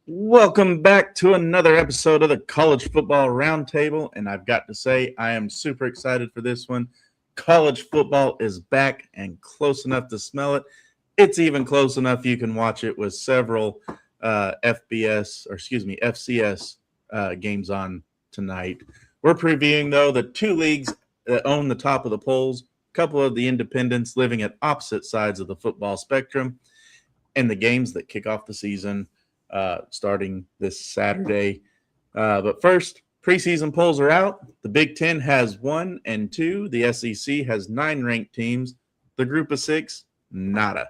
Welcome back to another episode of the College Football Roundtable. And I've got to say, I am super excited for this one. College football is back and close enough to smell it. It's even close enough you can watch it with several FCS games on tonight. We're previewing, though, the two leagues that own the top of the polls, a couple of the independents living at opposite sides of the football spectrum, and the games that kick off the season starting this Saturday. But first, preseason polls are out. The Big Ten has 1 and 2. The SEC has 9 ranked teams. The Group of 6, nada.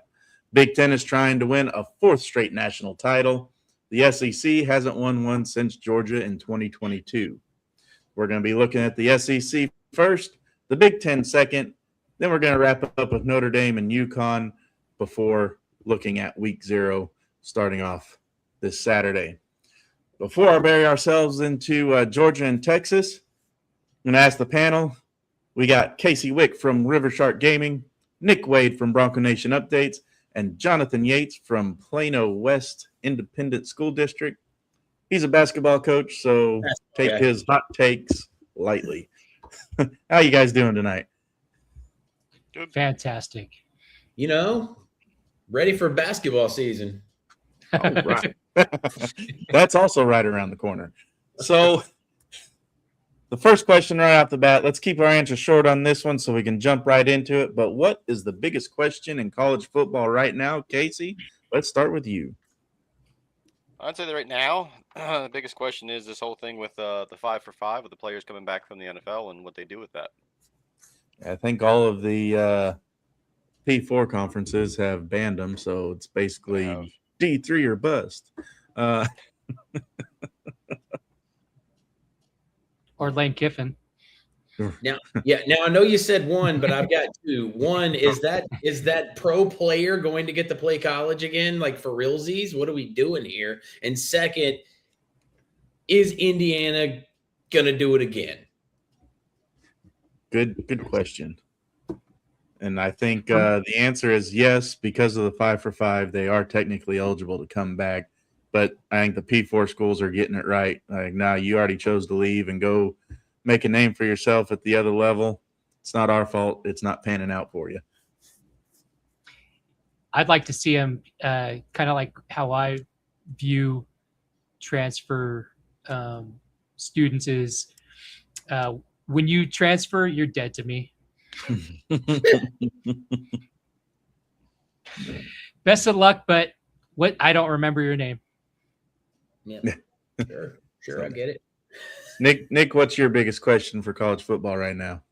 Big Ten is trying to win a 4th straight national title. The SEC hasn't won one since Georgia in 2022. We're going to be looking at the SEC first, the Big Ten second. Then we're going to wrap up with Notre Dame and UConn before looking at Week 0 starting off this Saturday. Before I bury ourselves into Georgia and Texas, I'm going to ask the panel. We got Casey Wick from River Shark Gaming, Nick Wade from Bronco Nation Updates, and Jonathan Yates from Plano West Independent School District. He's a basketball coach, so take his hot takes lightly. How you guys doing tonight? Good. Fantastic. You know, ready for basketball season. All right. That's also right around the corner. So the first question right off the bat, let's keep our answers short on this one so we can jump right into it. But what is the biggest question in college football right now, Casey? Let's start with you. I'd say that right now, the biggest question is this whole thing with the 5 for 5 with the players coming back from the NFL and what they do with that. I think all of the P4 conferences have banned them, so it's basically D3 or bust. Or Lane Kiffin. Now I know you said 1, but I've got 2. 1 is that pro player going to get to play college again, like for realsies? What are we doing here? And second, is Indiana gonna do it again? Good question. And I think the answer is yes, because of the 5 for 5, they are technically eligible to come back. But I think the P4 schools are getting it right. Like, now you already chose to leave and go make a name for yourself at the other level. It's not our fault. It's not panning out for you. I'd like to see him kind of like how I view transfer students is when you transfer, you're dead to me. Best of luck, but I don't remember your name. Yeah, sure, I get it. Nick, what's your biggest question for college football right now?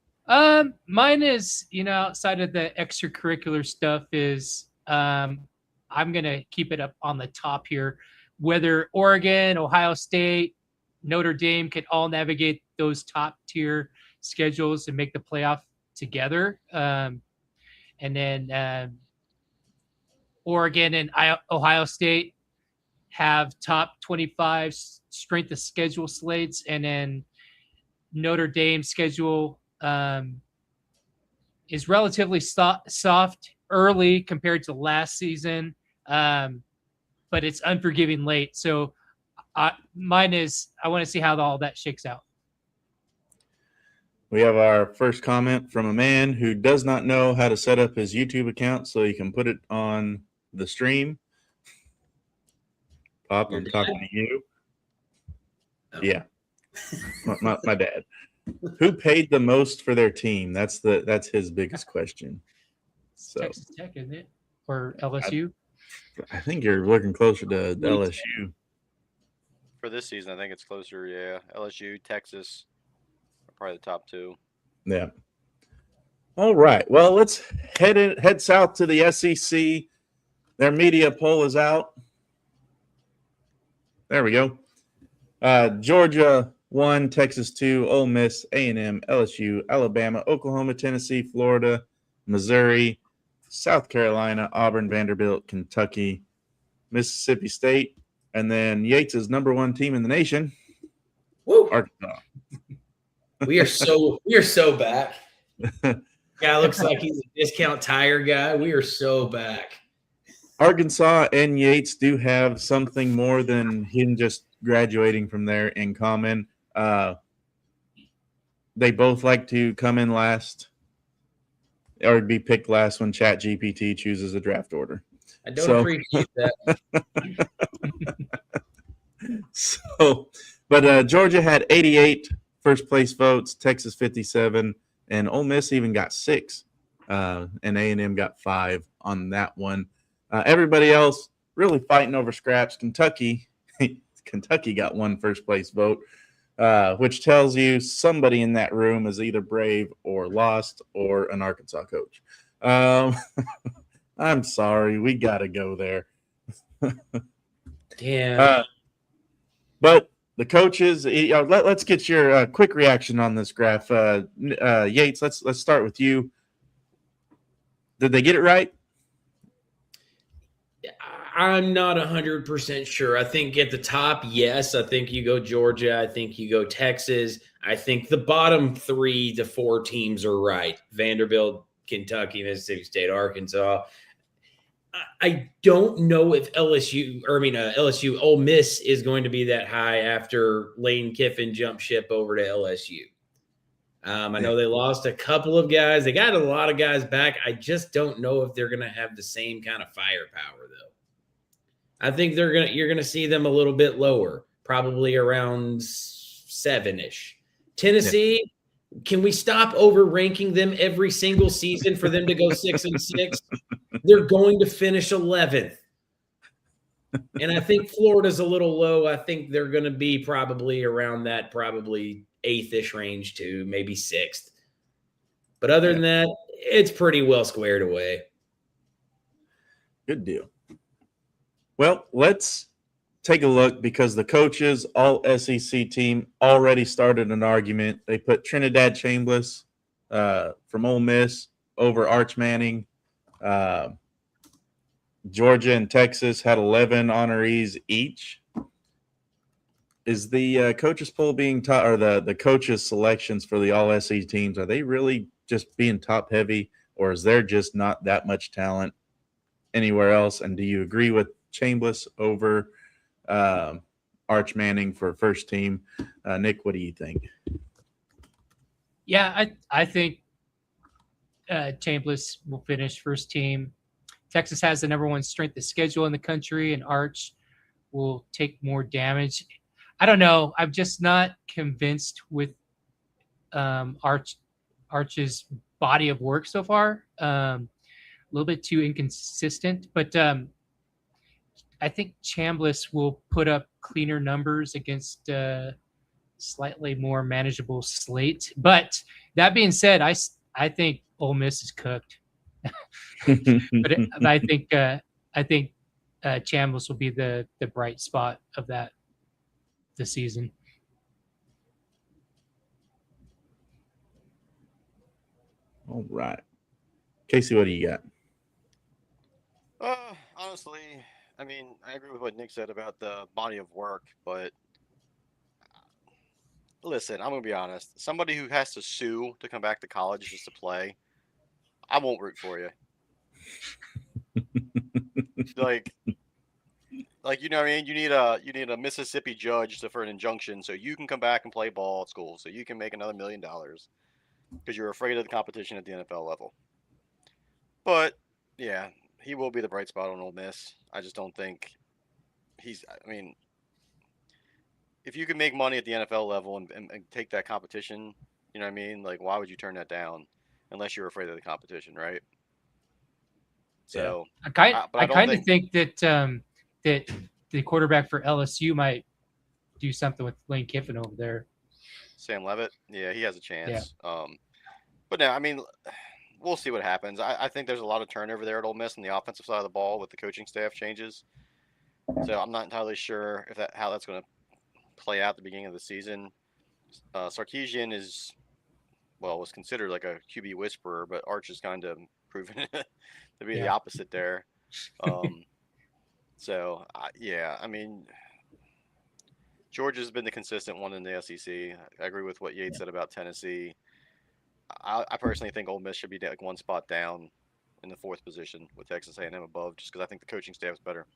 Mine is, outside of the extracurricular stuff is, I'm gonna keep it up on the top here. Whether Oregon, Ohio State, Notre Dame can all navigate those top tier schedules and make the playoff together, and then Oregon and Ohio State have top 25 strength of schedule slates, and then Notre Dame's schedule is relatively soft early compared to last season, but it's unforgiving late. So mine is, I want to see how all that shakes out. We have our first comment from a man who does not know how to set up his YouTube account so he can put it on the stream. Pop, I'm talking to you. Yeah, my dad. Who paid the most for their team? That's his biggest question. So Texas Tech, isn't it? Or LSU? I think you're looking closer to LSU. For this season, I think it's closer, yeah. LSU, Texas are probably the top 2. Yeah. All right. Well, let's head south to the SEC. Their media poll is out. There we go. Georgia 1, Texas 2, Ole Miss, A&M, LSU, Alabama, Oklahoma, Tennessee, Florida, Missouri, South Carolina, Auburn, Vanderbilt, Kentucky, Mississippi State, and then Yates' number 1 team in the nation, Woo. Arkansas. We are so back. Guy looks like he's a discount tire guy. We are so back. Arkansas and Yates do have something more than him just graduating from there in common. They both like to come in last or be picked last when ChatGPT chooses a draft order. I don't appreciate that. But Georgia had 88 first place votes, Texas 57, and Ole Miss even got 6, and A&M got 5 on that one. Everybody else really fighting over scraps. Kentucky got 1 first place vote, which tells you somebody in that room is either brave or lost or an Arkansas coach. I'm sorry, we got to go there. Damn. But the coaches, let's get your quick reaction on this graph. Yates, let's start with you. Did they get it right? I'm not 100% sure. I think at the top, yes. I think you go Georgia. I think you go Texas. I think the bottom 3 to 4 teams are right. Vanderbilt, Kentucky, Mississippi State, Arkansas. I don't know if LSU, Ole Miss is going to be that high after Lane Kiffin jumped ship over to LSU. I know they lost a couple of guys. They got a lot of guys back. I just don't know if they're going to have the same kind of firepower, though. I think you're going to see them a little bit lower, probably around 7-ish. Tennessee, can we stop over-ranking them every single season for them to go 6-6? They're going to finish 11th. And I think Florida's a little low. I think they're going to be probably around that, probably 8th-ish range too, maybe 6th. But other than that, it's pretty well squared away. Good deal. Well, let's take a look because the coaches, all SEC team, already started an argument. They put Trinidad Chambliss from Ole Miss over Arch Manning. Georgia and Texas had 11 honorees each. Is the coaches poll being taught, or the coaches selections for the all SEC teams, are they really just being top heavy, or is there just not that much talent anywhere else? And do you agree with Chambliss over Arch Manning for first team? Nick, what do you think? Yeah, I think Chambliss will finish first team. Texas has the number 1 strength of schedule in the country, and Arch will take more damage. I don't know. I'm just not convinced with Arch's body of work so far. A little bit too inconsistent, but I think Chambliss will put up cleaner numbers against slightly more manageable slate. But that being said, I think Ole Miss is cooked. but I think Chambliss will be the bright spot of that this season. All right, Casey, what do you got? Honestly, I mean, I agree with what Nick said about the body of work, but listen, I'm gonna be honest. Somebody who has to sue to come back to college just to play, I won't root for you. like you know what I mean? You need a Mississippi judge for an injunction so you can come back and play ball at school, so you can make another $1 million because you're afraid of the competition at the NFL level. But yeah, he will be the bright spot on Ole Miss. I just don't think I mean, if you can make money at the NFL level and take that competition, you know what I mean? Like, why would you turn that down unless you're afraid of the competition, right? So I kind of think that that the quarterback for LSU might do something with Lane Kiffin over there. Sam Levitt, yeah, he has a chance. Yeah. But no, I mean, we'll see what happens. I think there's a lot of turnover there at Ole Miss on the offensive side of the ball with the coaching staff changes. So I'm not entirely sure how that's going to play out at the beginning of the season. Sarkisian was considered like a QB whisperer, but Arch has kind of proven to be the opposite there. So I mean, Georgia's been the consistent one in the SEC. I agree with what Yates said about Tennessee. I personally think Ole Miss should be like 1 spot down in the 4th position with Texas A&M above, just because I think the coaching staff is better.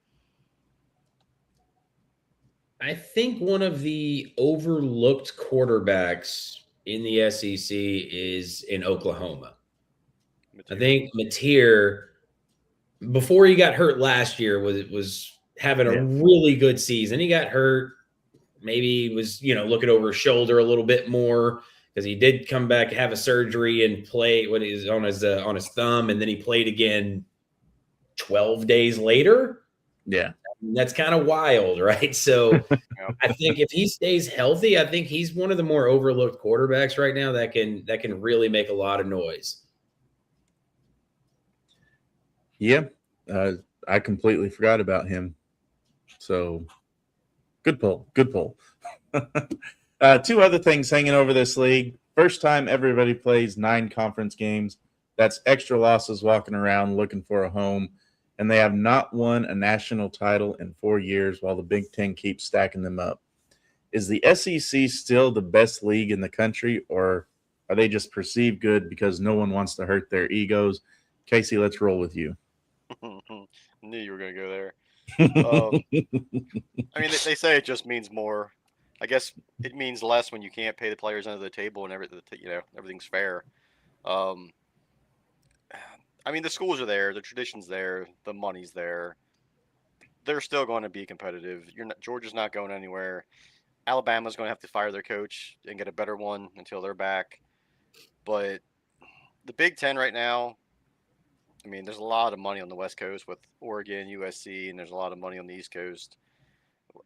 I think one of the overlooked quarterbacks in the SEC is in Oklahoma. I think Mateer, before he got hurt last year, was having a really good season. He got hurt. Maybe he was, looking over his shoulder a little bit more because he did come back, have a surgery, and play what is on his thumb, and then he played again 12 days later. Yeah. That's kind of wild, right? So I think if he stays healthy, I think he's one of the more overlooked quarterbacks right now that can really make a lot of noise. Yeah. I completely forgot about him. So good pull. Good pull. 2 other things hanging over this league. First time everybody plays 9 conference games. That's extra losses walking around looking for a home. And they have not won a national title in 4 years while the Big Ten keeps stacking them up. Is the SEC still the best league in the country, or are they just perceived good because no one wants to hurt their egos? Casey, let's roll with you. Knew you were going to go there. I mean, they say it just means more. I guess it means less when you can't pay the players under the table and everything's fair. I mean, the schools are there, the tradition's there, the money's there. They're still going to be competitive. Georgia's not going anywhere. Alabama's going to have to fire their coach and get a better one until they're back. But the Big Ten right now, I mean, there's a lot of money on the West Coast with Oregon, USC, and there's a lot of money on the East Coast.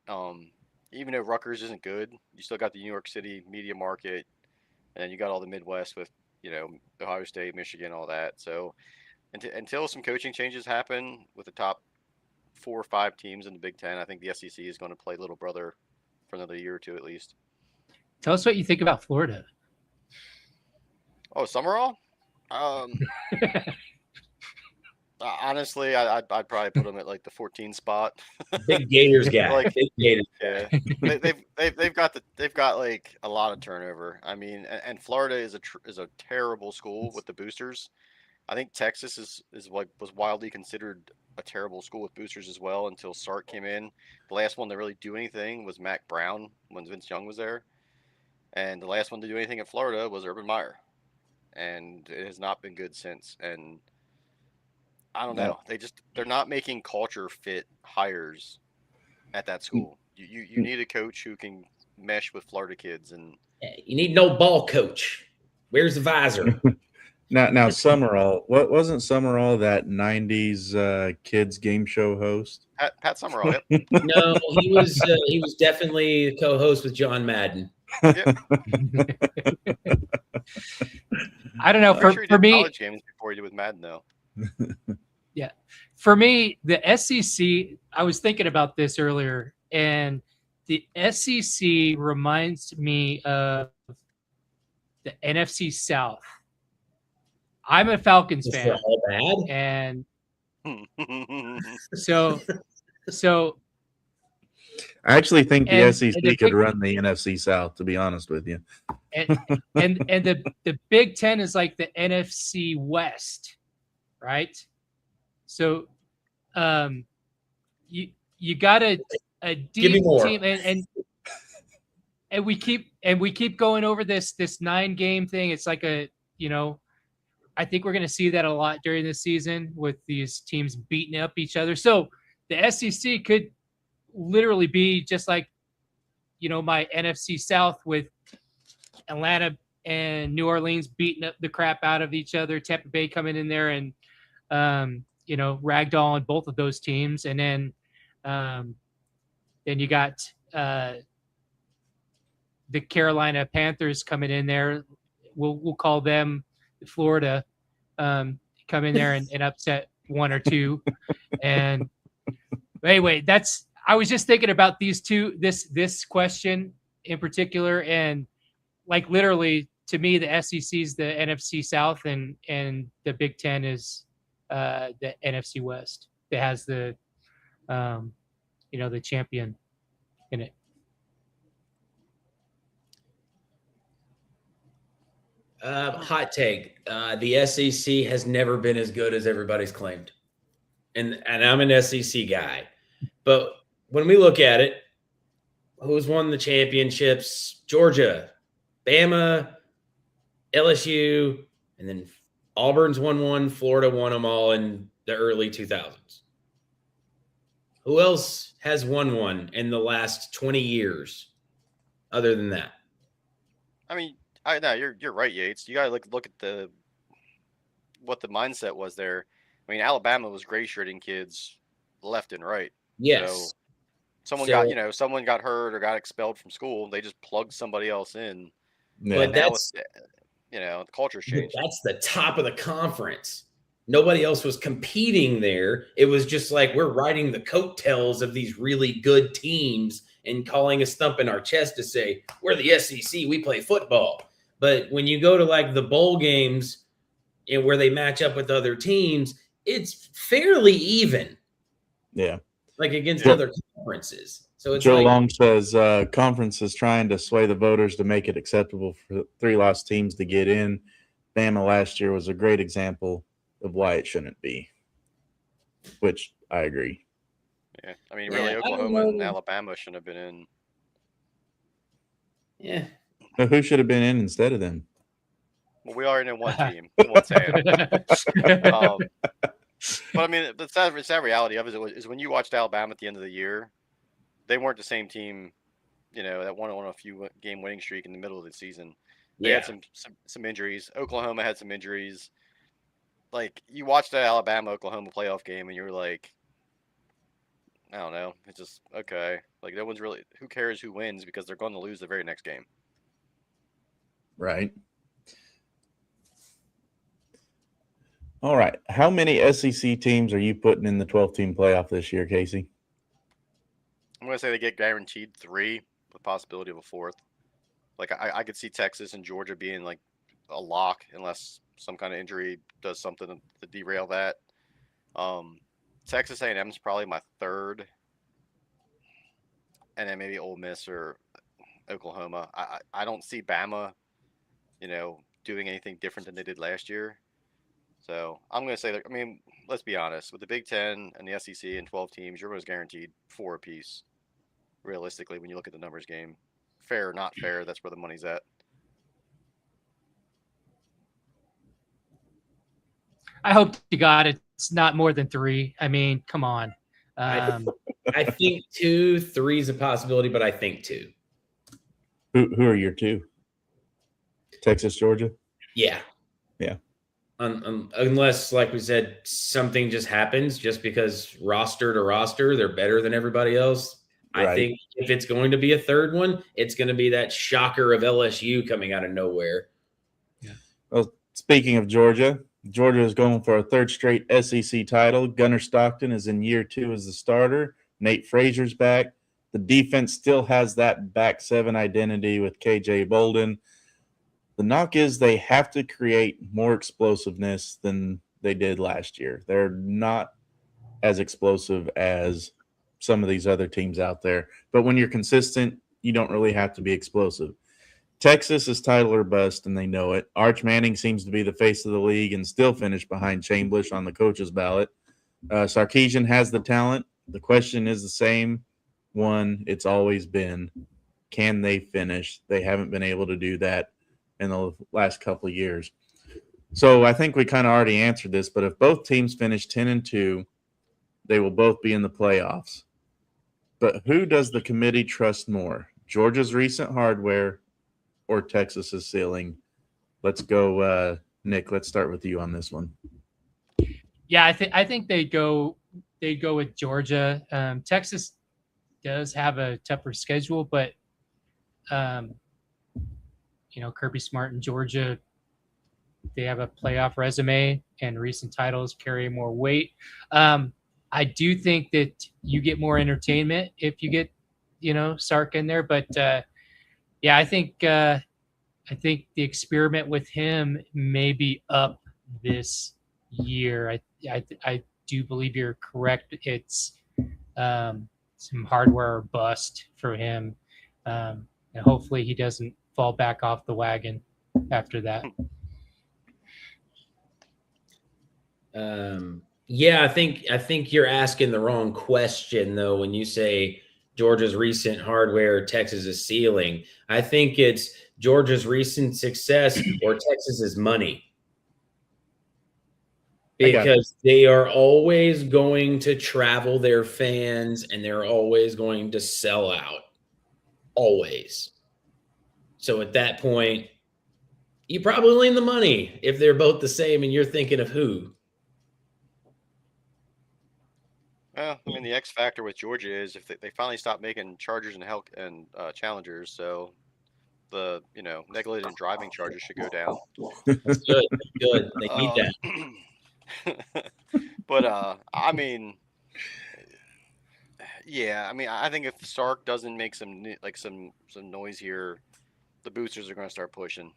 Even though Rutgers isn't good, you still got the New York City media market, and then you got all the Midwest with, Ohio State, Michigan, all that. So until some coaching changes happen with the top 4 or 5 teams in the Big Ten, I think the SEC is going to play little brother for another year or 2 at least. Tell us what you think about Florida. Oh, Summerall? Honestly, I'd probably put them at like the 14 spot. Big Gators guy. Big Gators. Yeah, they've got like a lot of turnover. I mean, and Florida is a terrible school with the boosters. I think Texas was wildly considered a terrible school with boosters as well until Sark came in. The last one to really do anything was Mac Brown when Vince Young was there, and the last one to do anything at Florida was Urban Meyer, and it has not been good since. And I don't know. They're not making culture fit hires at that school. You need a coach who can mesh with Florida kids, and you need no ball coach. Where's the visor? Now Summerall, what wasn't Summerall that 90s kids game show host? Pat Summerall. Yep. No, he was definitely the co-host with John Madden. Yep. I don't know. For me, college games before he did with Madden, though. Yeah. For me, the SEC, I was thinking about this earlier, and the SEC reminds me of the NFC South. I'm a Falcons fan. All bad? And so I actually think the SEC could run the NFC South, to be honest with you. And the Big Ten is like the NFC West, right? So you got a deep team, and we keep going over this 9-game thing. It's like I think we're going to see that a lot during this season with these teams beating up each other. So the SEC could literally be just like, my NFC South with Atlanta and New Orleans beating up the crap out of each other. Tampa Bay coming in there and, ragdoll on both of those teams. And then you got the Carolina Panthers coming in there. We'll call them Florida, come in there and upset 1 or 2. And anyway, I was just thinking about these two, this question in particular, and like literally to me, the SEC is the NFC South, and the Big Ten is the NFC West that has the the champion in it. Hot take. The SEC has never been as good as everybody's claimed. And I'm an SEC guy. But when we look at it, who's won the championships? Georgia, Bama, LSU, and then Auburn's won one. Florida won them all in the early 2000s. Who else has won one in the last 20 years other than that? I mean, no, you're right, Yates. You gotta look at what the mindset was there. I mean, Alabama was gray shirting kids left and right. Yes. So someone got hurt or got expelled from school. They just plugged somebody else in. Yeah. But now the culture's changed. That's the top of the conference. Nobody else was competing there. It was just like we're riding the coattails of these really good teams and calling us thumping our chest to say, we're the SEC, we play football. But when you go to like the bowl games and where they match up with other teams, it's fairly even. Yeah. Like against other conferences. So it's Joe Long says conference is trying to sway the voters to make it acceptable for 3-loss teams to get in. Bama last year was a great example of why it shouldn't be, which I agree. Yeah, I mean, really, Oklahoma and Alabama shouldn't have been in. Yeah. But who should have been in instead of them? Well, we already know one team. But I mean, the sad reality of it is when you watched Alabama at the end of the year, they weren't the same team, that won on a few game winning streak in the middle of the season. They had some injuries. Oklahoma had some injuries. Like, you watched that Alabama-Oklahoma playoff game, and you were like, I don't know. It's just, okay. Like, no one's really – who cares who wins because they're going to lose the very next game. Right. All right. How many SEC teams are you putting in the 12-team playoff this year, Casey? I'm going to say they get guaranteed 3 with possibility of a 4th. Like, I could see Texas and Georgia being, like, a lock unless some kind of injury does something to derail that. Texas A&M is probably my 3rd. And then maybe Ole Miss or Oklahoma. I don't see Bama, doing anything different than they did last year. So I'm going to say, let's be honest. With the Big Ten and the SEC and 12 teams, you're almost guaranteed 4 apiece. Realistically, when you look at the numbers game. Fair or not fair, that's where the money's at. I hope to God it's not more than 3. I mean, come on. I think 2, 3 is a possibility, but I think 2. Who are your 2? Texas, Georgia? Yeah. Yeah. Unless, like we said, something just happens just because roster to roster, they're better than everybody else. Right. I think if it's going to be a 3rd one, it's going to be that shocker of LSU coming out of nowhere. Yeah. Well, speaking of Georgia is going for a 3rd straight SEC title. Gunnar Stockton is in year 2 as the starter. Nate Frazier's back. The defense still has that back 7 identity with KJ Bolden. The knock is they have to create more explosiveness than they did last year. They're not as explosive as some of these other teams out there. But when you're consistent, you don't really have to be explosive. Texas is title or bust, and they know it. Arch Manning seems to be the face of the league and still finished behind Chambliss on the coach's ballot. Sarkisian has the talent. The question is the same one it's always been. Can they finish? They haven't been able to do that in the last couple of years. So I think we kind of already answered this, but if both teams finish 10-2, they will both be in the playoffs. But who does the committee trust more? Georgia's recent hardware or Texas's ceiling? Let's go, Nick. Let's start with you on this one. Yeah, I think they go with Georgia. Texas does have a tougher schedule, but Kirby Smart and Georgia, they have a playoff resume, and recent titles carry more weight. I do think that you get more entertainment if you get, Sark in there. But yeah, I think the experiment with him may be up this year. I do believe you're correct. It's some hardware or bust for him, and hopefully he doesn't fall back off the wagon after that. Yeah, I think you're asking the wrong question though when you say Georgia's recent hardware, Texas's ceiling. I think it's Georgia's recent success or Texas's money. Because they are always going to travel their fans and they're always going to sell out. Always. So at that point, you probably lean the money if they're both the same and you're thinking of who. Well, I mean, the X factor with Georgia is if they finally stop making Chargers and Challengers, so the negligent driving charges should go down. That's good. That's good. They need that. But I mean, yeah, I mean, I think if Sark doesn't make some noise here, the boosters are going to start pushing.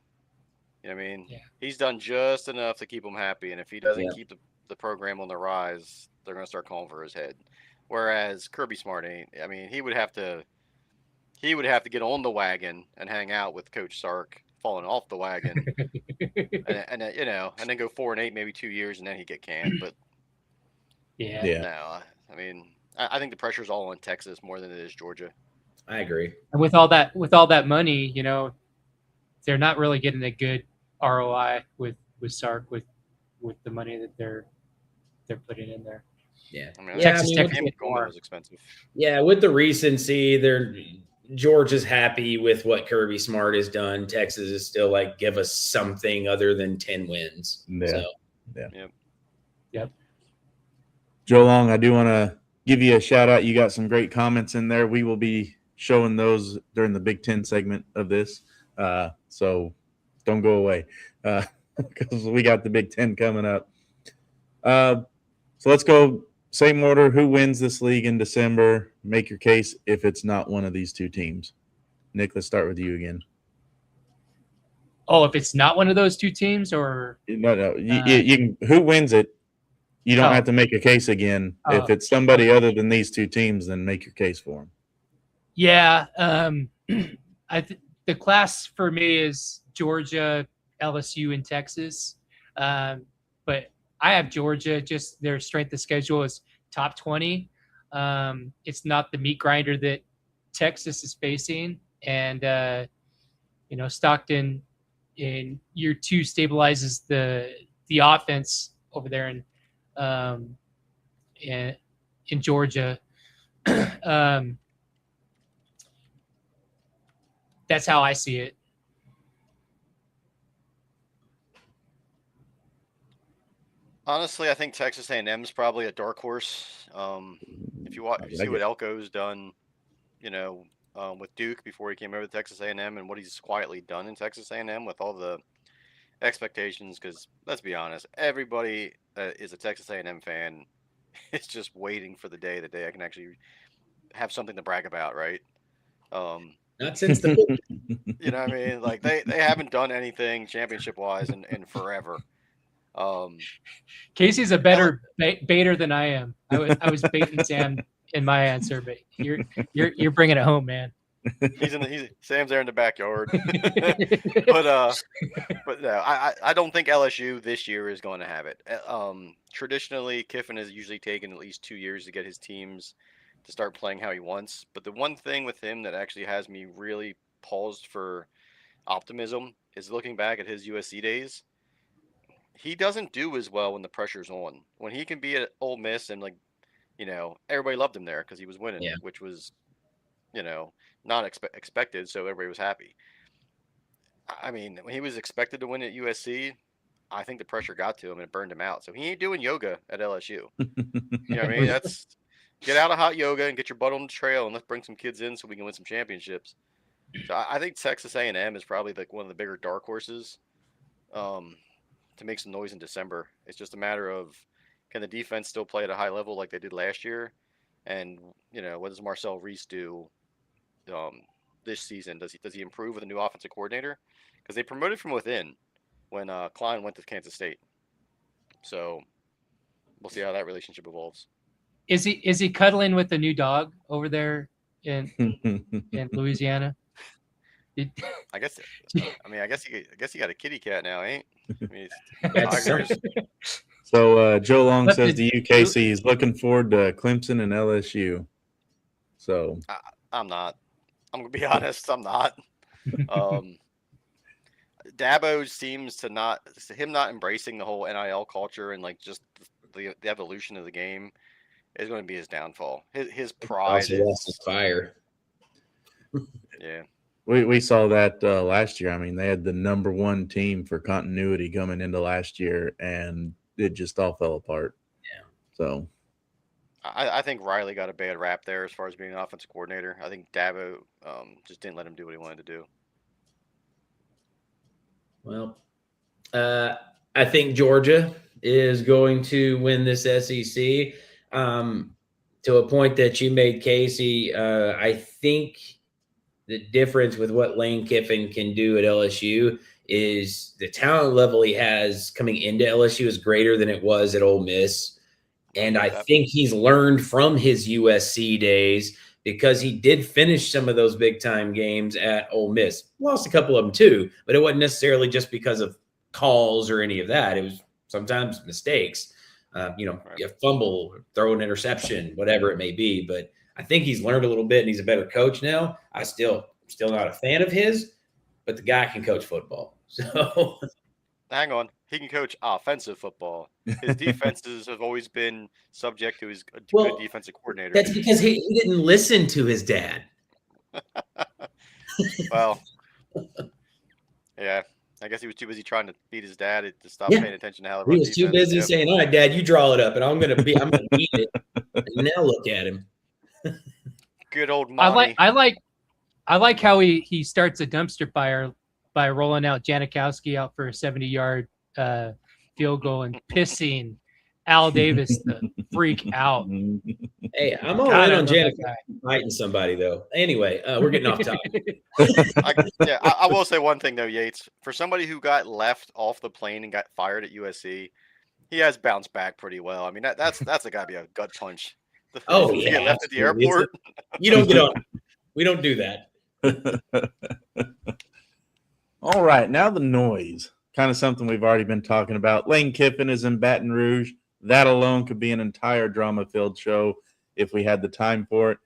You know what I mean? Yeah. He's done just enough to keep them happy, and if he doesn't keep the program on the rise, they're going to start calling for his head. Whereas Kirby Smart ain't. I mean, he would have to get on the wagon and hang out with Coach Sark, falling off the wagon, and then go 4-8, maybe 2 years, and then he'd get canned. But no, I mean, I think the pressure's all on Texas more than it is Georgia. I agree. And with all that money, they're not really getting a good ROI with Sark with the money that they're putting in there. Yeah. I mean, Texas Tech was expensive. Yeah, with the recency, George is happy with what Kirby Smart has done. Texas is still like, give us something other than 10 wins. Yeah. So, Yep. Joe Long, I do want to give you a shout out. You got some great comments in there. We will be showing those during the Big Ten segment of this. So don't go away because we got the Big Ten coming up. So let's go same order. Who wins this league in December? Make your case if it's not one of these two teams. Nick, let's start with you again. Oh, if it's not one of those two teams, or no, you can. Who wins it? You don't have to make a case again. If it's somebody other than these two teams, then make your case for them. Yeah, the class for me is Georgia, LSU, and Texas. But I have Georgia. Just their strength of schedule is top 20. It's not the meat grinder that Texas is facing, and Stockton in year 2 stabilizes the offense over there in Georgia. That's how I see it. Honestly, I think Texas A&M is probably a dark horse. If you see what Elko's done, with Duke before he came over to Texas A&M, and what he's quietly done in Texas A&M with all the expectations. Because let's be honest, everybody that is a Texas A&M fan is just waiting for the day that I can actually have something to brag about, right? Not since the you know what I mean? Like they haven't done anything championship wise in forever. Casey's a better baiter than I am. I was baiting Sam in my answer, but you're bringing it home, man. Sam's there in the backyard. but no, I don't think LSU this year is going to have it. Traditionally, Kiffin has usually taken at least 2 years to get his teams to start playing how he wants. But the one thing with him that actually has me really paused for optimism is looking back at his USC days. He doesn't do as well when the pressure's on. When he can be at Ole Miss and everybody loved him there because he was winning, which was, not expected. So everybody was happy. I mean, when he was expected to win at USC, I think the pressure got to him and it burned him out. So he ain't doing yoga at LSU. You know what I mean? That's get out of hot yoga and get your butt on the trail and let's bring some kids in so we can win some championships. So I think Texas A&M is probably one of the bigger dark horses to make some noise in December. It's just a matter of can the defense still play at a high level like they did last year? And, what does Marcel Reese do this season? Does he improve with a new offensive coordinator? Because they promoted from within when Klein went to Kansas State. So we'll see how that relationship evolves. Is he cuddling with the new dog over there in Louisiana? I guess. I guess he got a kitty cat now, ain't? I mean, That's Tigers. So Joe Long But says the- to UKC he's looking forward to Clemson and LSU. So I'm not. I'm gonna be honest. I'm not. Dabo seems to not embracing the whole NIL culture and like just the evolution of the game is going to be his downfall. His pride Also lost his is fire. yeah. we saw that last year. I mean, they had the number one team for continuity coming into last year, and it just all fell apart. Yeah. So I think Riley got a bad rap there as far as being an offensive coordinator. I think Dabo just didn't let him do what he wanted to do. Well, I think Georgia is going to win this SEC. To a point that you made, Casey, I think the difference with what Lane Kiffin can do at LSU is the talent level he has coming into LSU is greater than it was at Ole Miss. And I think he's learned from his USC days because he did finish some of those big time games at Ole Miss. Lost a couple of them too, but it wasn't necessarily just because of calls or any of that. It was sometimes mistakes. You fumble, throw an interception, whatever it may be. But I think he's learned a little bit and he's a better coach now. I still not a fan of his, but the guy can coach football. So hang on, he can coach offensive football. His defenses have always been subject to his good defensive coordinator. That's because he didn't listen to his dad. Well, yeah. I guess he was too busy trying to beat his dad to stop paying attention to how he was too busy saying, "All right, Dad, you draw it up, and I'm gonna beat it." And now look at him. Good old Monty. I like how he starts a dumpster fire by rolling out Janikowski out for a 70-yard field goal and pissing Al Davis the freak out. Hey, I'm all in on Janikowski fighting somebody though. Anyway, we're getting off topic. I will say one thing though, Yates. For somebody who got left off the plane and got fired at USC, he has bounced back pretty well. I mean, that's got to be a gut punch. Oh yeah, get left at the airport. You don't get on. We don't do that. All right, now the noise. Kind of something we've already been talking about. Lane Kiffin is in Baton Rouge. That alone could be an entire drama-filled show if we had the time for it.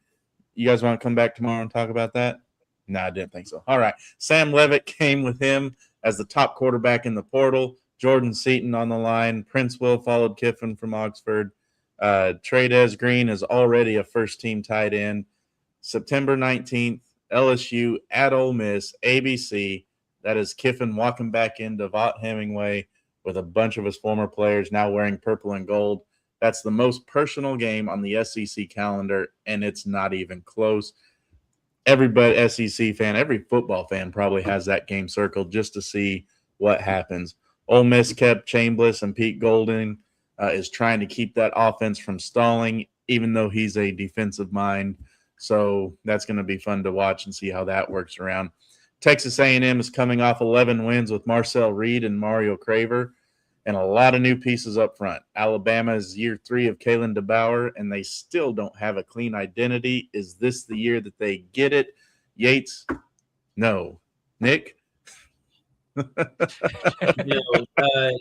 You guys want to come back tomorrow and talk about that? No, I didn't think so. All right. Sam Levitt came with him as the top quarterback in the portal. Jordan Seaton on the line. Prince Will followed Kiffin from Oxford. Trades Green is already a first-team tight end. September 19th, LSU at Ole Miss, ABC. That is Kiffin walking back into Vaught Hemingway with a bunch of his former players now wearing purple and gold. That's the most personal game on the SEC calendar, and it's not even close. Everybody, SEC fan, every football fan probably has that game circled just to see what happens. Ole Miss kept Chambliss, and Pete Golding is trying to keep that offense from stalling, even though he's a defensive mind. So that's going to be fun to watch and see how that works around. Texas A&M is coming off 11 wins with Marcel Reed and Mario Craver and a lot of new pieces up front. Alabama is year 3 of Kalen DeBauer, and they still don't have a clean identity. Is this the year that they get it? Yates? No. Nick?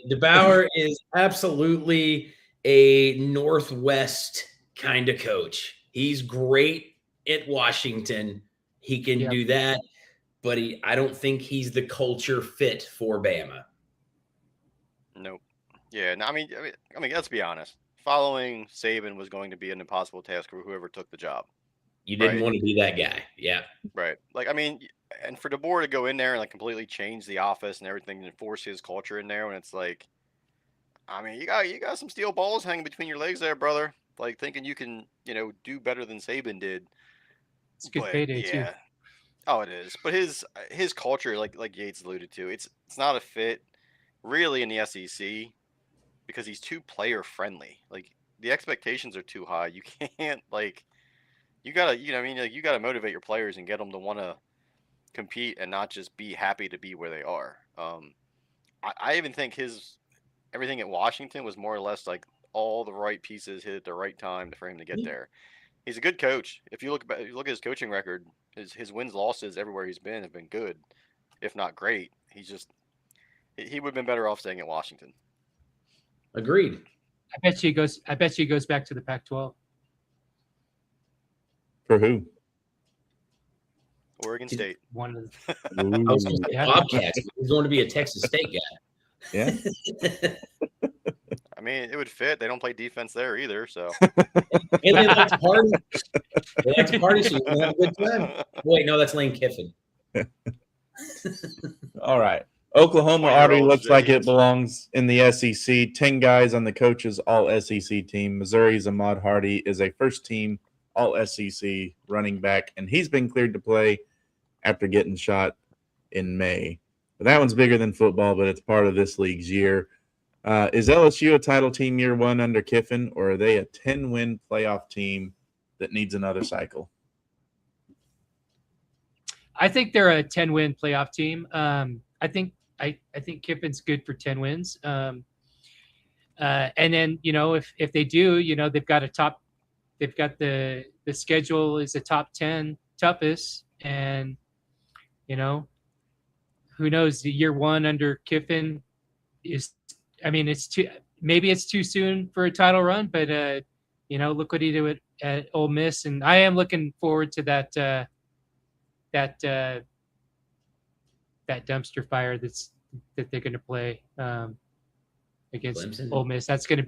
DeBauer is absolutely a Northwest kind of coach. He's great at Washington. He can do that. But I don't think he's the culture fit for Bama. Nope. Yeah. No, I mean, let's be honest. Following Saban was going to be an impossible task for whoever took the job. You didn't want to be that guy. Yeah. Right. Like, I mean, and for DeBoer to go in there and like completely change the office and everything and force his culture in there, when it's like, I mean, you got some steel balls hanging between your legs there, brother. Like thinking you can, do better than Saban did. It's a good payday too. Oh, it is. But his culture, like Yates alluded to, it's not a fit really in the SEC because he's too player friendly. Like the expectations are too high. You can't you gotta you gotta motivate your players and get them to want to compete and not just be happy to be where they are. I even think everything at Washington was more or less like all the right pieces hit at the right time for him to get there. He's a good coach. If you look at his coaching record, his wins losses everywhere he's been have been good, if not great. He would have been better off staying at Washington. Agreed. I bet you he goes back to the Pac-12. For who? Oregon State. One of I was going to say Yeah. Bobcats. He's going to be a Texas State guy. Yeah. I mean, it would fit. They don't play defense there either, so. And they like to party. They like to party, so you can have a good time. Wait, no, that's Lane Kiffin. All right. Oklahoma 20-year-old already looks like it Jays. belongs in the SEC. 10 guys on the coach's all-SEC team. Missouri's Ahmad Hardy is a first-team all-SEC running back, and he's been cleared to play after getting shot in May. But that one's bigger than football, but it's part of this league's year. Is LSU a title team year one under Kiffin, or are they a 10-win playoff team that needs another cycle? I think they're a 10-win playoff team. I think Kiffin's good for 10 wins. And then, if they do, they've got the schedule is the top 10 toughest, and who knows, the year one under Kiffin maybe it's too soon for a title run, but look what he did at Ole Miss, and I am looking forward to that dumpster fire that they're going to play against Clemson. Ole Miss. That's that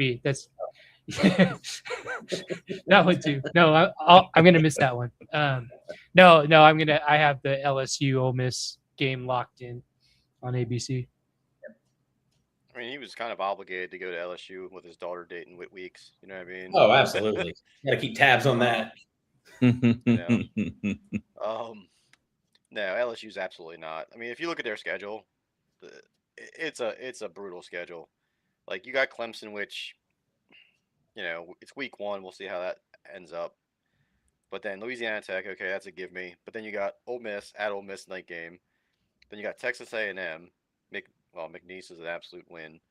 one too. No, I'm going to miss that one. I have the LSU Ole Miss game locked in on ABC. I mean, he was kind of obligated to go to LSU with his daughter dating Whit Weeks. You know what I mean? Oh, absolutely. Got to keep tabs on that. No, LSU's absolutely not. I mean, if you look at their schedule, it's a brutal schedule. Like, you got Clemson, which, it's week one. We'll see how that ends up. But then Louisiana Tech, okay, that's a give me. But then you got Ole Miss at Ole Miss night game. Then you got Texas A&M. McNeese is an absolute win.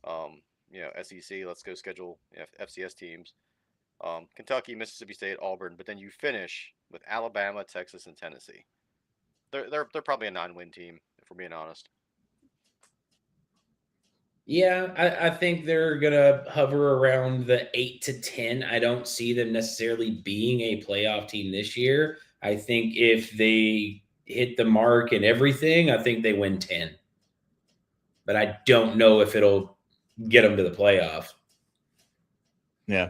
SEC, let's go schedule FCS teams. Kentucky, Mississippi State, Auburn. But then you finish with Alabama, Texas, and Tennessee. They're probably a 9-win team, if we're being honest. Yeah, I think they're going to hover around the 8 to 10. I don't see them necessarily being a playoff team this year. I think if they hit the mark and everything, I think they win 10. But I don't know if it'll get them to the playoff. Yeah.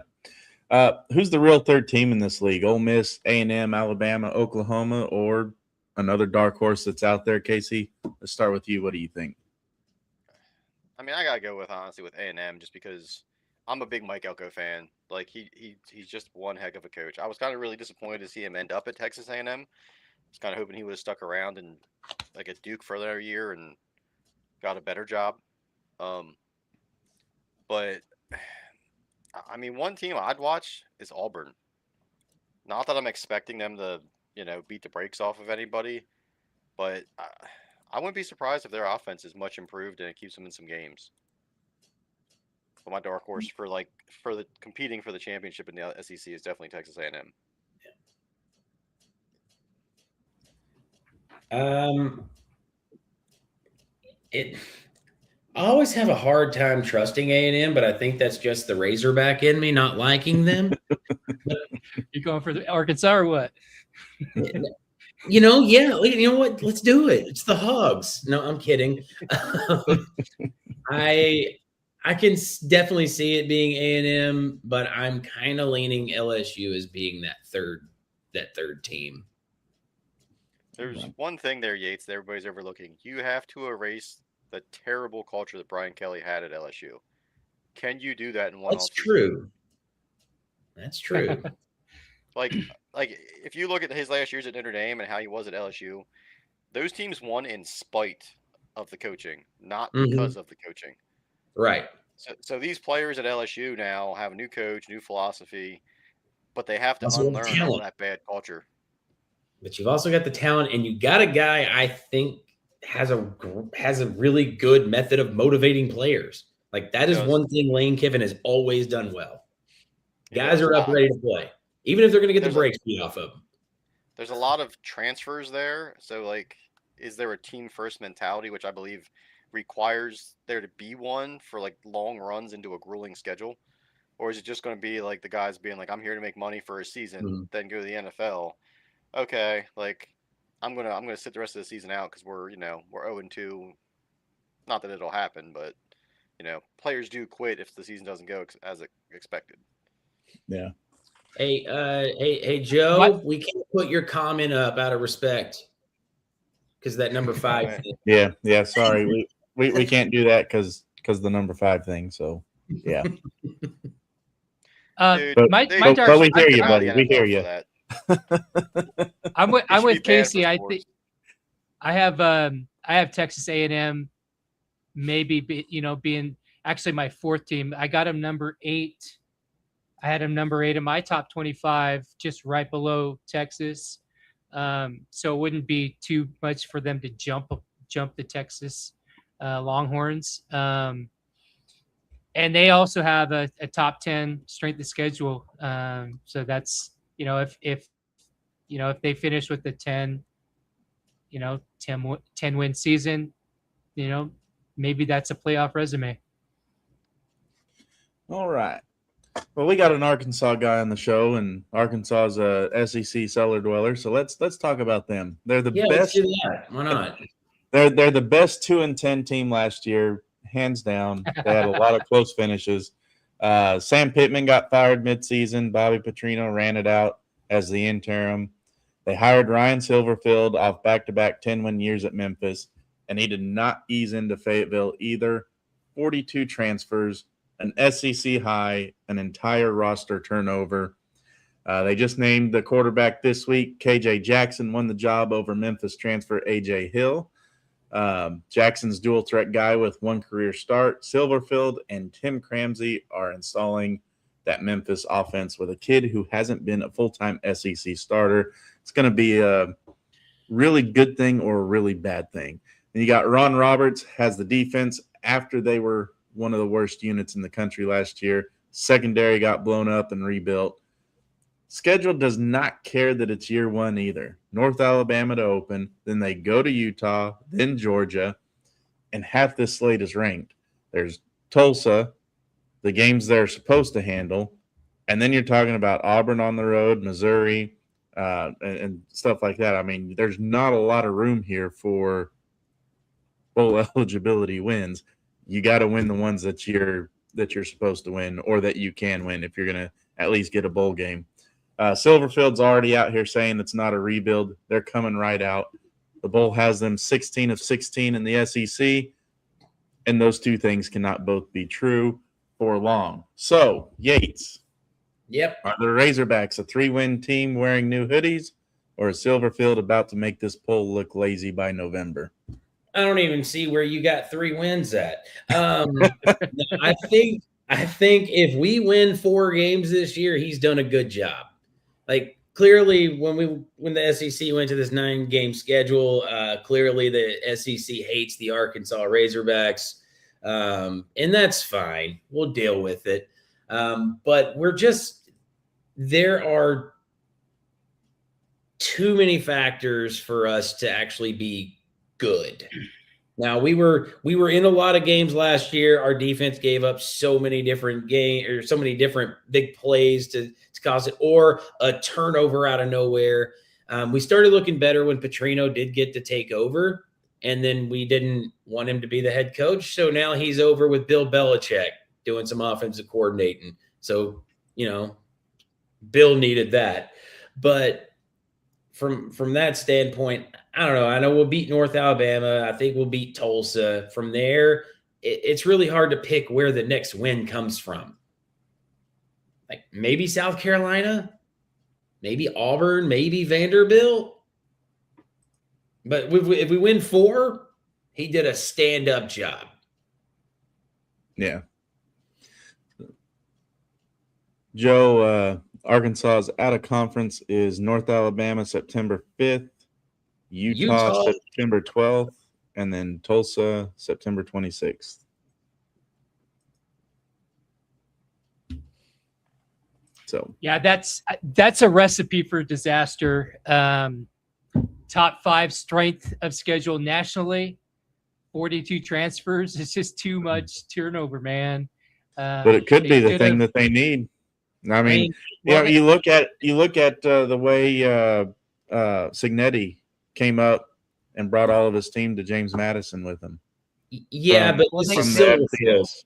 Who's the real third team in this league? Ole Miss, A&M, Alabama, Oklahoma, or another dark horse that's out there, Casey? Let's start with you. What do you think? I mean, I gotta go with A&M just because I'm a big Mike Elko fan. Like, he's just one heck of a coach. I was kind of really disappointed to see him end up at Texas A&M. I was kind of hoping he would have stuck around and like at Duke for another year and got a better job. But I mean, one team I'd watch is Auburn. Not that I'm expecting them to, beat the brakes off of anybody, but I wouldn't be surprised if their offense is much improved and it keeps them in some games. But my dark horse for the competing for the championship in the SEC is definitely Texas A&M. I always have a hard time trusting A&M, but I think that's just the Razorback in me not liking them. You going for the Arkansas or what? Yeah. You know what? Let's do it. It's the Hogs. No, I'm kidding. I can definitely see it being A&M, but I'm kind of leaning LSU as being that third team. There's one thing there, Yates, that everybody's overlooking. You have to erase the terrible culture that Brian Kelly had at LSU. Can you do that in one? That's true. That's true. Like if you look at his last years at Notre Dame and how he was at LSU, those teams won in spite of the coaching, not because of the coaching. Right. So these players at LSU now have a new coach, new philosophy, but they have to unlearn all that bad culture. But you've also got the talent, and you got a guy I think has a really good method of motivating players. Like, that is one thing Lane Kiffin has always done well. Guys are up ready to play. even if they're going to get the There's a- brakes beat off of them. There's a lot of transfers there. So, like, is there a team first mentality, which I believe requires there to be one for like long runs into a grueling schedule? Or is it just going to be like the guys being like, I'm here to make money for a season, then go to the NFL? Okay, like I'm gonna sit the rest of the season out because we're 0-2. Not that it'll happen, but players do quit if the season doesn't go as expected. Yeah. Hey, Joe, What? we can't put your comment up out of respect because that number 5 thing. Yeah. Sorry, we can't do that because the number 5 thing. So yeah. Dude, my they dark. we hear you, out of buddy. the We hear NFL you. for that. I'm with It should be with banned for Casey. I sports. think I have Texas A&M maybe being actually my 4th team. I got him number 8. I had him number 8 in my top 25, just right below Texas. So it wouldn't be too much for them to jump the Texas Longhorns. And they also have a top 10 strength of schedule. So that's if they finish with the 10 win season, maybe that's a playoff resume. All right. Well, we got an Arkansas guy on the show, and Arkansas is a SEC cellar dweller. So let's talk about them. They're the Yeah, let's best. do that. Why not? They're the best 2-10 team last year, hands down. They had a lot of close finishes. Sam Pittman got fired midseason. Bobby Petrino ran it out as the interim. They hired Ryan Silverfield off back-to-back 10-win years at Memphis, and he did not ease into Fayetteville either. 42 transfers, an SEC high, an entire roster turnover. They just named the quarterback this week. KJ Jackson won the job over Memphis transfer AJ Hill. Jackson's dual threat guy with 1 career start. Silverfield and Tim Cramsey are installing that Memphis offense with a kid who hasn't been a full-time SEC starter. It's going to be a really good thing or a really bad thing. And you got Ron Roberts has the defense after they were one of the worst units in the country last year. Secondary got blown up and rebuilt. Schedule does not care that it's year 1 either. North Alabama to open, then they go to Utah, then Georgia, and half this slate is ranked. There's Tulsa, the games they're supposed to handle, and then you're talking about Auburn on the road, Missouri, and stuff like that. I mean, there's not a lot of room here for bowl eligibility wins. You got to win the ones that you're supposed to win, or that you can win if you're going to at least get a bowl game. Silverfield's already out here saying it's not a rebuild. They're coming right out. The bowl has them 16 of 16 in the SEC, and those two things cannot both be true for long. So, Yates. Yep. Are the Razorbacks a 3-win team wearing new hoodies, or is Silverfield about to make this poll look lazy by November? I don't even see where you got 3 wins at. I think if we win 4 games this year, he's done a good job. Like, clearly, when the SEC went to this 9-game schedule, clearly the SEC hates the Arkansas Razorbacks, and that's fine. We'll deal with it. But there are too many factors for us to actually be good. Now, we were in a lot of games last year. Our defense gave up so many different big plays to cause it, or a turnover out of nowhere. We started looking better when Petrino did get to take over, and then we didn't want him to be the head coach. So now he's over with Bill Belichick doing some offensive coordinating. So, Bill needed that. But from that standpoint, I don't know. I know we'll beat North Alabama. I think we'll beat Tulsa. From there, it's really hard to pick where the next win comes from. Like, maybe South Carolina, maybe Auburn, maybe Vanderbilt. But if we win 4, he did a stand-up job. Yeah. Joe, Arkansas's out of conference is North Alabama September 5th, Utah September 12th, and then Tulsa September 26th. So yeah, that's a recipe for disaster. Top 5 strength of schedule nationally, 42 transfers. It's just too much turnover, man. but it could They be the could thing have- that they need. I mean, well, you look at the way Signetti came up and brought all of his team to James Madison with him. Yeah, From- but Well, this they- from is the Silverfield. FCS.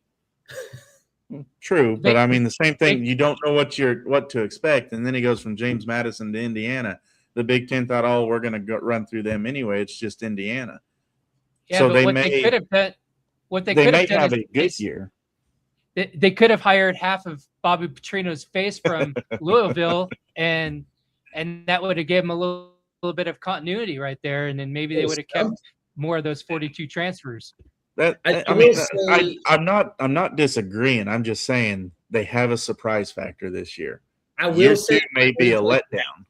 True, but They- I mean the same thing. they- You don't know what to expect, and then he goes from James Madison to Indiana. The Big Ten thought, "Oh, we're going to run through them anyway. It's just Indiana." yeah, so but they what may they could have done, what they they could may have done have is a good year. they could have hired half of Bobby Petrino's face from Louisville, and that would have given them a little bit of continuity right there, and then maybe they would have kept more of those 42 transfers. That I I will mean, say- I'm not disagreeing. I'm just saying they have a surprise factor this year. I will Year say 2 may be a letdown.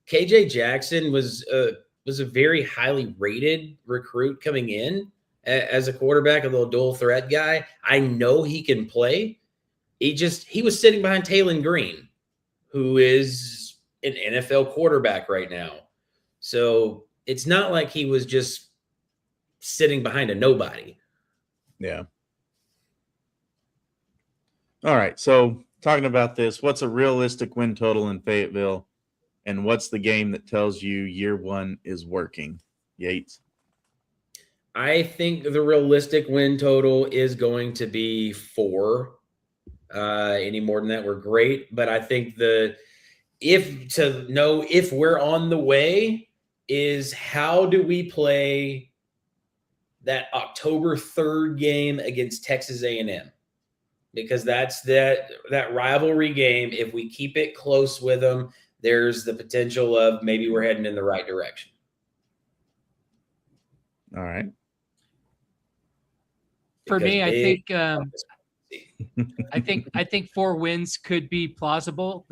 KJ Jackson was a very highly rated recruit coming in as a quarterback, a little dual threat guy. I know he can play. He was sitting behind Taylon Green, who is an NFL quarterback right now. So it's not like he was just sitting behind a nobody. Yeah. All right. So talking about this, what's a realistic win total in Fayetteville, and what's the game that tells you year 1 is working? Yates. I think the realistic win total is going to be 4. Any more than that, we're great. But I think to know if we're on the way is how do we play that October 3rd game against Texas A&M? Because that's that rivalry game. If we keep it close with them, there's the potential of maybe we're heading in the right direction. All right. For Because me, I big- I think 4 wins could be plausible.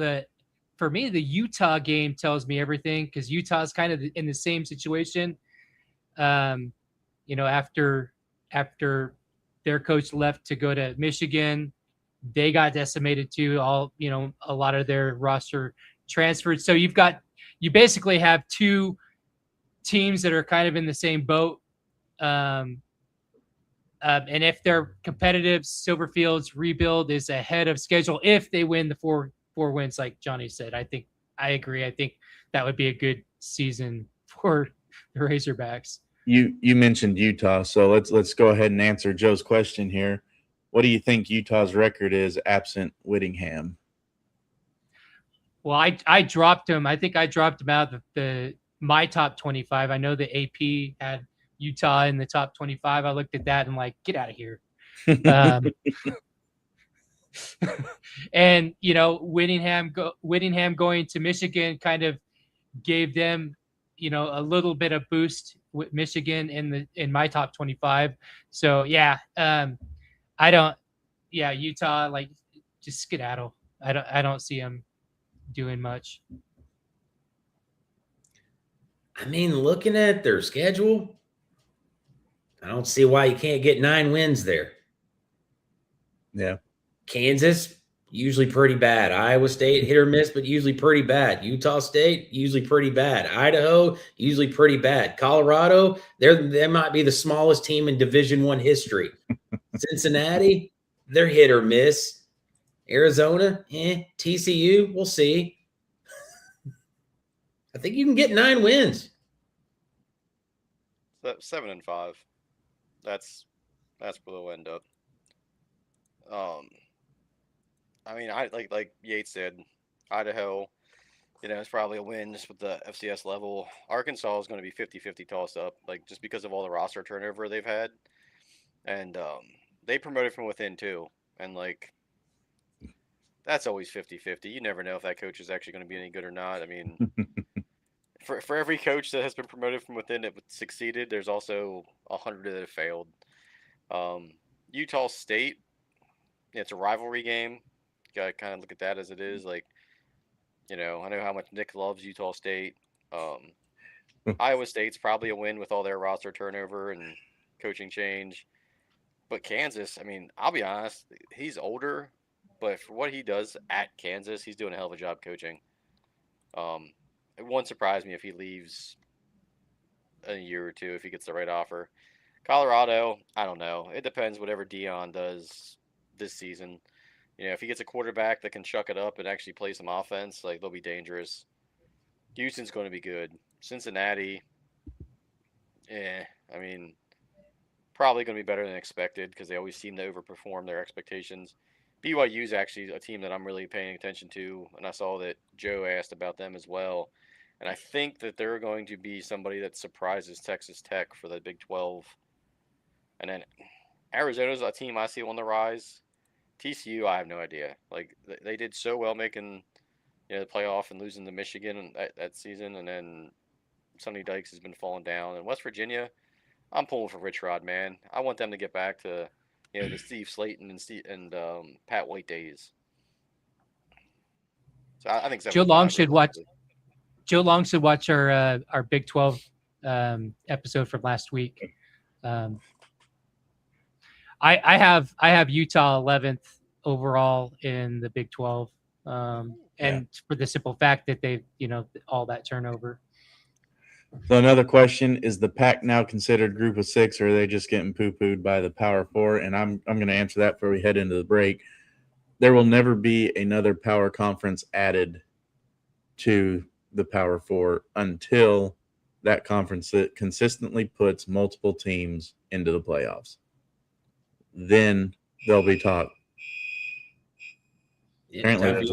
For me, the Utah game tells me everything because Utah's kind of in the same situation. After their coach left to go to Michigan, they got decimated too. A lot of their roster transferred. So you basically have 2 teams that are kind of in the same boat. And if they're competitive, Silverfield's rebuild is ahead of schedule if they win the 4 wins, like Johnny said. I agree. I think that would be a good season for the Razorbacks. You mentioned Utah, so let's go ahead and answer Joe's question here. What do you think Utah's record is absent Whittingham? Well, I dropped him. I think I dropped him out of my top 25. I know the AP had Utah in the top 25. I looked at that and like, get out of here. And Whittingham going to Michigan kind of gave them, a little bit of boost with Michigan in my top 25. So yeah, Utah, like, just skedaddle. I don't see them doing much. I mean, looking at their schedule, I don't see why you can't get 9 wins there. Yeah. Kansas, usually pretty bad. Iowa State, hit or miss, but usually pretty bad. Utah State, usually pretty bad. Idaho, usually pretty bad. Colorado, they might be the smallest team in Division I history. Cincinnati, they're hit or miss. Arizona, TCU, we'll see. I think you can get 9 wins. 7-5. That's where they'll end up. I mean, I like Yates said, Idaho, it's probably a win just with the FCS level. Arkansas is going to be 50-50 tossed up, like just because of all the roster turnover they've had, and they promoted from within too, and like that's always 50-50. You never know if that coach is actually going to be any good or not. I mean, for every coach that has been promoted from within that succeeded, there's also 100 that have failed. Utah State, it's a rivalry game. You got to kind of look at that as it is. Like, I know how much Nick loves Utah State. Iowa State's probably a win with all their roster turnover and coaching change. But Kansas, I mean, I'll be honest, he's older, but for what he does at Kansas, he's doing a hell of a job coaching. It won't surprise me if he leaves in a year or two if he gets the right offer. Colorado, I don't know. It depends whatever Dion does this season. If he gets a quarterback that can chuck it up and actually play some offense, like, they'll be dangerous. Houston's going to be good. Cincinnati, I mean, probably going to be better than expected because they always seem to overperform their expectations. BYU is actually a team that I'm really paying attention to, and I saw that Joe asked about them as well. And I think that they're going to be somebody that surprises Texas Tech for the Big 12. And then Arizona's a team I see on the rise. TCU, I have no idea. Like, they did so well making the playoff and losing to Michigan that season, and then Sonny Dykes has been falling down. And West Virginia, I'm pulling for Rich Rod, man. I want them to get back to the Steve Slayton and Pat White days. So I think Joe Long should watch. Joe Long should watch our Big 12 episode from last week. I have Utah 11th overall in the Big 12, and for the simple fact that they all that turnover. So another question, is the Pac now considered Group of Six, or are they just getting poo-pooed by the Power Four? And I'm going to answer that before we head into the break. There will never be another power conference added to the Power Four until that conference that consistently puts multiple teams into the playoffs. Then there'll be talk. Apparently,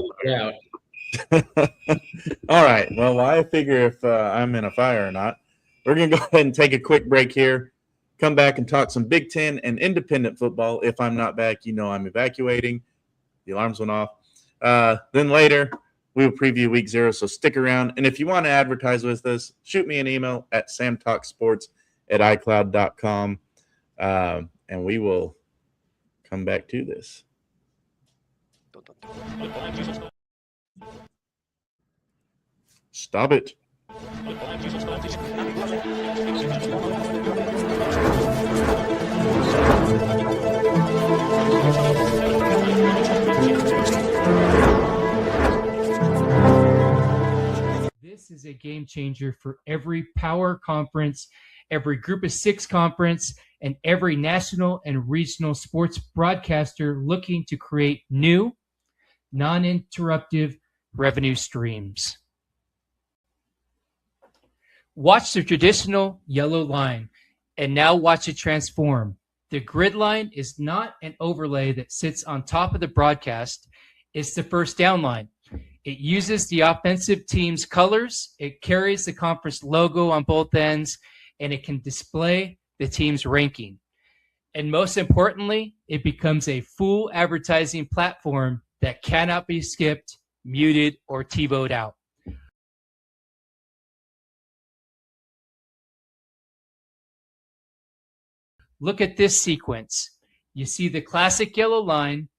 all right. Well, I figure if I'm in a fire or not. We're going to go ahead and take a quick break here. Come back and talk some Big Ten and independent football. If I'm not back, I'm evacuating. The alarms went off. Then later, we will preview Week 0, so stick around. And if you want to advertise with us, shoot me an email at samtalksports@icloud.com, and we will come back to this. Stop it. This is a game changer for every power conference, every Group of Six conference, and every national and regional sports broadcaster looking to create new, non-interruptive revenue streams. Watch the traditional yellow line, and now watch it transform. The grid line is not an overlay that sits on top of the broadcast. It's the first down line. It uses the offensive team's colors. It carries the conference logo on both ends, and it can display the team's ranking. And most importantly, it becomes a full advertising platform that cannot be skipped, muted, or TiVo'd out. Look at this sequence. You see the classic yellow line,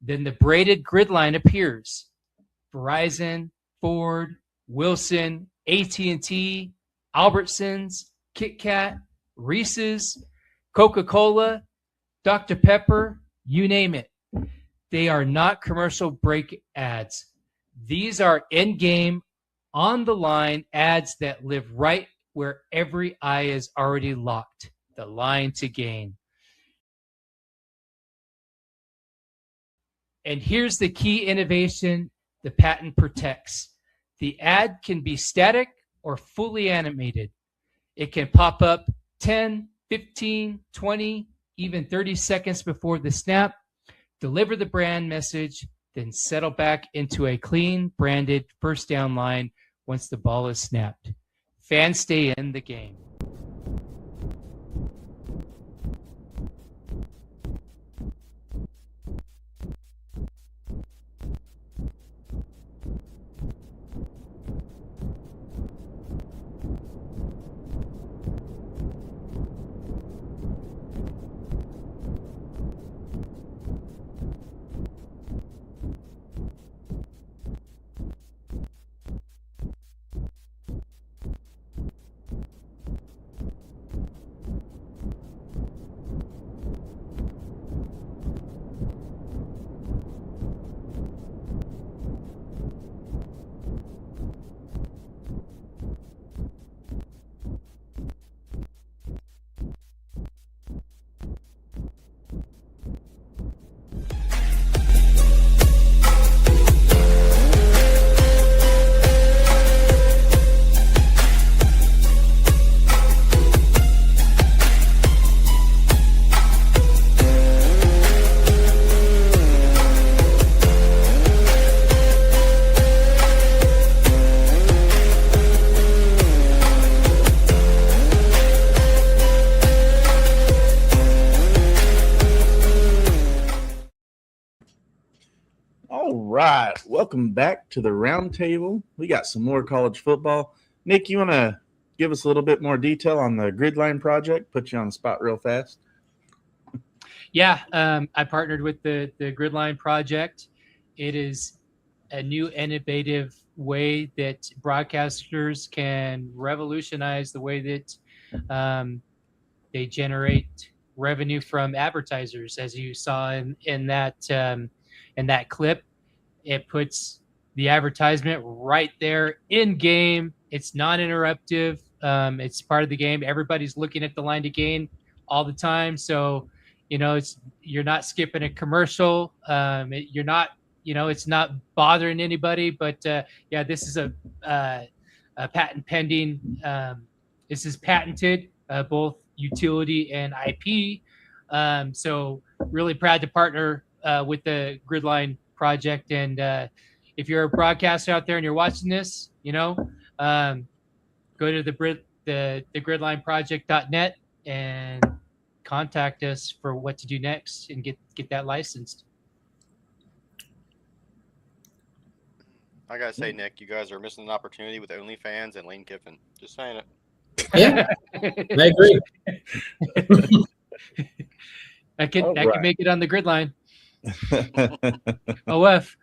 then the braided grid line appears. Verizon, Ford, Wilson, AT&T, Albertsons, Kit Kat, Reese's, Coca-Cola, Dr. Pepper, you name it. They are not commercial break ads. These are in-game, on-the-line ads that live right where every eye is already locked. The line to gain. And here's the key innovation the patent protects. The ad can be static or fully animated. It can pop up 10, 15, 20, even 30 seconds before the snap, deliver the brand message, then settle back into a clean, branded first down line once the ball is snapped. Fans stay in the game. right. Welcome back to the Roundtable. We got some more college football. Nick, you want to give us a little bit more detail on the Gridline project? Put you on the spot real fast. Yeah, I partnered with the Gridline project. It is a new innovative way that broadcasters can revolutionize the way that they generate revenue from advertisers. As you saw in that clip, it puts the advertisement right there in game. It's non-interruptive. It's part of the game. Everybody's looking at the line to gain all the time. So, you're not skipping a commercial. You're not, it's not bothering anybody. But yeah, this is a patent pending. This is patented, both utility and IP. So really proud to partner with the Gridline project. And if you're a broadcaster out there and you're watching this, go to the gridlineproject.net and contact us for what to do next and get that licensed. I gotta say, Nick, you guys are missing an opportunity with OnlyFans and Lane Kiffin. Just saying it. Yeah, I agree. That could Right. make it on the Gridline. OF.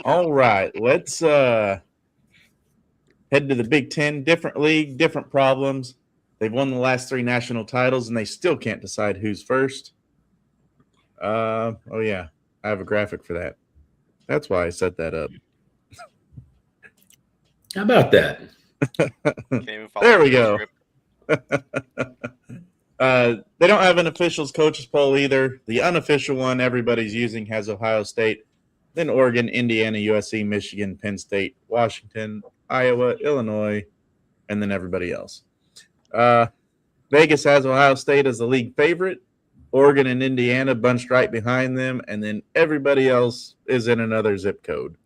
All right. Let's head to the Big Ten. Different league, different problems. They've won the last 3 national titles, and they still can't decide who's first. Oh, yeah. I have a graphic for that. That's why I set that up. How about that? Can't even follow There we the go. script. They don't have an officials coaches poll either. The unofficial one everybody's using has Ohio State, then Oregon, Indiana, USC, Michigan, Penn State, Washington, Iowa, Illinois, and then everybody else. Vegas has Ohio State as the league favorite. Oregon and Indiana bunched right behind them, and then everybody else is in another zip code.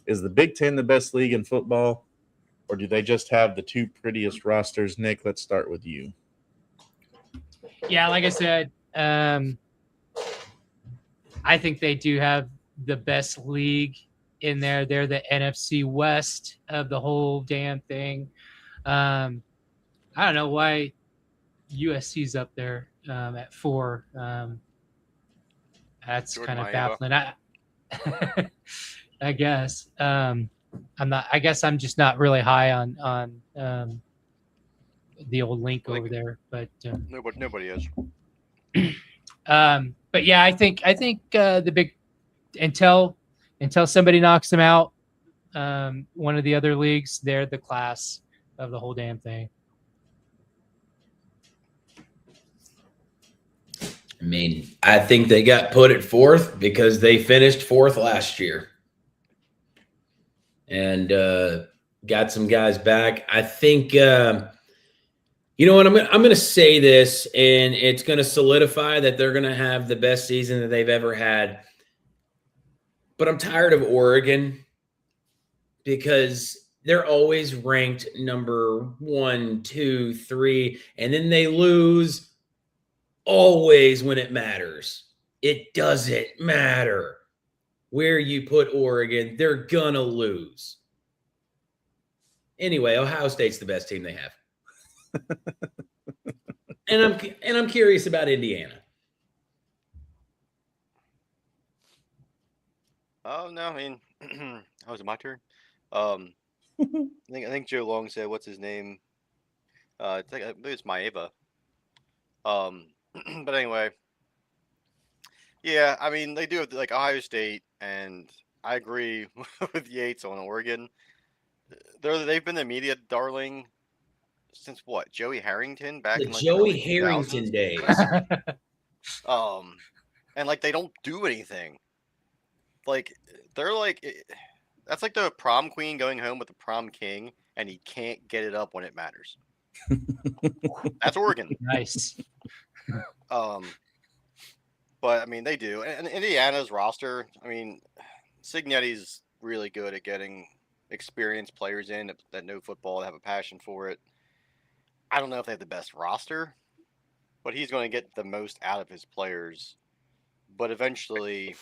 Is the Big Ten the best league in football, or do they just have the 2 prettiest rosters? Nick, let's start with you. Yeah, like I said, I think they do have the best league in there. They're the NFC West of the whole damn thing. I don't know why USC's up there at 4. That's Jordan kind of Maeva. baffling. I guess I'm not. I guess I'm just not really high on the old link over there. But Nobody is. but yeah, I think the big until somebody knocks them out, one of the other leagues, they're the class of the whole damn thing. I mean, I think they got put at 4th because they finished 4th last year and got some guys back. I think, you know what, I'm going to say this, and it's going to solidify that they're going to have the best season that they've ever had. But I'm tired of Oregon because they're always ranked number 1, 2, 3, and then they lose always when it matters. It doesn't matter where you put Oregon, they're gonna lose. Anyway, Ohio State's the best team they have. and I'm curious about Indiana. Oh no, I mean, oh, is it my turn? I think Joe Long said, "What's his name?" I believe it's Maeva. But anyway, yeah, I mean they do have like Ohio State, and I agree with Yates on Oregon. They've been the media darling since what? Joey Harrington back The in like Joey the early Harrington 2000s? days. And like they don't do anything. Like they're like that's like the prom queen going home with the prom king, and he can't get it up when it matters. That's Oregon. Nice. But I mean they do, and Indiana's roster. I mean, Signetti's really good at getting experienced players in that know football, that have a passion for it. I don't know if they have the best roster, but he's going to get the most out of his players. But eventually,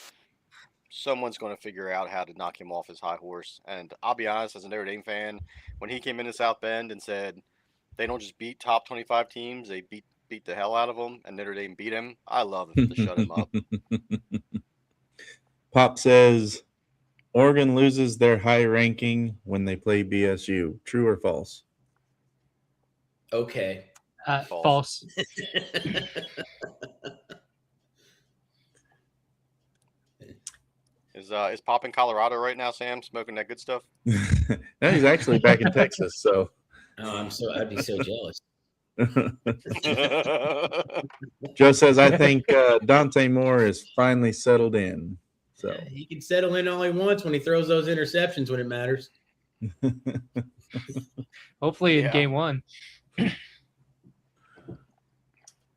someone's going to figure out how to knock him off his high horse. And I'll be honest, as a Notre Dame fan, when he came into South Bend and said they don't just beat top 25 teams, they beat the hell out of them, and Notre Dame beat him, I love to shut him up. Pop says Oregon loses their high ranking when they play BSU. True or false? Okay. False. Is Pop in Colorado right now, Sam, smoking that good stuff? No, he's actually back in Texas. So Oh, I'd be so jealous. Joe says, I think Dante Moore is finally settled in. So He can settle in all he wants when he throws those interceptions when it matters. Hopefully in Yeah. game 1.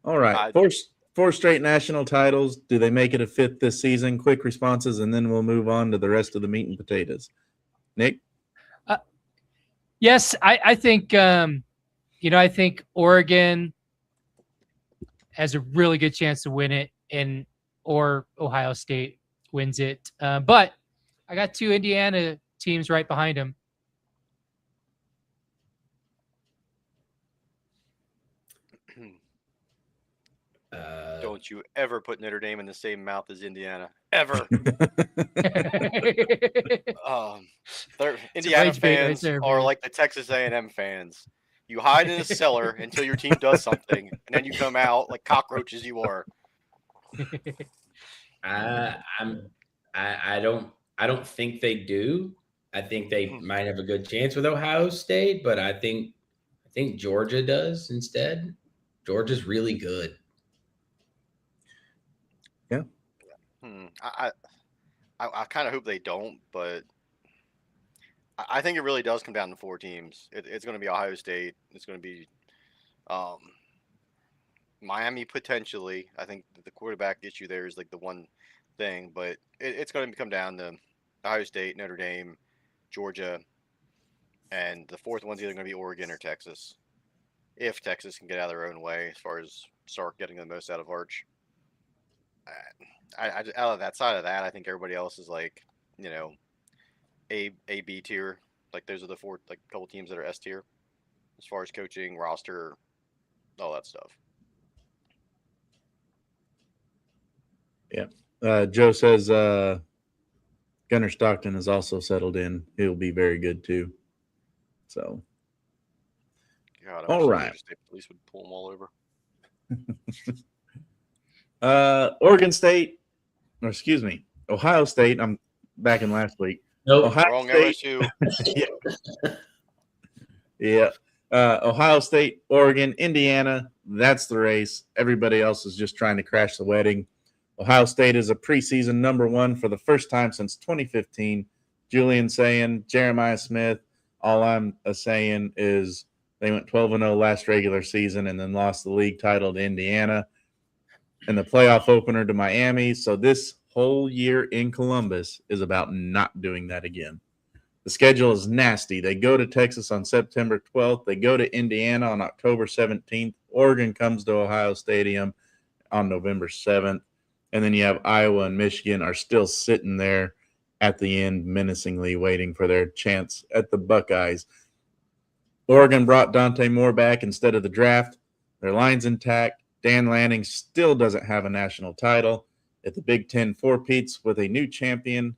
all right. Four straight national titles. Do they make it a fifth this season? Quick responses, and then we'll move on to the rest of the meat and potatoes. Nick? Yes, I think I think Oregon has a really good chance to win it, or Ohio State wins it. But I got 2 Indiana teams right behind them. Don't you ever put Notre Dame in the same mouth as Indiana. Ever. Indiana rage bait right fans there, are man. like the Texas A&M fans. You hide in a cellar until your team does something, and then you come out like cockroaches you are. I don't think they do. I think they might have a good chance with Ohio State, but I think Georgia does instead. Georgia's really good. Yeah. I kind of hope they don't, but I think it really does come down to 4 teams. It's going to be Ohio State. It's going to be Miami potentially. I think the quarterback issue there is like the one thing, but it's going to come down to Ohio State, Notre Dame, Georgia, and the 4th one's either going to be Oregon or Texas. If Texas can get out of their own way as far as start getting the most out of Arch. I out of that side of that, I think everybody else is like, A, B tier. Like those are the 4, like a couple teams that are S tier as far as coaching, roster, all that stuff. Yeah. Joe says Gunnar Stockton is also settled in. He'll be very good too. So, God, I all wish the right. Georgia State police would pull them all over. Oregon State, or excuse me, Ohio State. I'm back in last week. Nope. Ohio Wrong State. LSU. Yeah. Ohio State, Oregon, Indiana. That's the race. Everybody else is just trying to crash the wedding. Ohio State is a preseason number 1 for the first time since 2015. Julian saying, Jeremiah Smith. All I'm saying is they went 12-0 last regular season and then lost the league title to Indiana and the playoff opener to Miami. So this whole year in Columbus is about not doing that again. The schedule is nasty. They go to Texas on September 12th. They go to Indiana on October 17th. Oregon comes to Ohio Stadium on November 7th. And then you have Iowa and Michigan are still sitting there at the end, menacingly waiting for their chance at the Buckeyes. Oregon brought Dante Moore back instead of the draft. Their line's intact. Dan Lanning still doesn't have a national title. If the Big Ten four-peats with a new champion,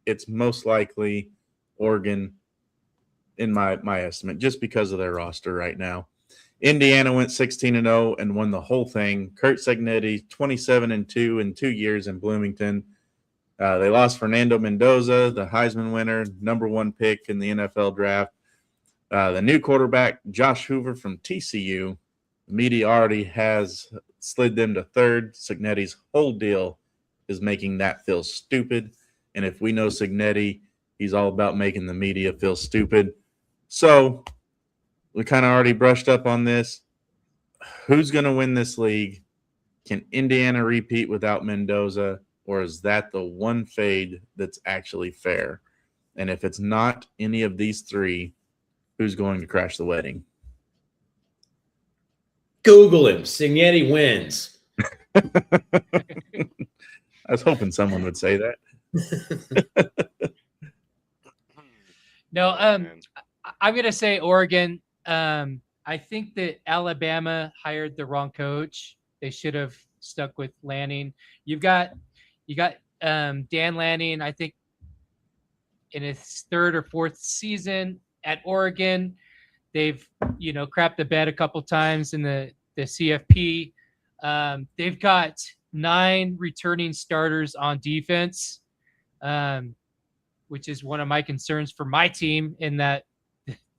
it's most likely Oregon, in my estimate, just because of their roster right now. Indiana went 16-0 and won the whole thing. Kurt Cignetti, 27-2 in 2 years in Bloomington. They lost Fernando Mendoza, the Heisman winner, number 1 pick in the NFL draft. The new quarterback, Josh Hoover from TCU. The media already has slid them to 3rd. Cignetti's whole deal is making that feel stupid. And if we know Cignetti, he's all about making the media feel stupid. So we kind of already brushed up on this. Who's going to win this league? Can Indiana repeat without Mendoza, or is that the one fade that's actually fair? And if it's not any of these 3, who's going to crash the wedding? Google him. Cignetti wins. I was hoping someone would say that. No, man. I'm gonna say Oregon. I think that Alabama hired the wrong coach. They should have stuck with Lanning. You got Dan Lanning, I think, in his third or fourth season at Oregon. They've crapped the bed a couple times in the CFP. They've got 9 returning starters on defense, which is one of my concerns for my team. In that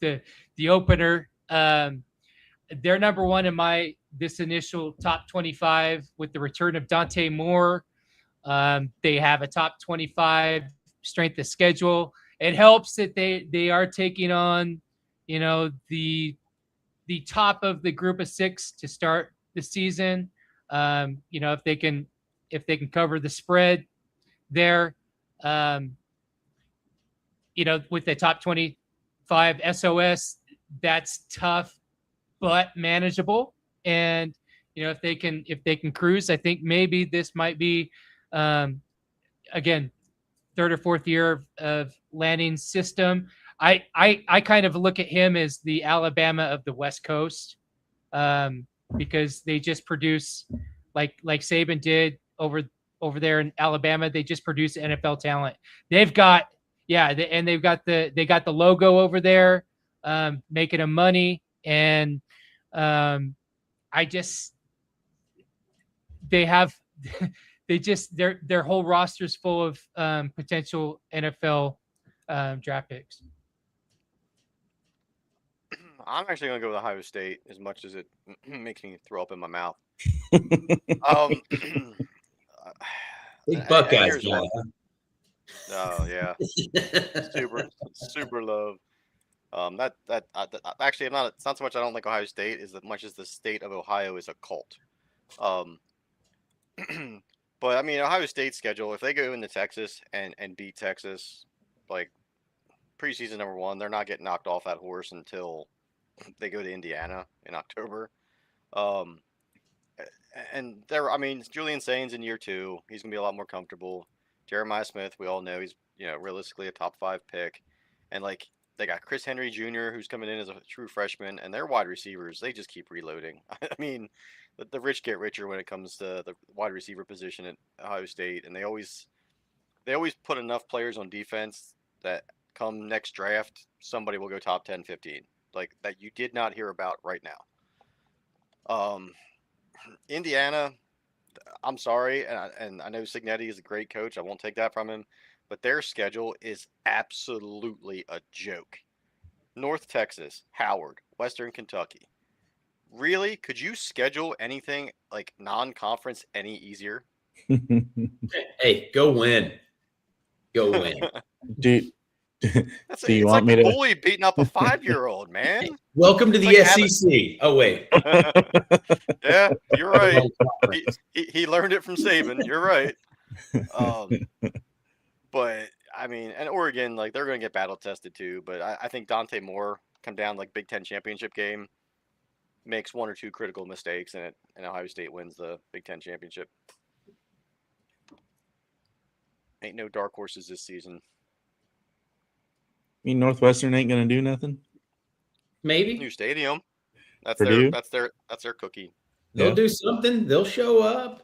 the opener, they're number one in this initial top 25 with the return of Dante Moore. They have a top 25 strength of schedule. It helps that they are taking on, the top of the group of 6 to start the season. If they can cover the spread there, with the top 25 SOS, that's tough but manageable. And if they can cruise, I think maybe this might be again, third or fourth year of Lanning's system. I kind of look at him as the Alabama of the West Coast, because they just produce like Saban did over there in Alabama. They just produce NFL talent. They've got they got the logo over there, making them money, and their whole roster's full of potential NFL draft picks. I'm actually going to go with Ohio State as much as it makes me throw up in my mouth. Big Buckeyes guy. Oh yeah, super love. Actually, it's not so much I don't like Ohio State as much as the state of Ohio is a cult. But I mean, Ohio State's schedule, if they go into Texas and beat Texas, like preseason number 1, they're not getting knocked off that horse until they go to Indiana in October. And Julian Sainz in year 2, he's gonna be a lot more comfortable. Jeremiah Smith, we all know he's realistically a top 5 pick, and like they got Chris Henry Jr., who's coming in as a true freshman, and their wide receivers, they just keep reloading. I mean, the rich get richer when it comes to the wide receiver position at Ohio State, and they always put enough players on defense that come next draft, somebody will go top 10, 15, like that you did not hear about right now. Indiana, I'm sorry, and I know Cignetti is a great coach. I won't take that from him, but their schedule is absolutely a joke. North Texas, Howard, Western Kentucky. Really? Could you schedule anything like non-conference any easier? Hey, go win. Go win. Dude, it's like a bully beating up a 5-year-old, man. Welcome to the SEC. Oh, wait. Yeah, you're right. He learned it from Saban. You're right. But, I mean, and Oregon, like, they're going to get battle tested too. But I think Dante Moore come down like Big Ten championship game, makes 1 or 2 critical mistakes, and Ohio State wins the Big Ten championship. Ain't no dark horses this season. I mean, Northwestern ain't gonna do nothing. Maybe new stadium. That's Purdue? their cookie. They'll do something. They'll show up.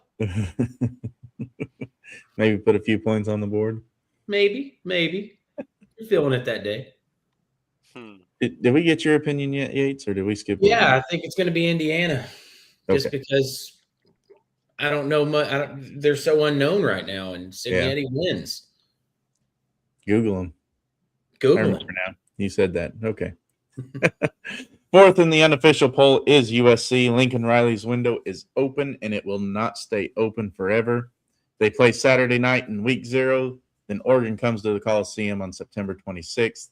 Maybe put a few points on the board. Maybe. You're feeling it that day. Did we get your opinion yet, Yates, or did we skip? Yeah, I think it's going to be Indiana, just because I don't know much. They're so unknown right now, and Cignetti wins. Google them. Google them. Now. You said that. Okay. 4th in the unofficial poll is USC. Lincoln Riley's window is open, and it will not stay open forever. They play Saturday night in week 0. Then Oregon comes to the Coliseum on September 26th.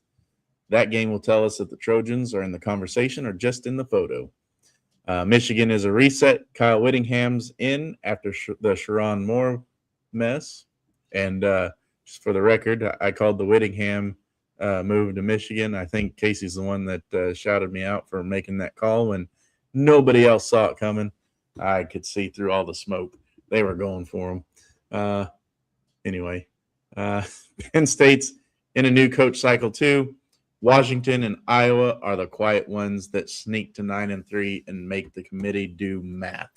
That game will tell us if the Trojans are in the conversation or just in the photo. Michigan is a reset. Kyle Whittingham's in after the Sharon Moore mess. And just for the record, I called the Whittingham move to Michigan. I think Casey's the one that shouted me out for making that call when nobody else saw it coming. I could see through all the smoke. They were going for him. Anyway, Penn State's in a new coach cycle too. Washington and Iowa are the quiet ones that sneak to 9-3 and make the committee do math.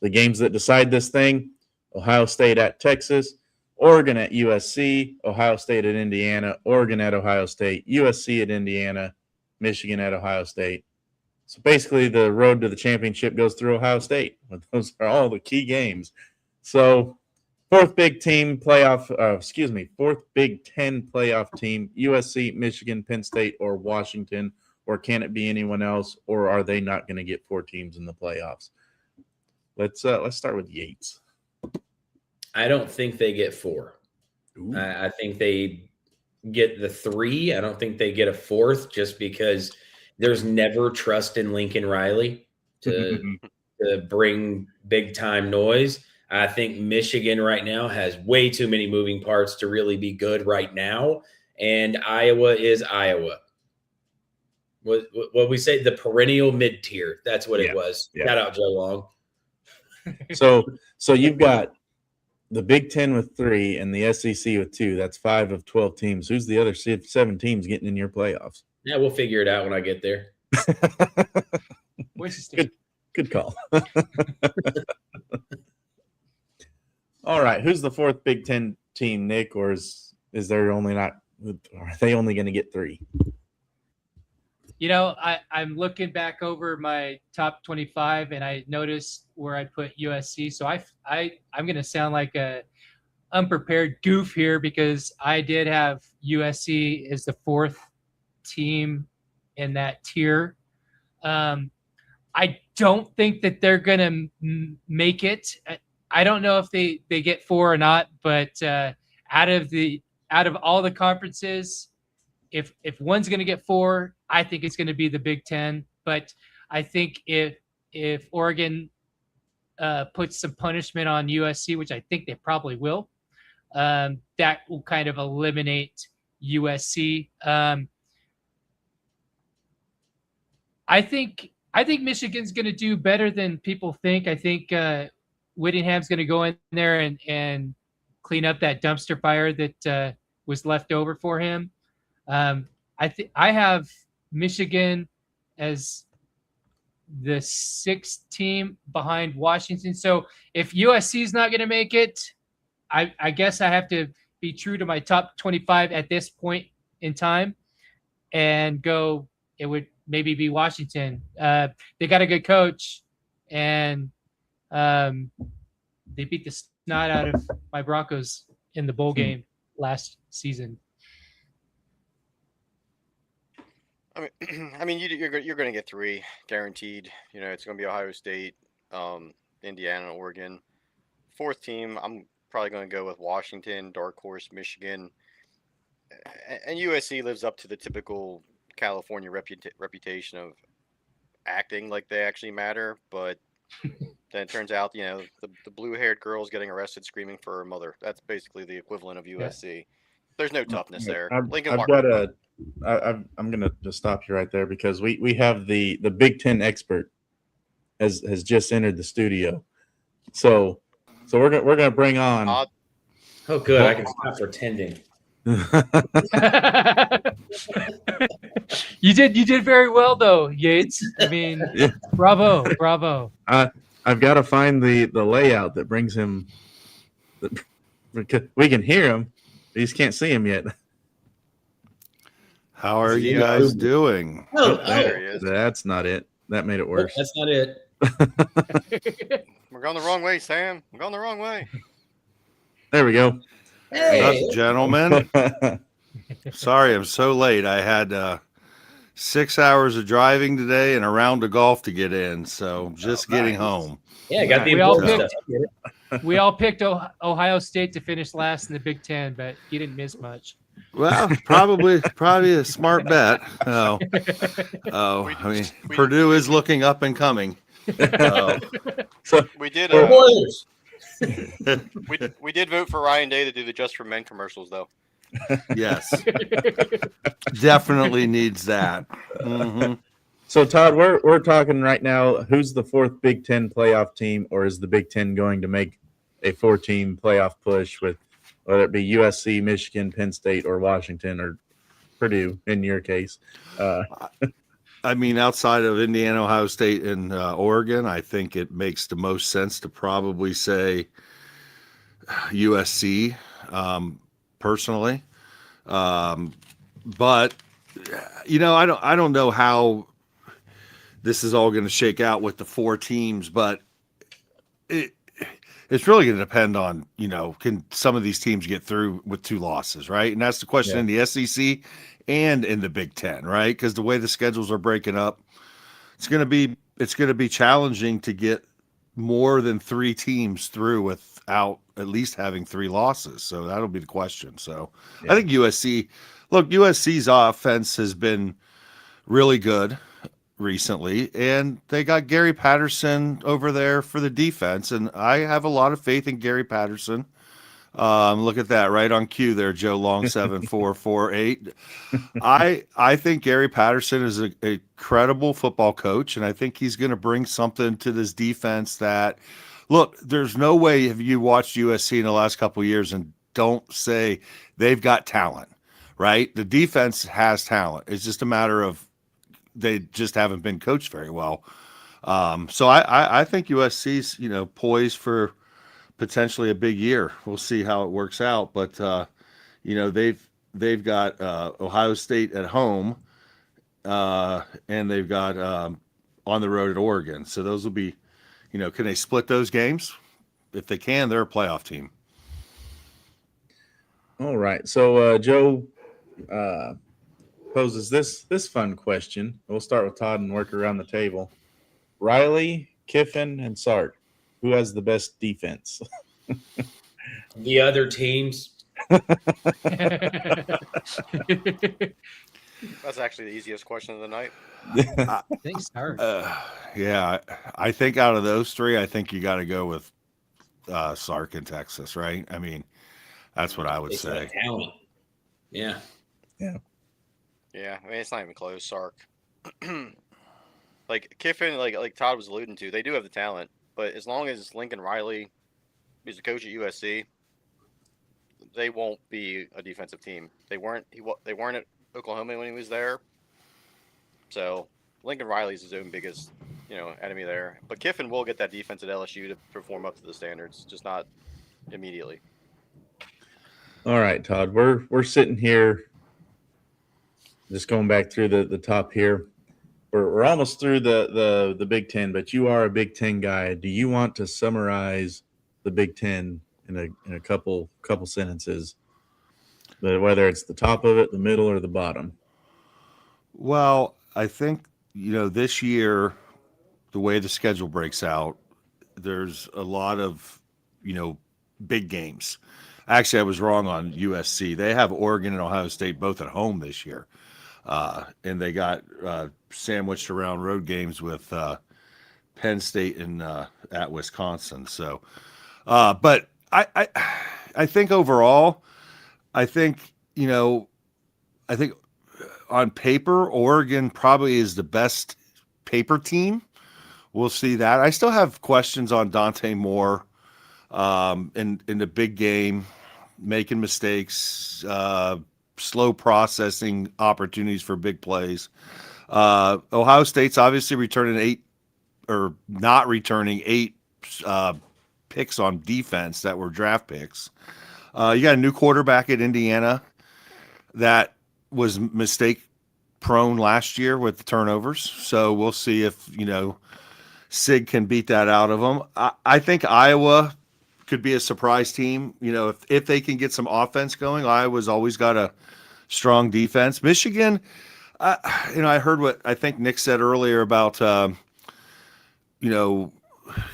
The games that decide this thing: Ohio State at Texas, Oregon at USC, Ohio State at Indiana, Oregon at Ohio State, USC at Indiana, Michigan at Ohio State. So basically the road to the championship goes through Ohio State. Those are all the key games. So fourth Big Ten playoff team, USC, Michigan, Penn State, or Washington, or can it be anyone else, or are they not going to get 4 teams in the playoffs? Let's start with Yates. I don't think they get 4. I think they get the 3. I don't think they get a 4th, just because there's never trust in Lincoln Riley to bring big time noise. I think Michigan right now has way too many moving parts to really be good right now. And Iowa is Iowa. What we say, the perennial mid-tier. That's what it was. Yeah. Shout out Joe Long. So you've got the Big Ten with 3 and the SEC with 2. That's 5 of 12 teams. Who's the other 7 teams getting in your playoffs? Yeah, we'll figure it out when I get there. Good call. All right, who's the 4th Big Ten team, Nick, or is there only not? Are they only going to get 3? You know, I'm looking back over my top 25, and I noticed where I put USC. So I'm going to sound like a unprepared goof here, because I did have USC as the 4th team in that tier. I don't think that they're going to make it. I don't know if they get 4 or not, but out of all the conferences, if one's going to get 4, I think it's going to be the Big Ten. But I think if Oregon puts some punishment on USC, which I think they probably will, that will kind of eliminate USC. I think Michigan's going to do better than people think. I think Whittingham's going to go in there and clean up that dumpster fire that was left over for him. I have Michigan as the 6th team behind Washington. So if USC is not going to make it, I guess I have to be true to my top 25 at this point in time and go. It would maybe be Washington. They got a good coach, and they beat the snot out of my Broncos in the bowl game last season. I mean, you're going to get 3 guaranteed. You know, it's going to be Ohio State, Indiana, and Oregon. 4th team, I'm probably going to go with Washington, dark horse, Michigan, and USC lives up to the typical California reputation of acting like they actually matter, but then it turns out, you know, the blue-haired girl's getting arrested screaming for her mother. That's basically the equivalent of USC. Yeah. There's no toughness there. I'm going to just stop you right there, because we have the Big Ten expert has just entered the studio. So we're gonna bring on. Oh, good. I can stop pretending. You did very well though, Yates. I mean, yeah. Bravo. I've got to find the layout that brings him. We can hear him. We just can't see him yet. How are you guys doing? There he is. That's not it. That made it worse. That's not it. We're going the wrong way, Sam. We're going the wrong way. There we go. Hey. Up, gentlemen. Sorry, I'm so late. I had 6 hours of driving today and a round of golf to get in, so just getting home. Yeah, got the we all picked Ohio State to finish last in the Big Ten, but you didn't miss much. Well, probably a smart bet. I mean, Purdue is looking up and coming. So we did. We did vote for Ryan Day to do the Just for Men commercials, though. Yes, definitely needs that. Mm-hmm. So Todd, we're talking right now. Who's the 4th Big Ten playoff team, or is the Big Ten going to make a 4-team playoff push with whether it be USC, Michigan, Penn State, or Washington, or Purdue in your case. I mean, outside of Indiana, Ohio State, and Oregon, I think it makes the most sense to probably say USC, personally. But I don't know how this is all going to shake out with the 4 teams, but it's really going to depend on, can some of these teams get through with 2 losses, right? And that's the question in the SEC and in the Big Ten, right? Because the way the schedules are breaking up, it's going to be challenging to get more than 3 teams through without at least having 3 losses. So that'll be the question. So I think USC's offense has been really good recently, and they got Gary Patterson over there for the defense, and I have a lot of faith in Gary Patterson. Look at that, right on cue there, Joe Long 7448. I think Gary Patterson is a credible football coach, and I think he's going to bring something to this defense that, look, there's no way have you watched USC in the last couple of years and don't say they've got talent, right? The defense has talent. It's just a matter of they just haven't been coached very well. So I think USC's, poised for potentially a big year. We'll see how it works out. But, they've got Ohio State at home, and they've got on the road at Oregon. So those will be, can they split those games? If they can, they're a playoff team. All right. So Joe poses this fun question. We'll start with Todd and work around the table. Riley, Kiffin, and Sark, who has the best defense? The other teams. That's actually the easiest question of the night. I think Sark. Yeah, I think out of those 3, I think you got to go with Sark in Texas, right? I mean, that's what I would It's say. talent. Yeah. Yeah, I mean, it's not even close. Sark, like Kiffin, like Todd was alluding to, they do have the talent, but as long as Lincoln Riley is the coach at USC, they won't be a defensive team. They weren't at Oklahoma when he was there. So Lincoln Riley's his own biggest, enemy there. But Kiffin will get that defense at LSU to perform up to the standards, just not immediately. All right, Todd. We're sitting here, just going back through the top here. We're almost through the Big Ten, but you are a Big Ten guy. Do you want to summarize the Big Ten in a couple sentences, whether it's the top of it, the middle, or the bottom? Well, I think, this year, the way the schedule breaks out, there's a lot of, big games. Actually, I was wrong on USC. They have Oregon and Ohio State both at home this year. And they got sandwiched around road games with Penn State and at Wisconsin. So, but I think overall, I think on paper, Oregon probably is the best paper team. We'll see that. I still have questions on Dante Moore in the big game, making mistakes, slow processing opportunities for big plays. Ohio State's obviously not returning 8 picks on defense that were draft picks. You got a new quarterback at Indiana that was mistake prone last year with the turnovers. So we'll see if, Sig can beat that out of them. I think Iowa could be a surprise team. If they can get some offense going, Iowa's always got a strong defense. Michigan, I heard what I think Nick said earlier about,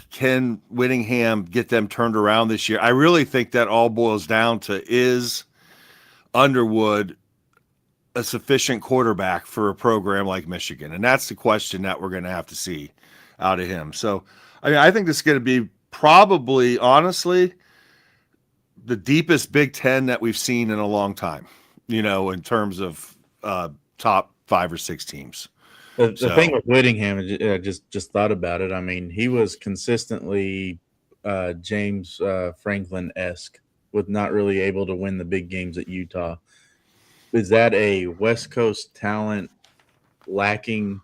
can Whittingham get them turned around this year? I really think that all boils down to, is Underwood a sufficient quarterback for a program like Michigan? And that's the question that we're going to have to see out of him. So, I think this is going to be probably, honestly, the deepest Big Ten that we've seen in a long time, in terms of top 5 or 6 teams. The thing with Whittingham, I just thought about it. I mean, he was consistently James Franklin-esque with not really able to win the big games at Utah. Is that a West Coast talent lacking,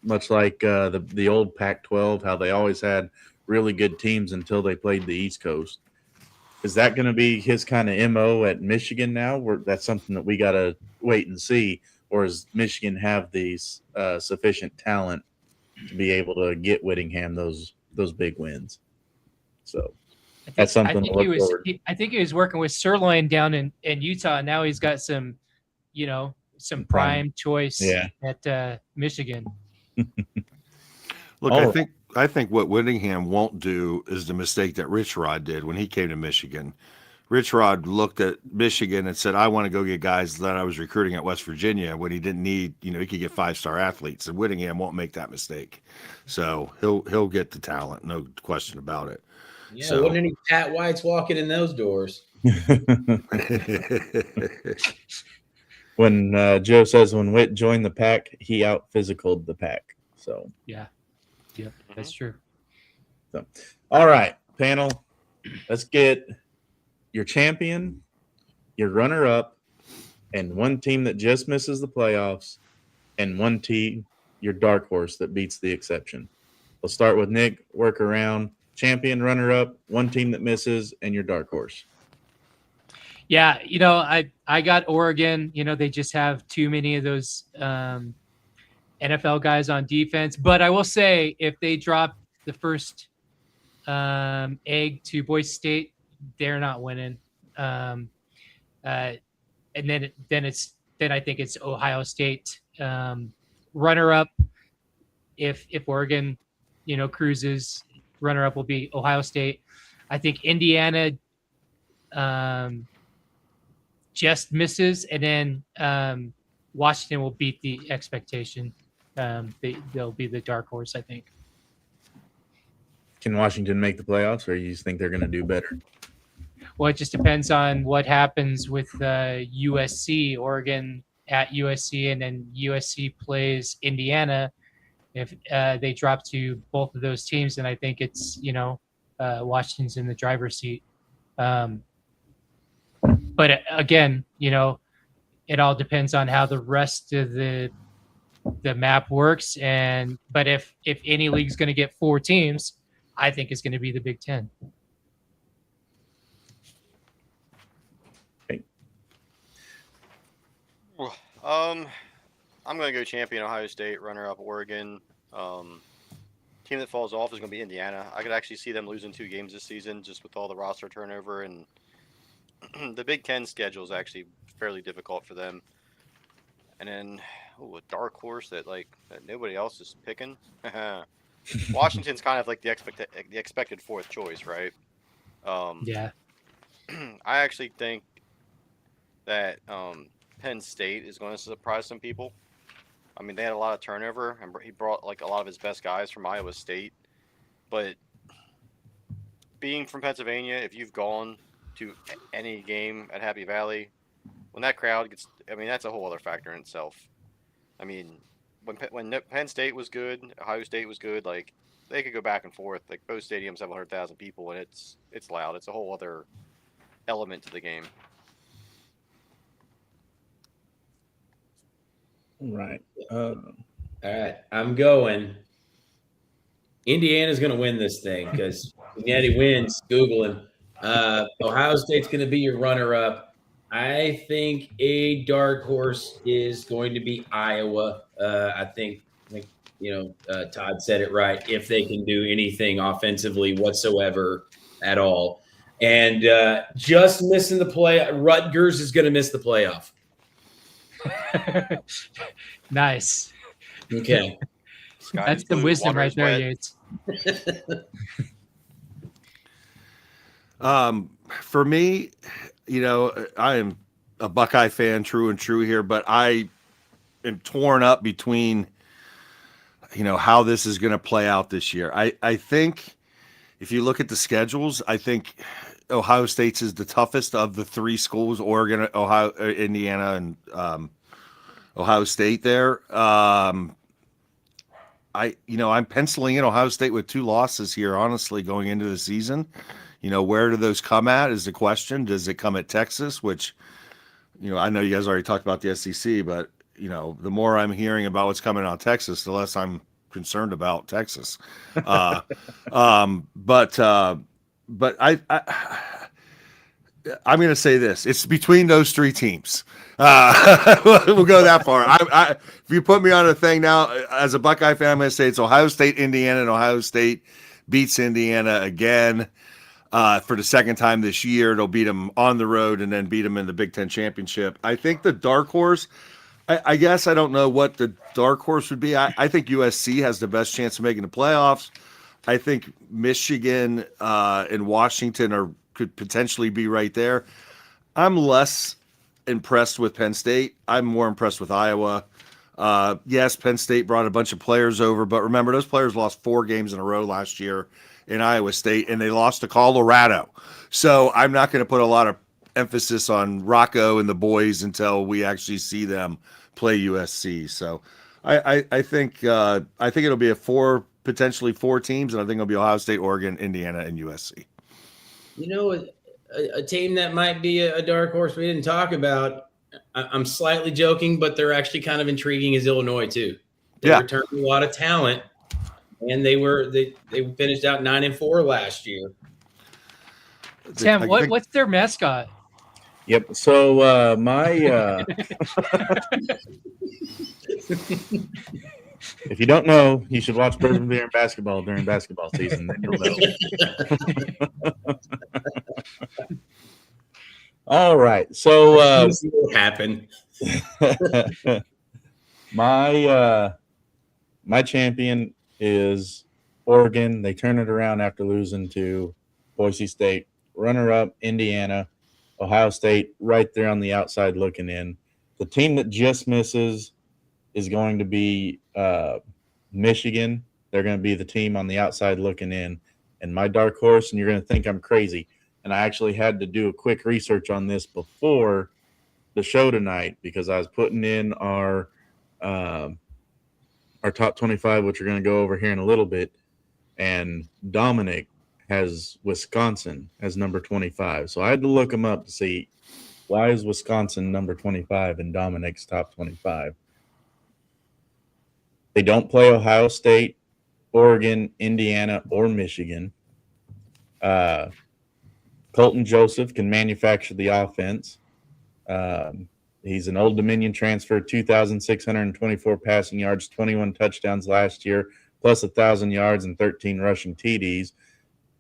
much like the old Pac-12, how they always had really good teams until they played the East Coast? Is that going to be his kind of MO at Michigan now? That's something that we got to wait and see. Or does Michigan have these sufficient talent to be able to get Whittingham those big wins? So that's something to look forward. I think he was working with Sirloin down in Utah. And now he's got some prime choice at Michigan. Look, I think what Whittingham won't do is the mistake that Rich Rod did when he came to Michigan. Rich Rod looked at Michigan and said, I want to go get guys that I was recruiting at West Virginia when he didn't need, he could get 5-star athletes. And Whittingham won't make that mistake. So he'll get the talent, no question about it. Yeah, so, wasn't any Pat Whites walking in those doors? When Joe says when Whit joined the pack, he out-physicaled the pack. So yeah. Yep, that's true. So, all right, panel, let's get your champion, your runner-up, and one team that just misses the playoffs, and one team, your dark horse that beats the exception. We'll start with Nick, work around. Champion, runner-up, one team that misses, and your dark horse. Yeah, I got Oregon. They just have too many of those NFL guys on defense. But I will say, if they drop the first egg to Boise State, they're not winning. And then I think it's Ohio State runner-up. If Oregon, cruises, runner-up will be Ohio State. I think Indiana just misses, and then Washington will beat the expectation. They'll be the dark horse, I think. Can Washington make the playoffs, or you think they're going to do better? Well, it just depends on what happens with USC, Oregon at USC, and then USC plays Indiana. If they drop to both of those teams, then I think it's, Washington's in the driver's seat. But again, it all depends on how the rest of the map works. But if any league's going to get 4 teams, I think it's going to be the Big Ten. Okay. Well, I'm going to go champion Ohio State, runner-up Oregon. Team that falls off is going to be Indiana. I could actually see them losing 2 games this season just with all the roster turnover, and the Big Ten schedule is actually fairly difficult for them. And then a dark horse that nobody else is picking. Washington's kind of like the expected 4th choice, right? Yeah. I actually think that Penn State is going to surprise some people. I mean, they had a lot of turnover, and he brought a lot of his best guys from Iowa State. But being from Pennsylvania, if you've gone to any game at Happy Valley, when that crowd gets, that's a whole other factor in itself. I mean, when Penn State was good, Ohio State was good, they could go back and forth. Both stadiums have 100,000 people, and it's loud. It's a whole other element to the game. Right. All right. I'm going. Indiana's going to win this thing because Cincinnati wins. Google him. Ohio State's going to be your runner-up. I think a dark horse is going to be Iowa. I think Todd said it right. If they can do anything offensively whatsoever at all, and just missing the play, Rutgers is going to miss the playoff. Nice. Okay. That's the wisdom right there, Yates. For me, I am a Buckeye fan, true and true here, but I am torn up between, how this is going to play out this year. I think if you look at the schedules, I think Ohio State's is the toughest of the 3 schools, Oregon, Ohio, Indiana, and Ohio State there. I'm penciling in Ohio State with 2 losses here, honestly, going into the season. Where do those come at is the question. Does it come at Texas, which, I know you guys already talked about the SEC, but, the more I'm hearing about what's coming out of Texas, the less I'm concerned about Texas. But I'm going to say this. It's between those 3 teams. We'll go that far. If you put me on a thing now, as a Buckeye fan, I'm going to say it's Ohio State, Indiana, and Ohio State beats Indiana again for the second time this year. They'll beat them on the road and then beat them in the Big Ten championship. I think the dark horse, I guess I don't know what the dark horse would be. I think USC has the best chance of making the playoffs. I think Michigan and Washington could potentially be right there. I'm less impressed with Penn State. I'm more impressed with Iowa. Yes, Penn State brought a bunch of players over, but remember, those players lost 4 games in a row last year in Iowa State, and they lost to Colorado. So I'm not going to put a lot of emphasis on Rocco and the boys until we actually see them play USC. So I think it'll be potentially 4 teams, and I think it'll be Ohio State, Oregon, Indiana, and USC. A team that might be a dark horse we didn't talk about, I'm slightly joking, but they're actually kind of intriguing, is Illinois too. They returned a lot of talent, and they finished out 9-4 last year. Sam, what's their mascot? Yep. So if you don't know, you should watch Perseverance basketball during basketball season. Then you'll know. All right. So see what happened. My champion is Oregon. They turn it around after losing to Boise State. Runner-up, Indiana. Ohio State right there on the outside looking in. The team that just misses is going to be Michigan. They're going to be the team on the outside looking in. And my dark horse, and you're going to think I'm crazy, and I actually had to do a quick research on this before the show tonight because I was putting in our top 25, which we're going to go over here in a little bit, and Dominic has Wisconsin as number 25. So I had to look him up to see why is Wisconsin number 25 in Dominic's top 25. They don't play Ohio State, Oregon, Indiana, or Michigan. Colton Joseph can manufacture the offense. He's an Old Dominion transfer, 2,624 passing yards, 21 touchdowns last year, plus 1,000 yards and 13 rushing TDs.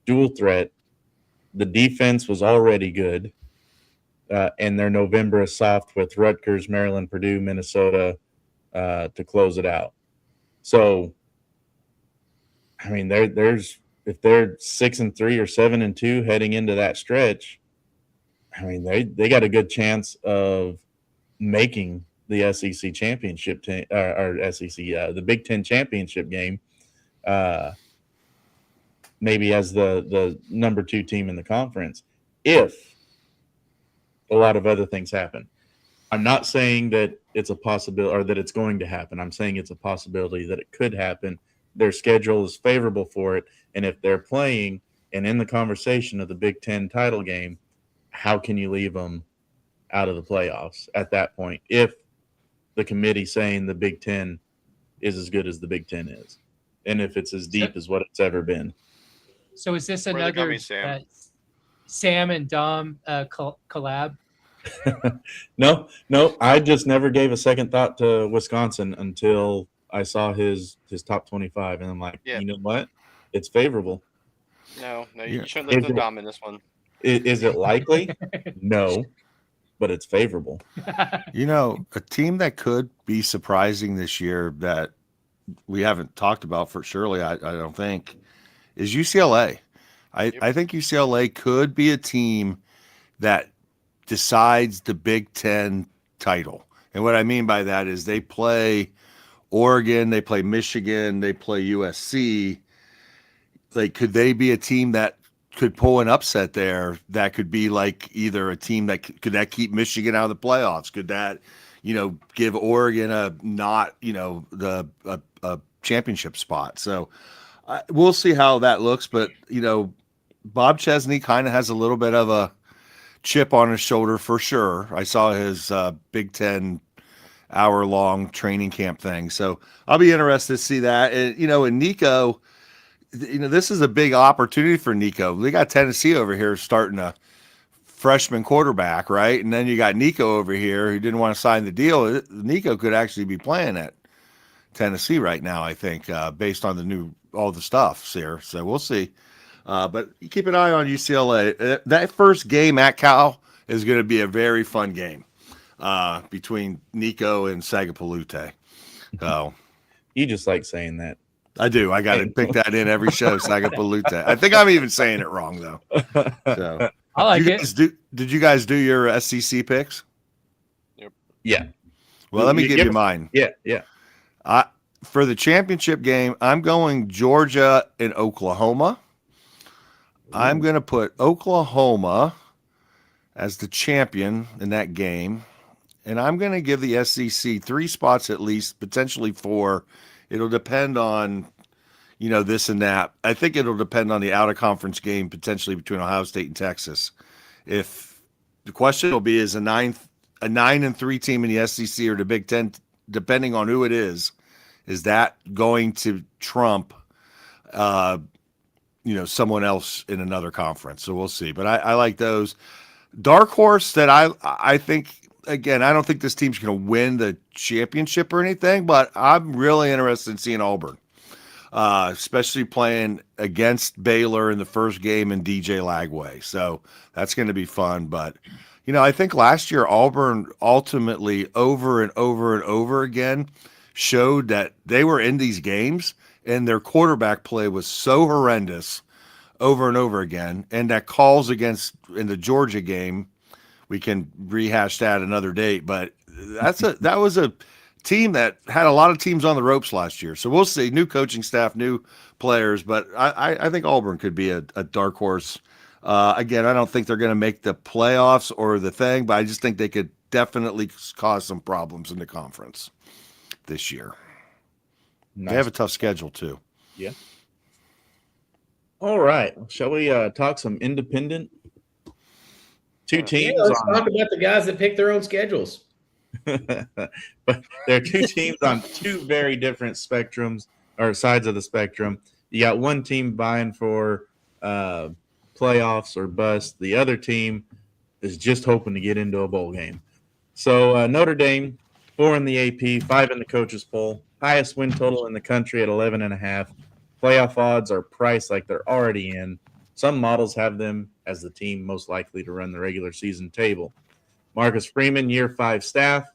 Dual threat. The defense was already good, and their November is soft with Rutgers, Maryland, Purdue, Minnesota to close it out. So, I mean, there's if they're 6-3 or 7-2 heading into that stretch, I mean, they got a good chance of making the SEC championship or SEC the Big Ten championship game. Maybe as the number 2 team in the conference, if a lot of other things happen. I'm not saying that it's a possibility or that it's going to happen. I'm saying it's a possibility that it could happen. Their schedule is favorable for it. And if they're playing and in the conversation of the Big Ten title game, how can you leave them out of the playoffs at that point if the committee saying the Big Ten is as good as the Big Ten is and if it's as deep as what it's ever been? So is this Where are they another coming, Sam? Sam and Dom collab? No. I just never gave a second thought to Wisconsin until I saw his top 25, and I'm like, You know what? It's favorable. No, you shouldn't listen to Dom in this one. Is it likely? No, but it's favorable. A team that could be surprising this year that we haven't talked about for surely, I don't think, is UCLA. I think UCLA could be a team that decides the Big Ten title. And what I mean by that is they play Oregon, they play Michigan, they play USC. Like, could they be a team that could pull an upset there? That could be like either a team that could that keep Michigan out of the playoffs? Could that, give Oregon a championship spot. So we'll see how that looks. But, Bob Chesney kind of has a little bit of a chip on his shoulder for sure. I saw his Big Ten hour-long training camp thing. So I'll be interested to see that. And, and Nico, this is a big opportunity for Nico. We got Tennessee over here starting a freshman quarterback, right? And then you got Nico over here who didn't want to sign the deal. Nico could actually be playing at Tennessee right now, I think, based on all the stuff here. So we'll see. But keep an eye on UCLA. That first game at Cal is going to be a very fun game between Nico and Sagapalute. So You just like saying that. I do. I got to pick that in every show, Sagapalute. I think I'm even saying it wrong, though. So I like it. Did you guys do your SEC picks? Yeah. Well, let me give you mine. Yeah. For the championship game, I'm going Georgia and Oklahoma. I'm going to put Oklahoma as the champion in that game. And I'm going to give the SEC 3 spots at least, potentially 4. It'll depend on, this and that. I think it'll depend on the out-of-conference game potentially between Ohio State and Texas. If the question will be, is a 9-3 team in the SEC or the Big Ten, depending on who it is that going to trump someone else in another conference? So we'll see. But I like those. Dark horse that I think, again, I don't think this team's going to win the championship or anything, but I'm really interested in seeing Auburn, especially playing against Baylor in the first game in DJ Lagway. So that's going to be fun. But, I think last year Auburn ultimately over and over and over again showed that they were in these games and their quarterback play was so horrendous over and over again. And that calls against in the Georgia game, we can rehash that another date, but that was a team that had a lot of teams on the ropes last year. So we'll see. New coaching staff, new players, but I think Auburn could be a dark horse. Again, I don't think they're going to make the playoffs or the thing, but I just think they could definitely cause some problems in the conference this year. Nice. They have a tough schedule too. Yeah. All right. Shall we talk some independent? Two teams. Let's talk about the guys that pick their own schedules. But there are 2 teams on 2 very different spectrums or sides of the spectrum. You got one team vying for playoffs or bust. The other team is just hoping to get into a bowl game. So Notre Dame, 4 in the AP, 5 in the coaches poll, highest win total in the country at 11.5. Playoff odds are priced like they're already in. Some models have them as the team most likely to run the regular season table. Marcus Freeman, year 5 staff,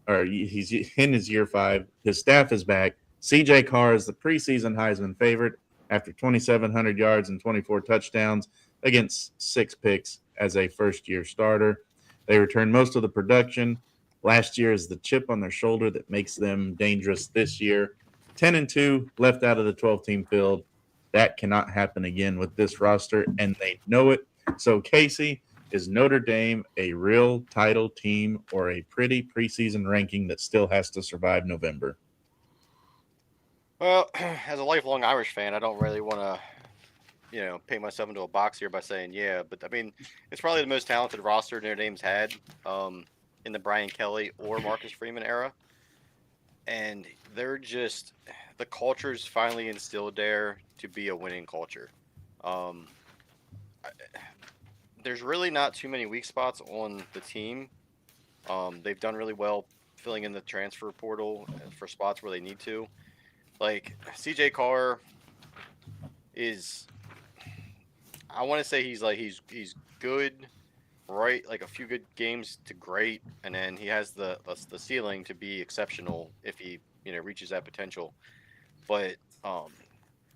or he's in his year 5. His staff is back. CJ Carr is the preseason Heisman favorite after 2,700 yards and 24 touchdowns against 6 picks as a first-year starter. They return most of the production. Last year is the chip on their shoulder that makes them dangerous this year. 10-2 left out of the 12-team field. That cannot happen again with this roster, and they know it. So, Casey, is Notre Dame a real title team or a pretty preseason ranking that still has to survive November? Well, as a lifelong Irish fan, I don't really want to, paint myself into a box here by saying yeah. But, I mean, it's probably the most talented roster Notre Dame's had in the Brian Kelly or Marcus Freeman era. And they're just – the culture's finally instilled there to be a winning culture. There's really not too many weak spots on the team. They've done really well filling in the transfer portal for spots where they need to. Like, CJ Carr is – I want to say he's good, right? Like a few good games to great, and then he has the ceiling to be exceptional if he reaches that potential. But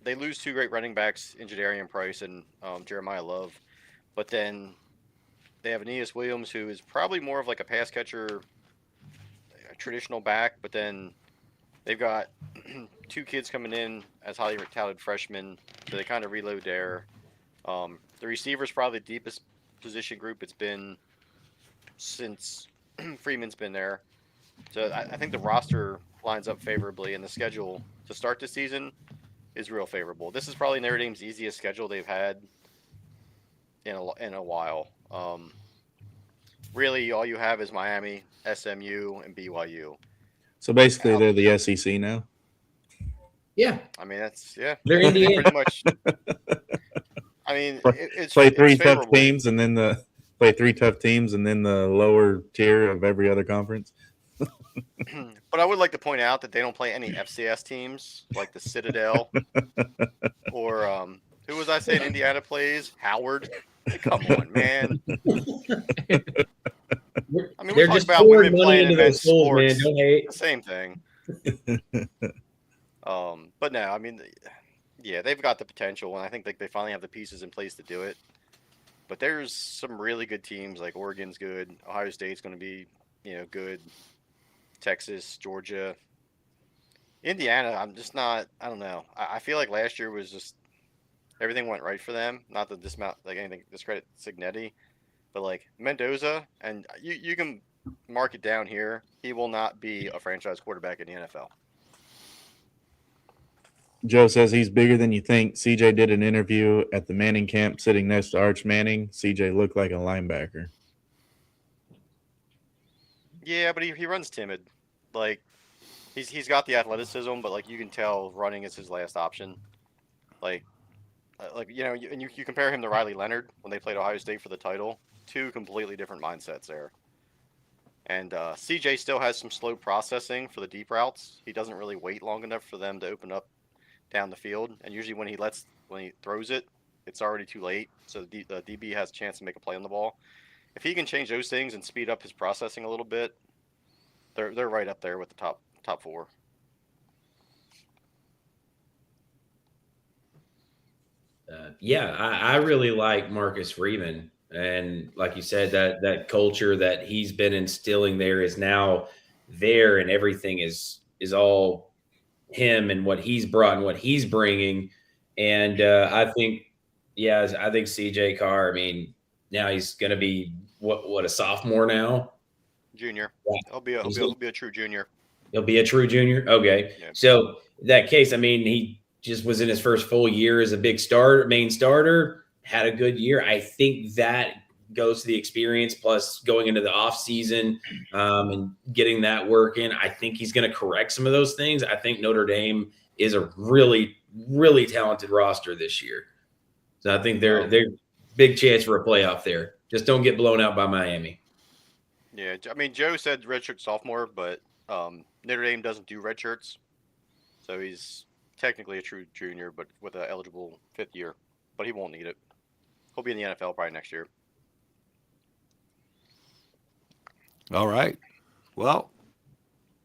they lose 2 great running backs in Jadarian Price and Jeremiah Love. But then they have Aeneas Williams, who is probably more of like a pass catcher, a traditional back. But then they've got 2 kids coming in as highly touted freshmen, so they kind of reload there. The receiver's probably the deepest position group it's been since Freeman's been there. So I think the roster lines up favorably, and the schedule to start the season is real favorable. This is probably Notre Dame's easiest schedule they've had in a while. Really, all you have is Miami, SMU, and BYU. So basically, they're the SEC now. Yeah, I mean, they're Indiana. pretty much. I mean, it's Play it's three tough favorable. teams, and then the lower tier of every other conference. But I would like to point out that they don't play any FCS teams like the Citadel or who was I saying Indiana plays? Howard. Come on, man. I mean, They're we talk just about pouring women money playing into in those schools, man. sports. Don't hate. The same thing. But no, I mean, yeah, they've got the potential, and I think they finally have the pieces in place to do it. But there's some really good teams, like Oregon's good, Ohio State's going to be, good, Texas, Georgia, Indiana. I'm just not. I don't know. I feel like last year was just everything went right for them. Not to dismount like anything discredit Signetti, but like Mendoza, and you can mark it down here. He will not be a franchise quarterback in the NFL. Joe says he's bigger than you think. CJ did an interview at the Manning camp sitting next to Arch Manning. CJ looked like a linebacker. Yeah, but he runs timid. Like he's got the athleticism, but like you can tell running is his last option. And you compare him to Riley Leonard when they played Ohio State for the title. Two completely different mindsets there. And CJ still has some slow processing for the deep routes. He doesn't really wait long enough for them to open up down the field, and usually when he throws it, it's already too late. So the DB has a chance to make a play on the ball. If he can change those things and speed up his processing a little bit, they're right up there with the top four. I really like Marcus Freeman, and like you said, that culture that he's been instilling there is now there, and everything is all him and what he's brought and what he's bringing. And I think CJ Carr, I mean, now he's going to be what a sophomore now. Junior. Yeah. He'll be a true junior. He'll be a true junior. Okay. Yeah. So that case, I mean, he just was in his first full year as a main starter, had a good year. I think that goes to the experience plus going into the off season and getting that work in. I think he's going to correct some of those things. I think Notre Dame is a really, really talented roster this year. So I think they're big chance for a playoff there. Just don't get blown out by Miami. Yeah. I mean, Joe said redshirt sophomore, but Notre Dame doesn't do red shirts. So he's technically a true junior, but with an eligible fifth year, but he won't need it. He'll be in the NFL probably next year. All right. Well,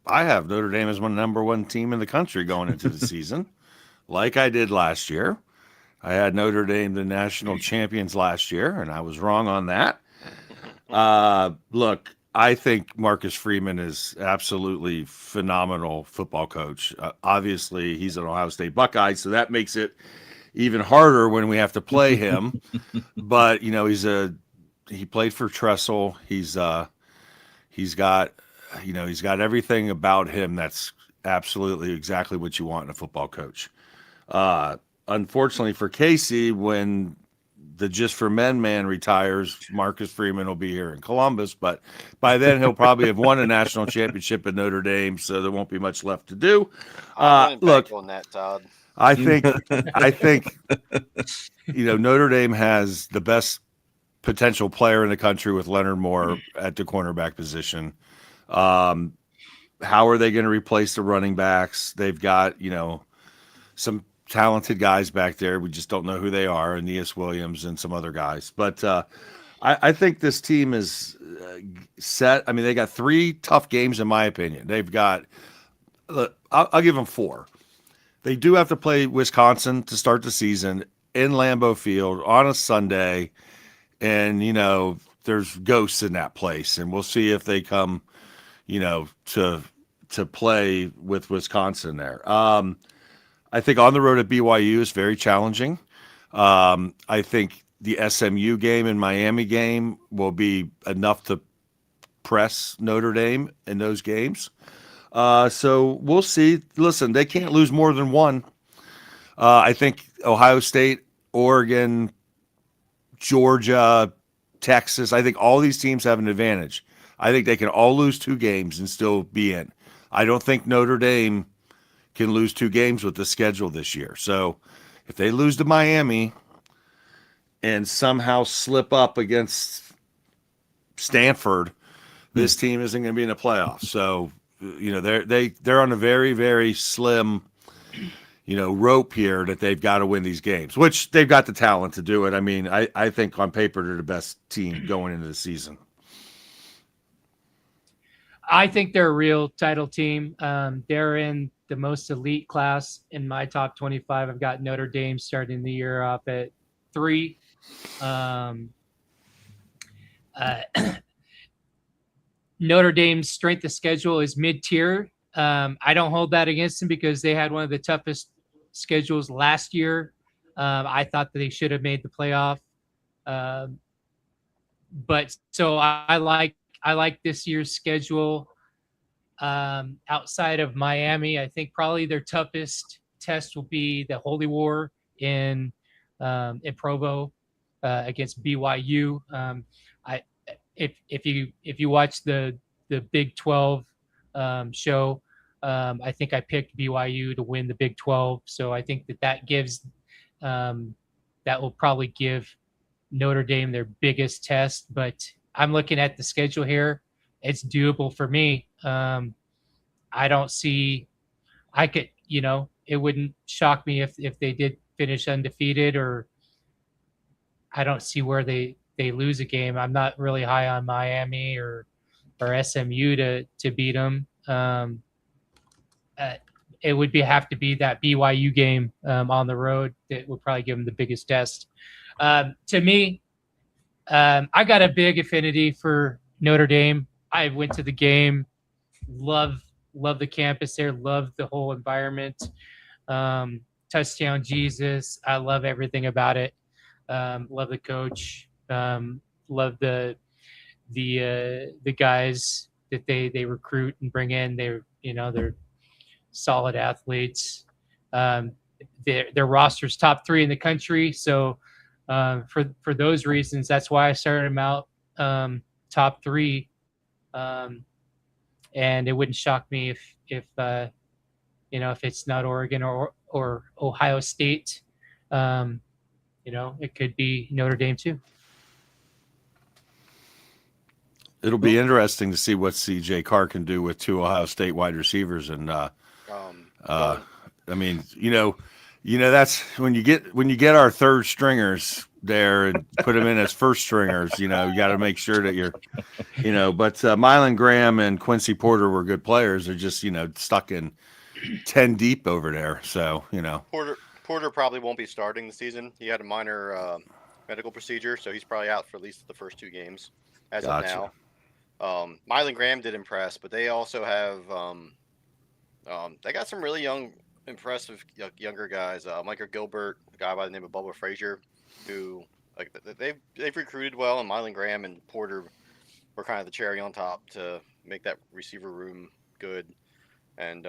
I have Notre Dame as my number one team in the country going into the season, like I did last year. I had Notre Dame the national champions last year, and I was wrong on that. Look, I think Marcus Freeman is absolutely phenomenal football coach. Obviously, he's an Ohio State Buckeye, so that makes it even harder when we have to play him. But he played for Tressel. He's got everything about him that's absolutely exactly what you want in a football coach. Unfortunately for Casey, when the Just for Men man retires, Marcus Freeman will be here in Columbus, but by then he'll probably have won a national championship at Notre Dame, so there won't be much left to do. Look on that, Todd. I think Notre Dame has the best potential player in the country with Leonard Moore at the cornerback position. How are they going to replace the running backs? They've got, some talented guys back there. We just don't know who they are, Aeneas Williams and some other guys. But I think this team is set. I mean, they got 3 tough games, in my opinion. They've got, I'll give them 4. They do have to play Wisconsin to start the season in Lambeau Field on a Sunday. And, there's ghosts in that place. And we'll see if they come, to play with Wisconsin there. I think on the road at BYU is very challenging. I think the SMU game and Miami game will be enough to press Notre Dame in those games. So we'll see. Listen, they can't lose more than one. I think Ohio State, Oregon, Georgia, Texas, I think all these teams have an advantage. I think they can all lose 2 games and still be in. I don't think Notre Dame can lose 2 games with the schedule this year. So if they lose to Miami and somehow slip up against Stanford, this team isn't going to be in the playoffs. So, they're on a very, very slim, rope here that they've got to win these games, which they've got the talent to do it. I mean, I think on paper they're the best team going into the season. I think they're a real title team. They're in the most elite class in my top 25. I've got Notre Dame starting the year off at 3. Notre Dame's strength of schedule is mid-tier. I don't hold that against them because they had one of the toughest schedules last year. I thought that they should have made the playoff. But so I like this year's schedule. Outside of Miami, I think probably their toughest test will be the Holy War in Provo against BYU. If you watch the Big 12 show, I think I picked BYU to win the Big 12. So I think that gives that will probably give Notre Dame their biggest test. But I'm looking at the schedule here. It's doable for me. I don't see. I could, it wouldn't shock me if they did finish undefeated, or I don't see where they lose a game. I'm not really high on Miami or SMU to beat them. It would have to be that BYU game on the road that would probably give them the biggest test. To me, I got a big affinity for Notre Dame. I went to the game, love the campus there, love the whole environment. Touchdown Jesus, I love everything about it. Love the coach. Love the guys that they recruit and bring in. They're solid athletes. Their roster's top 3 in the country. So for those reasons, that's why I started them out top 3. And it wouldn't shock me if it's not Oregon or Ohio State. It could be Notre Dame too. It'll be interesting to see what CJ Carr can do with 2 Ohio State wide receivers, and I mean, that's when you get our third stringers there and put them in as first stringers. You got to make sure that you're, But Mylan Graham and Quincy Porter were good players. They're just stuck in 10 deep over there. So Porter probably won't be starting the season. He had a minor medical procedure, so he's probably out for at least the first 2 games as of now. Mylan Graham did impress, but they also have they got some really impressive younger guys. Micah Gilbert, a guy by the name of Bubba Frazier, who they've recruited well, and Mylan Graham and Porter were kind of the cherry on top to make that receiver room good. And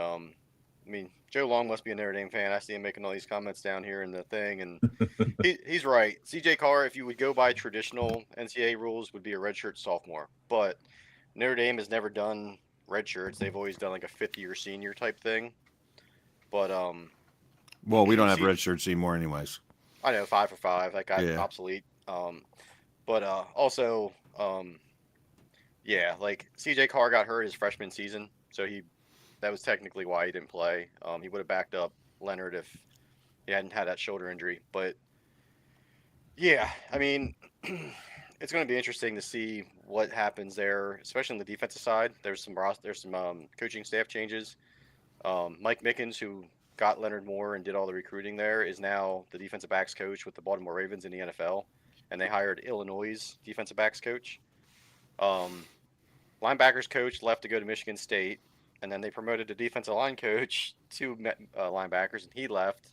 Joe Long must be a Notre Dame fan. I see him making all these comments down here in the thing, and he's right. CJ Carr, if you would go by traditional NCAA rules, would be a redshirt sophomore. But Notre Dame has never done redshirts. They've always done like a 50-year senior type thing. But well, we don't have redshirts anymore, anyways. I know 5 for 5. That guy's obsolete. But also, like CJ Carr got hurt his freshman season, so that was technically why he didn't play. He would have backed up Leonard if he hadn't had that shoulder injury. But yeah, it's going to be interesting to see what happens there, especially on the defensive side. There's some coaching staff changes. Mike Mickens, who got Leonard Moore and did all the recruiting there, is now the defensive backs coach with the Baltimore Ravens in the NFL, and they hired Illinois' defensive backs coach. Linebackers coach left to go to Michigan State, and then they promoted the defensive line coach to linebackers, and he left,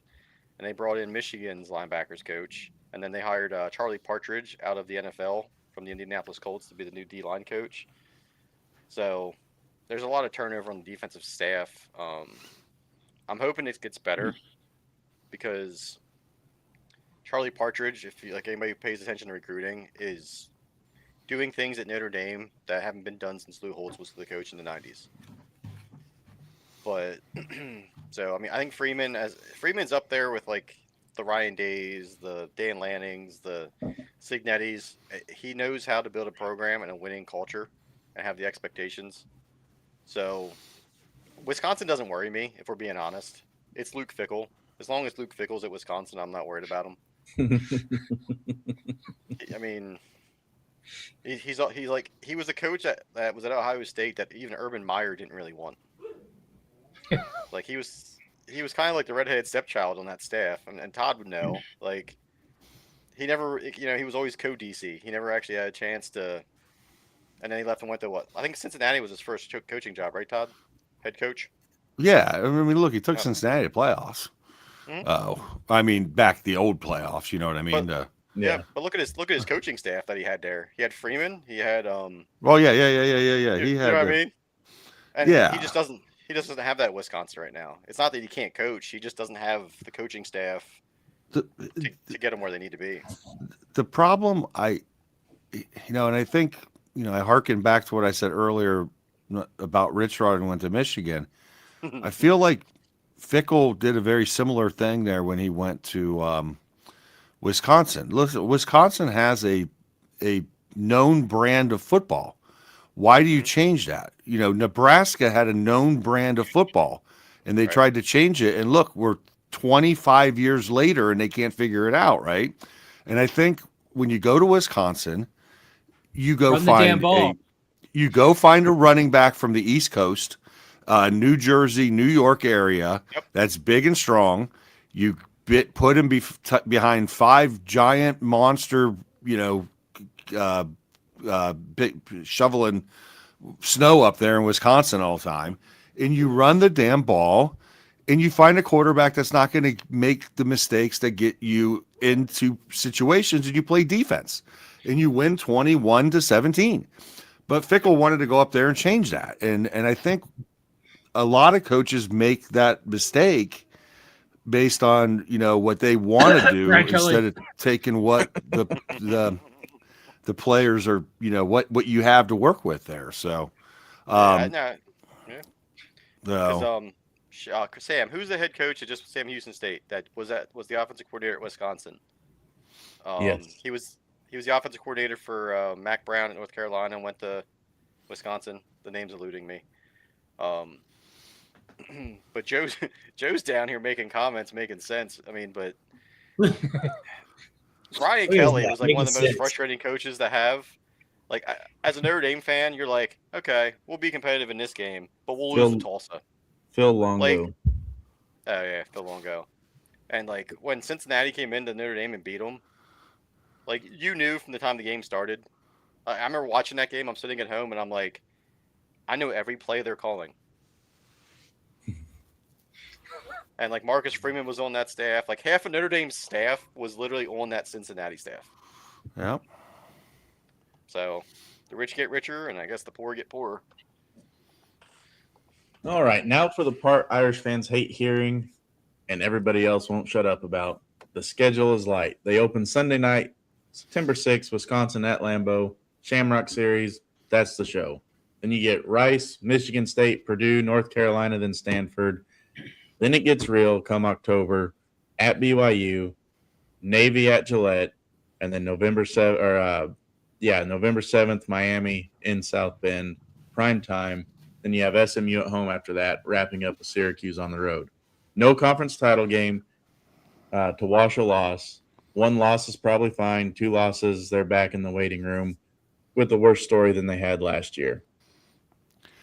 and they brought in Michigan's linebackers coach, and then they hired Charlie Partridge out of the NFL from the Indianapolis Colts to be the new D-line coach. So there's a lot of turnover on the defensive staff. I'm hoping it gets better because Charlie Partridge, if you, like anybody who pays attention to recruiting, is doing things at Notre Dame that haven't been done since Lou Holtz was the coach in the 90s. But so I mean, I think Freeman's up there with like the Ryan Days, the Dan Lannings, the Signettis. He knows how to build a program and a winning culture and have the expectations. So Wisconsin doesn't worry me, if we're being honest. It's Luke Fickell. As long as Luke Fickell's at Wisconsin, I'm not worried about him. I mean, he's like he was a coach that was at Ohio State that even Urban Meyer didn't really want. Like he was kind of like the redheaded stepchild on that staff, and Todd would know. Like he never, he was always co-DC. He never actually had a chance to. And then he left and went to what? I think Cincinnati was his first coaching job, right, Todd? Head coach. Yeah, I mean, look, he took Cincinnati to playoffs. I mean, back the old playoffs. You know what I mean? Yeah, but look at his coaching staff that he had there. He had Freeman. He had Well, yeah. He had. You know what I mean? And yeah. He just doesn't have that at Wisconsin right now. It's not that he can't coach. He just doesn't have the coaching staff to get them where they need to be. The problem, and I think, I hearken back to what I said earlier about Rich Rod and went to Michigan. I feel like Fickell did a very similar thing there when he went to Wisconsin. Listen, Wisconsin has a known brand of football. Why do you change that? Nebraska had a known brand of football, and they tried to change it. And look, we're 25 years later, and they can't figure it out, right? And I think when you go to Wisconsin, you go find a running back from the East Coast, New Jersey, New York area that's big and strong. You put him behind 5 giant monster, shoveling snow up there in Wisconsin all the time, and you run the damn ball, and you find a quarterback that's not going to make the mistakes that get you into situations, and you play defense, and you win 21-17. But Fickell wanted to go up there and change that, and I think a lot of coaches make that mistake based on what they want to do instead of taking what the players are, what you have to work with there. So, Sam, who's the head coach at Sam Houston State? That was the offensive coordinator at Wisconsin. Yes. He was the offensive coordinator for Mac Brown at North Carolina and went to Wisconsin. The name's eluding me. But Joe's down here making comments, making sense. I mean, but Brian Kelly was like one of the most frustrating coaches to have. Like, as a Notre Dame fan, you're like, okay, we'll be competitive in this game, but we'll lose to Tulsa. Phil Longo. Oh yeah, Phil Longo. And like when Cincinnati came into Notre Dame and beat them, like you knew from the time the game started. I remember watching that game. I'm sitting at home and I'm like, I know every play they're calling. And like Marcus Freeman was on that staff. Like half of Notre Dame's staff was literally on that Cincinnati staff. Yep. So the rich get richer, and I guess the poor get poorer. All right, now for the part Irish fans hate hearing and everybody else won't shut up about. The schedule is light. They open Sunday night, September 6th, Wisconsin at Lambeau. Shamrock Series, that's the show. Then you get Rice, Michigan State, Purdue, North Carolina, then Stanford. Then it gets real come October at BYU, Navy at Gillette, and then November 7th, Miami in South Bend, prime time. Then you have SMU at home after that, wrapping up with Syracuse on the road. No conference title game to wash a loss. 1 loss is probably fine. 2 losses, they're back in the waiting room with a worse story than they had last year.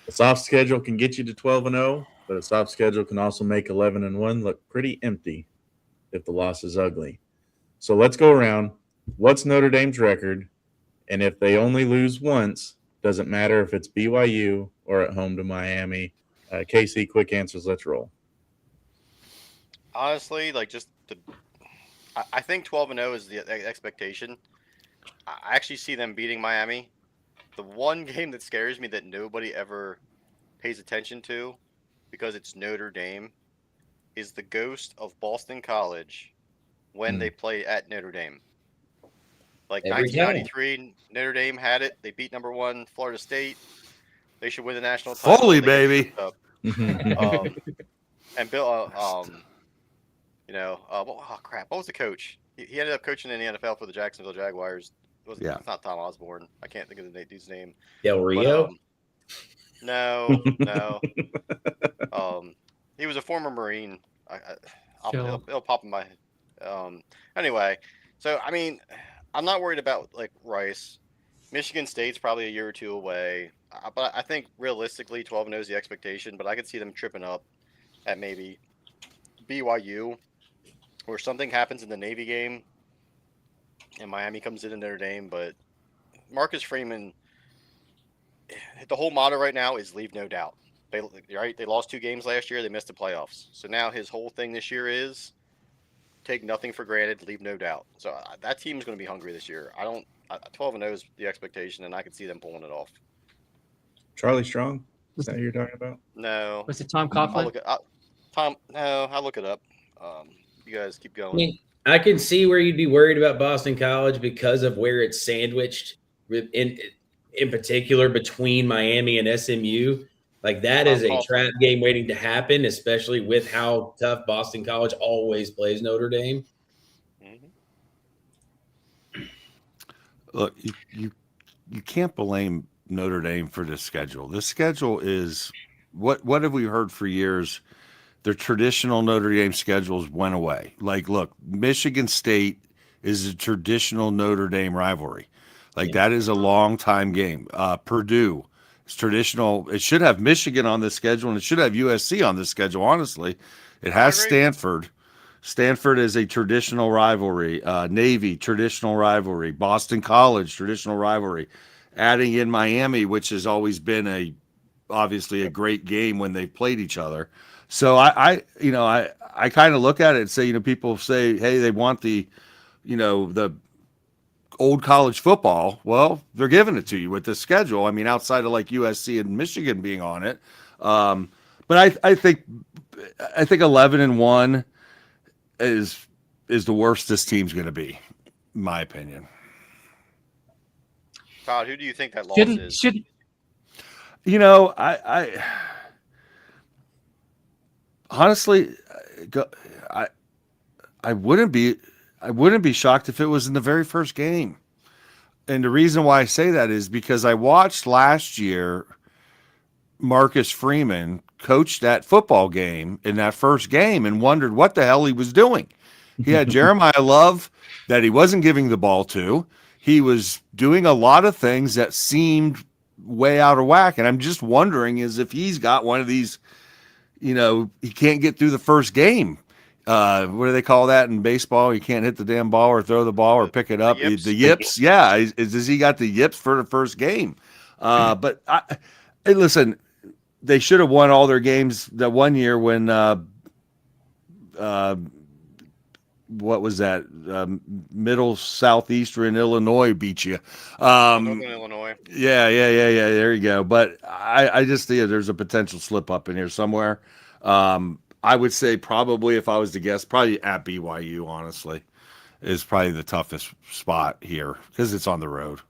A soft schedule can get you to 12-0, but a soft schedule can also make 11-1 look pretty empty if the loss is ugly. So let's go around. What's Notre Dame's record? And if they only lose once, doesn't matter if it's BYU or at home to Miami. Casey, quick answers. Let's roll. Honestly, I think 12-0 is the expectation. I actually see them beating Miami. The one game that scares me that nobody ever pays attention to, because it's Notre Dame, is the ghost of Boston College when they play at Notre Dame. Like Every time. 1993, Notre Dame had it. They beat number 1 Florida State. They should win the national title. Foley, They get baby. tripped up. Mhm. And Bill, oh crap, what was the coach? He ended up coaching in the NFL for the Jacksonville Jaguars. It's not Tom Osborne. I can't think of the dude's name. Del Rio. But, no. He was a former Marine. It'll pop in my head. Anyway, so I mean, I'm not worried about like Rice. Michigan State's probably a year or two away, but I think realistically 12-0 is the expectation. But I could see them tripping up at maybe BYU, or something happens in the Navy game, and Miami comes in Notre Dame. But Marcus Freeman, the whole motto right now is leave no doubt. They lost 2 games last year. They missed the playoffs. So now his whole thing this year is take nothing for granted, leave no doubt. So that team is going to be hungry this year. 12-0 is the expectation, and I can see them pulling it off. Charlie Strong, is that who you're talking about? No. Was it Tom I'll Coughlin? look it up. You guys keep going. I mean, I can see where you'd be worried about Boston College because of where it's sandwiched in particular between Miami and SMU. Like that is a trap game waiting to happen, especially with how tough Boston College always plays Notre Dame. Look, you can't blame Notre Dame for this schedule. This schedule is what have we heard for years? Their traditional Notre Dame schedules went away. Like, look, Michigan State is a traditional Notre Dame rivalry. Like that is a long time game. Purdue is traditional. It should have Michigan on the schedule, and it should have USC on the schedule. Honestly, it has Stanford. Stanford is a traditional rivalry. Navy, traditional rivalry. Boston College, traditional rivalry. Adding in Miami, which has always been obviously a great game when they've played each other. So I kind of look at it and say, people say, hey, they want the old college football. Well, they're giving it to you with this schedule. I mean, outside of like USC and Michigan being on it. But I think 11-1 is the worst this team's going to be, in my opinion. Todd, who do you think that loss is? I honestly, I wouldn't be shocked if it was in the very first game. And the reason why I say that is because I watched last year Marcus Freeman coach that football game in that first game and wondered what the hell he was doing. He had Jeremiah Love that he wasn't giving the ball to. He was doing a lot of things that seemed way out of whack. And I'm just wondering is if he's got one of these, he can't get through the first game. What do they call that in baseball? You can't hit the damn ball or throw the ball or pick it up. The yips. Yeah. Does he got the yips for the first game? But hey, listen, they should have won all their games that one year when, what was that? Middle Southeastern Illinois beat you. Illinois. Yeah. There you go. But I just think there's a potential slip up in here somewhere. I would say probably, if I was to guess, probably at BYU, honestly, is probably the toughest spot here because it's on the road.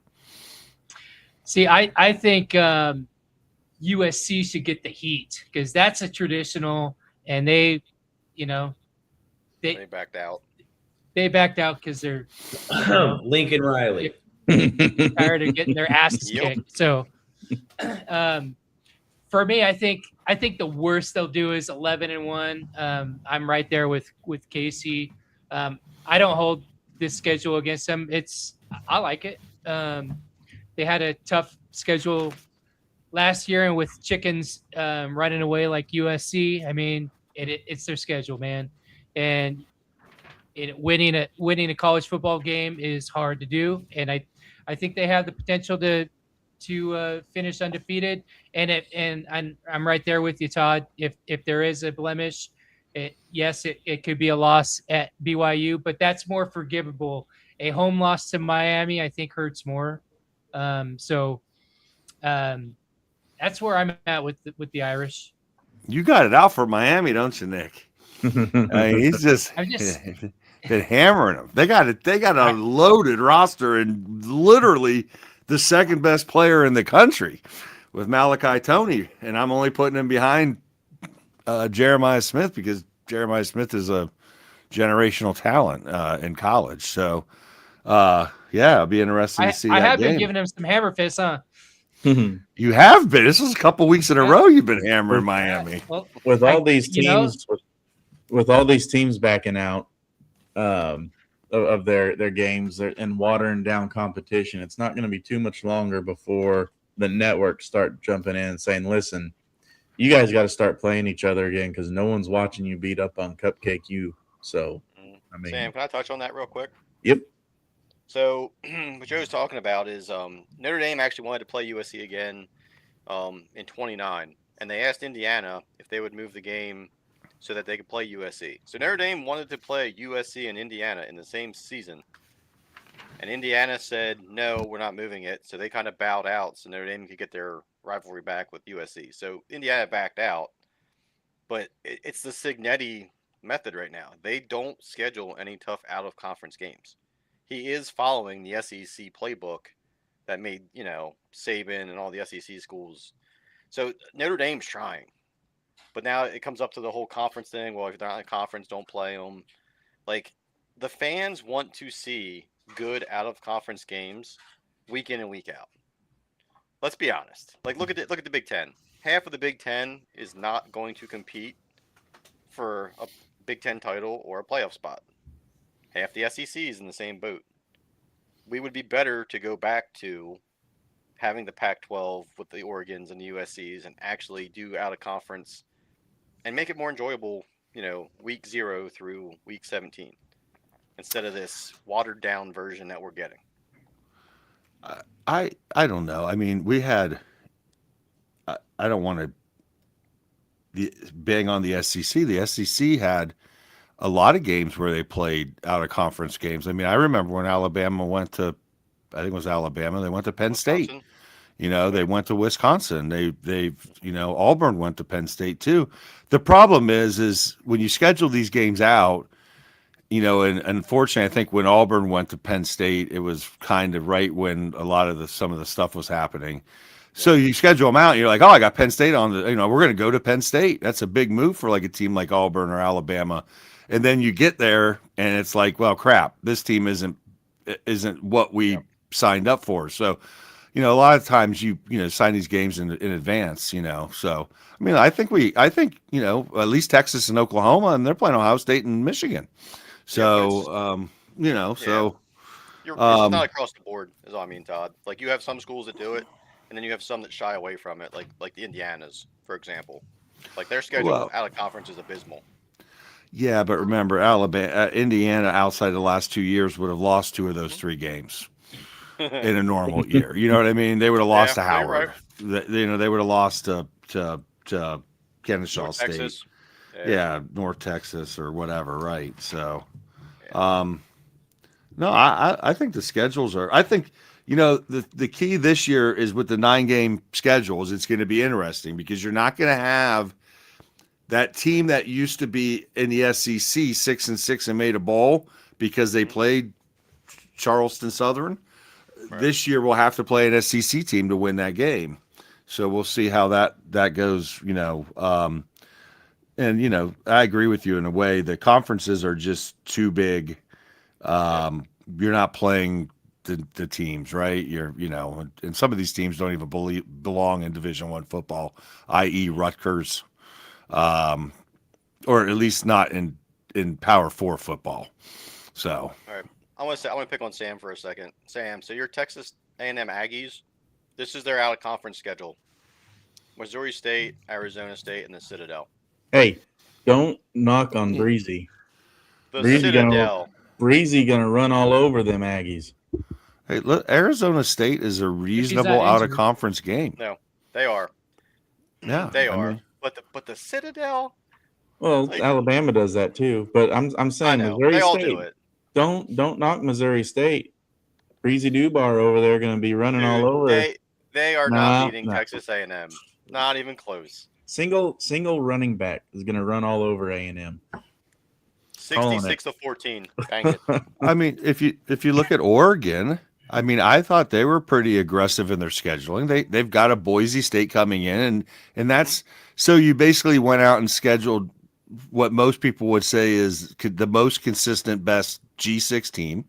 See, I think USC should get the heat because that's a traditional, and they backed out. They backed out because they're Lincoln Riley tired of getting their asses kicked. So, for me, I think the worst they'll do is 11-1. I'm right there with Casey. I don't hold this schedule against them. I like it. They had a tough schedule last year, and with chickens running away like USC, I mean, it's their schedule, man. And winning a college football game is hard to do, and I think they have the potential to finish undefeated. And I'm right there with you, Todd. If there is a blemish, it could be a loss at BYU, but that's more forgivable. A home loss to Miami, I think, hurts more. That's where I'm at with the Irish. You got it out for Miami, don't you, Nick? I mean, he's just I'm just been hammering them. They got it. They got a loaded roster and literally the second best player in the country with Malachi Tony, and I'm only putting him behind Jeremiah Smith because Jeremiah Smith is a generational talent in college. So, yeah, it'll be interesting to see I that have game. been giving him some hammer fists, huh? You have been. This is a couple weeks in a row you've been hammering Miami. Well, With all these you know- teams, with all these teams backing out of their games and watering down competition, it's not going to be too much longer before the networks start jumping in and saying, "Listen, you guys got to start playing each other again because no one's watching you beat up on Cupcake U." So, I mean, Sam, can I touch on that real quick? Yep. So what Joe's talking about is Notre Dame actually wanted to play USC again in 29, and they asked Indiana if they would move the game so that they could play USC. So Notre Dame wanted to play USC and Indiana in the same season, and Indiana said, no, we're not moving it. So they kind of bowed out so Notre Dame could get their rivalry back with USC. So Indiana backed out, but it's the Signetti method right now. They don't schedule any tough out-of-conference games. He is following the SEC playbook that made, Saban and all the SEC schools. So Notre Dame's trying. But now it comes up to the whole conference thing. Well, if they're not in a conference, don't play them. Like, the fans want to see good out-of-conference games week in and week out. Let's be honest. Like, look at the Big Ten. Half of the Big Ten is not going to compete for a Big Ten title or a playoff spot. Half the SEC is in the same boat. We would be better to go back to having the Pac-12 with the Oregons and the USCs and actually do out of conference and make it more enjoyable, week 0 through week 17 instead of this watered down version that we're getting. I don't know. I mean, we had. I don't want to bang on the SEC. The SEC had a lot of games where they played out of conference games. I mean, I remember when Alabama went to, I think it was Alabama, they went to Penn State. They went to Wisconsin. Auburn went to Penn State too. The problem is when you schedule these games out, and unfortunately, I think when Auburn went to Penn State, it was kind of right when a lot of some of the stuff was happening. So you schedule them out, and you're like, oh, I got Penn State on we're going to go to Penn State. That's a big move for like a team like Auburn or Alabama. And then you get there and it's like, well, crap, this team isn't what we signed up for. So, a lot of times you sign these games in advance, so, I mean, I think at least Texas and Oklahoma, and they're playing Ohio State and Michigan. So, so it's not across the board is all I mean, Todd. Like you have some schools that do it and then you have some that shy away from it. Like the Indianas, for example, like their schedule out of conference is abysmal. Yeah, but remember, Indiana, outside the last 2 years, would have lost 2 of those 3 games in a normal year. You know what I mean? They would have lost to Howard. Right. They would have lost to Kennesaw North State. Texas. Yeah, North Texas or whatever, right? So, no, I think the schedules are. I think the key this year is with the 9-game schedules. It's going to be interesting because you're not going to have that team that used to be in the SEC 6-6 and made a bowl because they played Charleston Southern. Right. This year we'll have to play an SEC team to win that game. So we'll see how that goes, and I agree with you in a way. The conferences are just too big. You're not playing the teams, right? And some of these teams don't even belong in Division I football, i.e. Rutgers. Or at least not in Power 4 football. So, all right, I want to pick on Sam for a second. Sam, so your Texas A&M Aggies, this is their out of conference schedule: Missouri State, Arizona State, and the Citadel. Hey, don't knock on Breezy. Breezy gonna run all over them Aggies. Hey, look, Arizona State is a reasonable out of conference game. No, they are. Yeah, they are. But the Citadel. Well, Alabama does that too. But I'm saying Missouri they all State. Do it. Don't knock Missouri State. Breezy Dubar over there going to be running all over. They are Nah, not beating nah. Texas A&M. Not even close. Single running back is going to run all over A&M. 66-14. Bang it. I mean, if you look at Oregon, I mean, I thought they were pretty aggressive in their scheduling. They've got a Boise State coming in, and that's so you basically went out and scheduled what most people would say is the most consistent, best G6 team.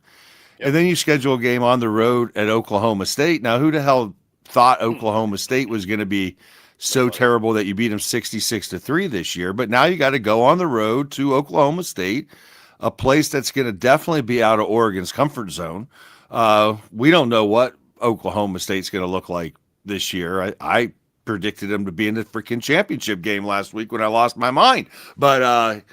Yep. And then you schedule a game on the road at Oklahoma State. Now, who the hell thought Oklahoma State was going to be so Nobody. terrible that you beat them 66-3 this year? But now you got to go on the road to Oklahoma State, a place that's going to definitely be out of Oregon's comfort zone. We don't know what Oklahoma State's going to look like this year. I predicted them to be in the freaking championship game last week when I lost my mind. But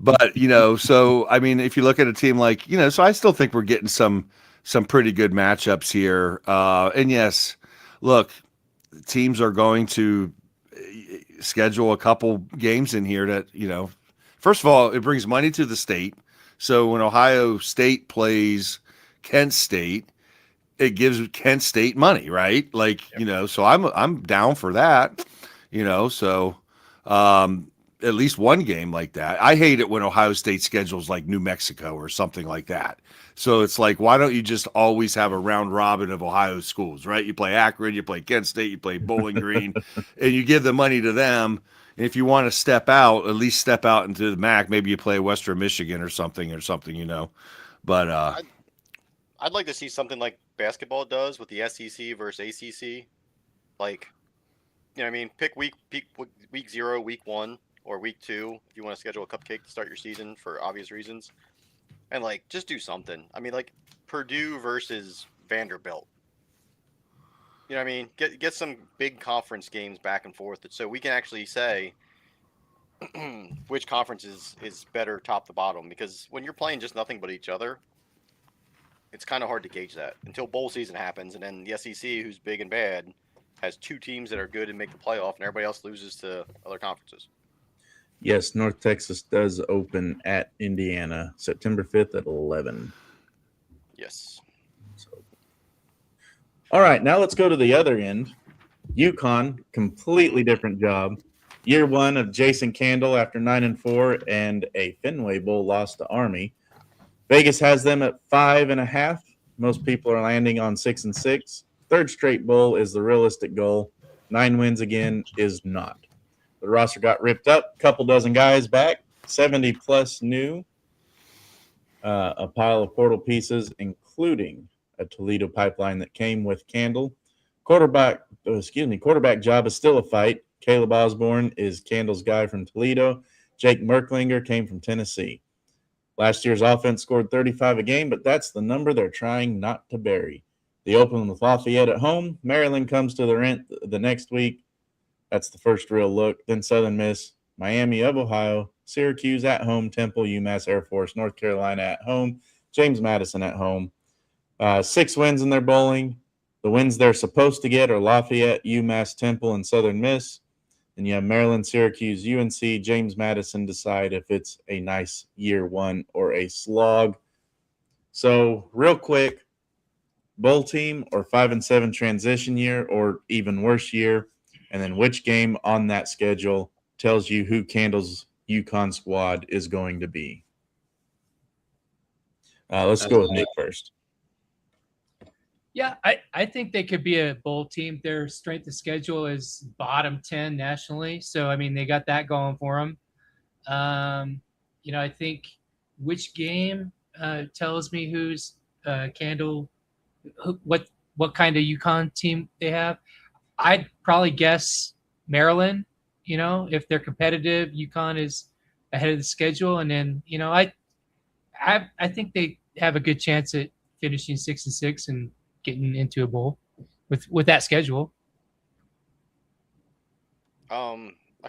but so I mean, if you look at a team like so I still think we're getting some pretty good matchups here. And yes, look, teams are going to schedule a couple games in here that first of all, it brings money to the state. So when Ohio State plays Kent State, it gives Kent State money, right? Like, so I'm down for that, so at least one game like that. I hate it when Ohio State schedules like New Mexico or something like that. So it's like, why don't you just always have a round robin of Ohio schools, right? You play Akron, you play Kent State, you play Bowling Green, and you give the money to them. And if you want to step out, at least step out into the MAC. Maybe you play Western Michigan or something, But I'd like to see something like basketball does with the SEC versus ACC. Like, what I mean? Pick week 0, week 1, or week 2 if you want to schedule a cupcake to start your season for obvious reasons. And, like, just do something. I mean, like, Purdue versus Vanderbilt. You know what I mean? Get some big conference games back and forth so we can actually say which conference is better top to bottom. Because when you're playing just nothing but each other, it's kind of hard to gauge that until bowl season happens. And then the SEC, who's big and bad, has 2 teams that are good and make the playoff, and everybody else loses to other conferences. Yes, North Texas does open at Indiana September 5th at 11. Yes. So, all right, now let's go to the other end. UConn, completely different job. Year 1 of Jason Candle after 9-4 and a Fenway Bowl loss to Army. Vegas has them at 5.5. Most people are landing on 6-6. Third straight bowl is the realistic goal. 9 wins again is not. The roster got ripped up. Couple dozen guys back. 70 plus new. A pile of portal pieces, including a Toledo pipeline that came with Candle. Quarterback job is still a fight. Caleb Osborne is Candle's guy from Toledo. Jake Merklinger came from Tennessee. Last year's offense scored 35 a game, but that's the number they're trying not to bury. They open with Lafayette at home. Maryland comes to the rent the next week. That's the first real look. Then Southern Miss, Miami of Ohio, Syracuse at home, Temple, UMass Air Force, North Carolina at home, James Madison at home. 6 wins in their bowling. The wins they're supposed to get are Lafayette, UMass, Temple, and Southern Miss. And you have Maryland, Syracuse, UNC, James Madison decide if it's a nice year 1 or a slog. So real quick, bowl team or 5-7 transition year or even worse year, and then which game on that schedule tells you who Candle's UConn squad is going to be. Let's go with Nick first. Yeah, I think they could be a bowl team. Their strength of schedule is bottom 10 nationally. So, I mean, they got that going for them. I think which game tells me who's Candle, what kind of UConn team they have. I'd probably guess Maryland, if they're competitive, UConn is ahead of the schedule. And then, I think they have a good chance at finishing 6-6 and getting into a bowl with that schedule. I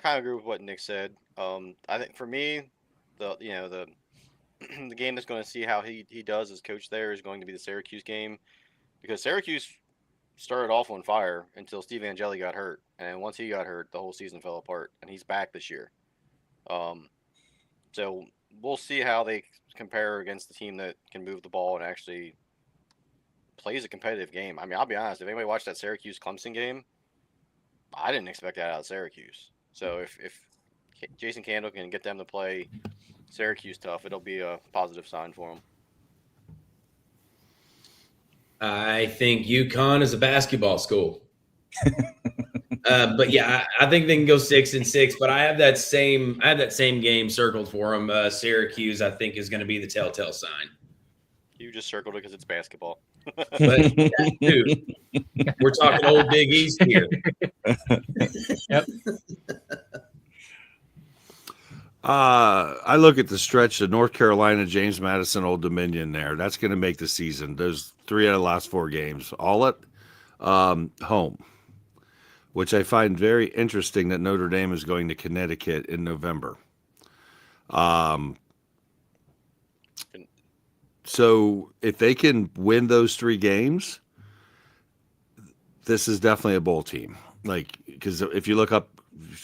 kind of agree with what Nick said. I think for me, the the game that's going to see how he does as coach there is going to be the Syracuse game, because Syracuse started off on fire until Steve Angeli got hurt, and once he got hurt, the whole season fell apart, and he's back this year. So we'll see how they compare against the team that can move the ball and actually plays a competitive game. I mean, I'll be honest. If anybody watched that Syracuse Clemson game, I didn't expect that out of Syracuse. So if Jason Candle can get them to play Syracuse tough, it'll be a positive sign for them. I think UConn is a basketball school. But yeah, I think they can go 6-6. But I have that same game circled for them. Syracuse, I think, is going to be the telltale sign. You just circled it because it's basketball. But dude, we're talking old Big East here. Yep. I look at the stretch of North Carolina, James Madison, Old Dominion there. That's going to make the season. Those 3 out of the last 4 games, all at home, which I find very interesting that Notre Dame is going to Connecticut in November. So if they can win those 3 games, this is definitely a bowl team. Like, because if you look up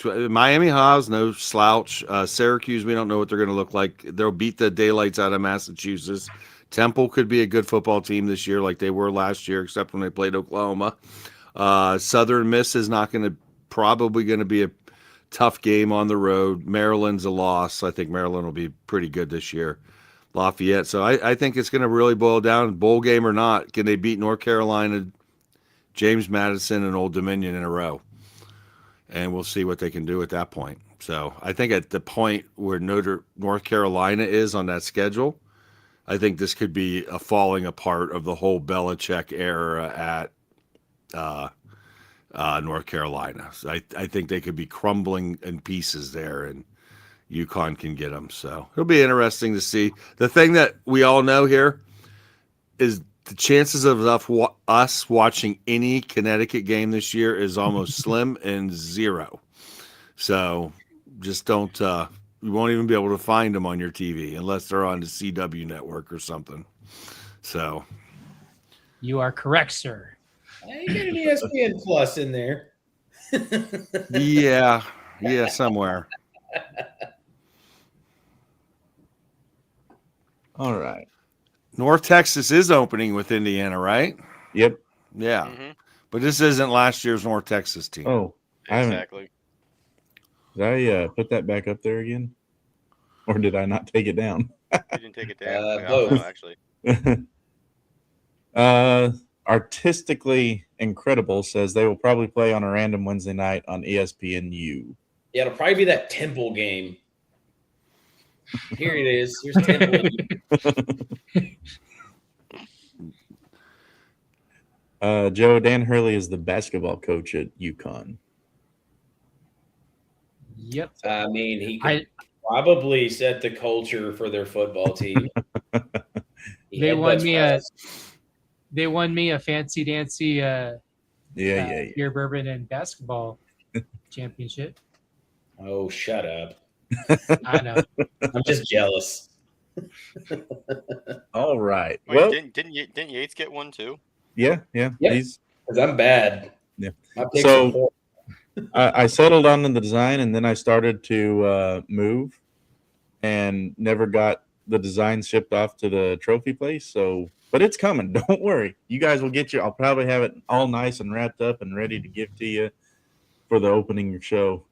Miami Haas, no slouch. Syracuse, we don't know what they're going to look like. They'll beat the daylights out of Massachusetts. Temple could be a good football team this year, like they were last year, except when they played Oklahoma. Southern Miss is probably going to be a tough game on the road. Maryland's a loss. I think Maryland will be pretty good this year. Lafayette. So I think it's going to really boil down, bowl game or not. Can they beat North Carolina, James Madison, and Old Dominion in a row? And we'll see what they can do at that point. So I think at the point where North Carolina is on that schedule, I think this could be a falling apart of the whole Belichick era at North Carolina. So I think they could be crumbling in pieces there, and UConn can get them. So it'll be interesting to see. The thing that we all know here is the chances of us watching any Connecticut game this year is almost slim and 0. So just don't you won't even be able to find them on your TV unless they're on the CW network or something. So You are correct, sir. I get an ESPN Plus in there. yeah, somewhere. All right. North Texas is opening with Indiana, right? Yep. Yeah. Mm-hmm. But this isn't last year's North Texas team. Oh, Exactly. Did I put that back up there again? Or did I not take it down? You didn't take it down. Yeah, Both. no, actually. Artistically Incredible says they will probably play on a random Wednesday night on ESPNU. Yeah, it'll probably be that Temple game. Here it is. Here's Temple. Joe, Dan Hurley is the basketball coach at UConn. Yep. I mean, he could probably set the culture for their football team. They won me a fancy dancy beer bourbon and basketball championship. Oh, shut up. I know. I'm just jealous. All right. Wait, Well, didn't Yates get one too? yeah. Yep. He's Because I'm bad. Yeah. My picks So- are horrible. I settled on the design, and then I started to move, and never got the design shipped off to the trophy place. So, but it's coming. Don't worry. You guys will get I'll probably have it all nice and wrapped up and ready to give to you for the opening show.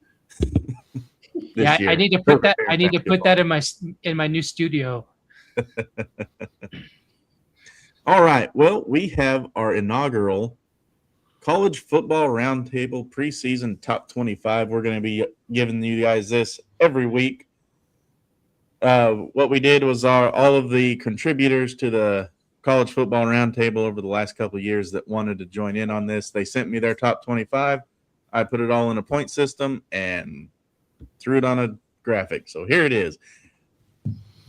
Yeah, year. I need to put that. I need to put that in my new studio. All right. Well, we have our inaugural College Football Roundtable preseason top 25. We're going to be giving you guys this every week. What we did was all of the contributors to the College Football Roundtable over the last couple of years that wanted to join in on this. They sent me their top 25. I put it all in a point system and threw it on a graphic. So here it is.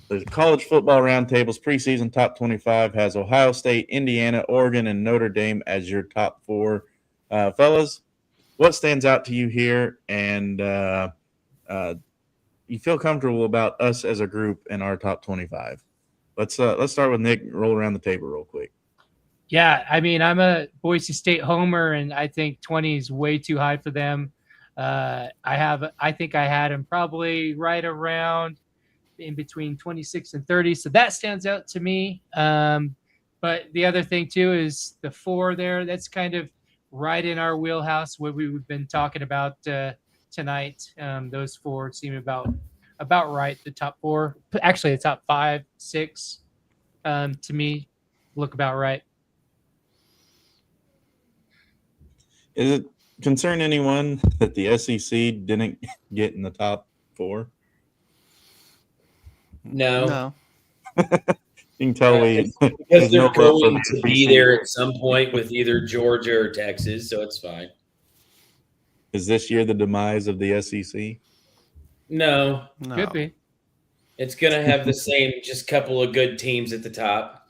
The College Football Roundtable's preseason top 25 has Ohio State, Indiana, Oregon, and Notre Dame as your top 4. Fellas, what stands out to you here? And you feel comfortable about us as a group and our top 25? Let's start with Nick. Roll around the table real quick. Yeah, I mean, I'm a Boise State homer, and I think 20 is way too high for them. I think I had him probably right around in between 26 and 30. So that stands out to me. But the other thing too is the 4 there. That's kind of right in our wheelhouse, what we've been talking about tonight. Those 4 seem about right. The top 4, actually, the top 5, 6, to me, look about right. Is it concern anyone that the SEC didn't get in the top 4? No. You can tell we because there's they're no love for going to be BC. there at some point with either Georgia or Texas, so it's fine. Is this year the demise of the SEC? No, Could be. it's going to have the same, just couple of good teams at the top.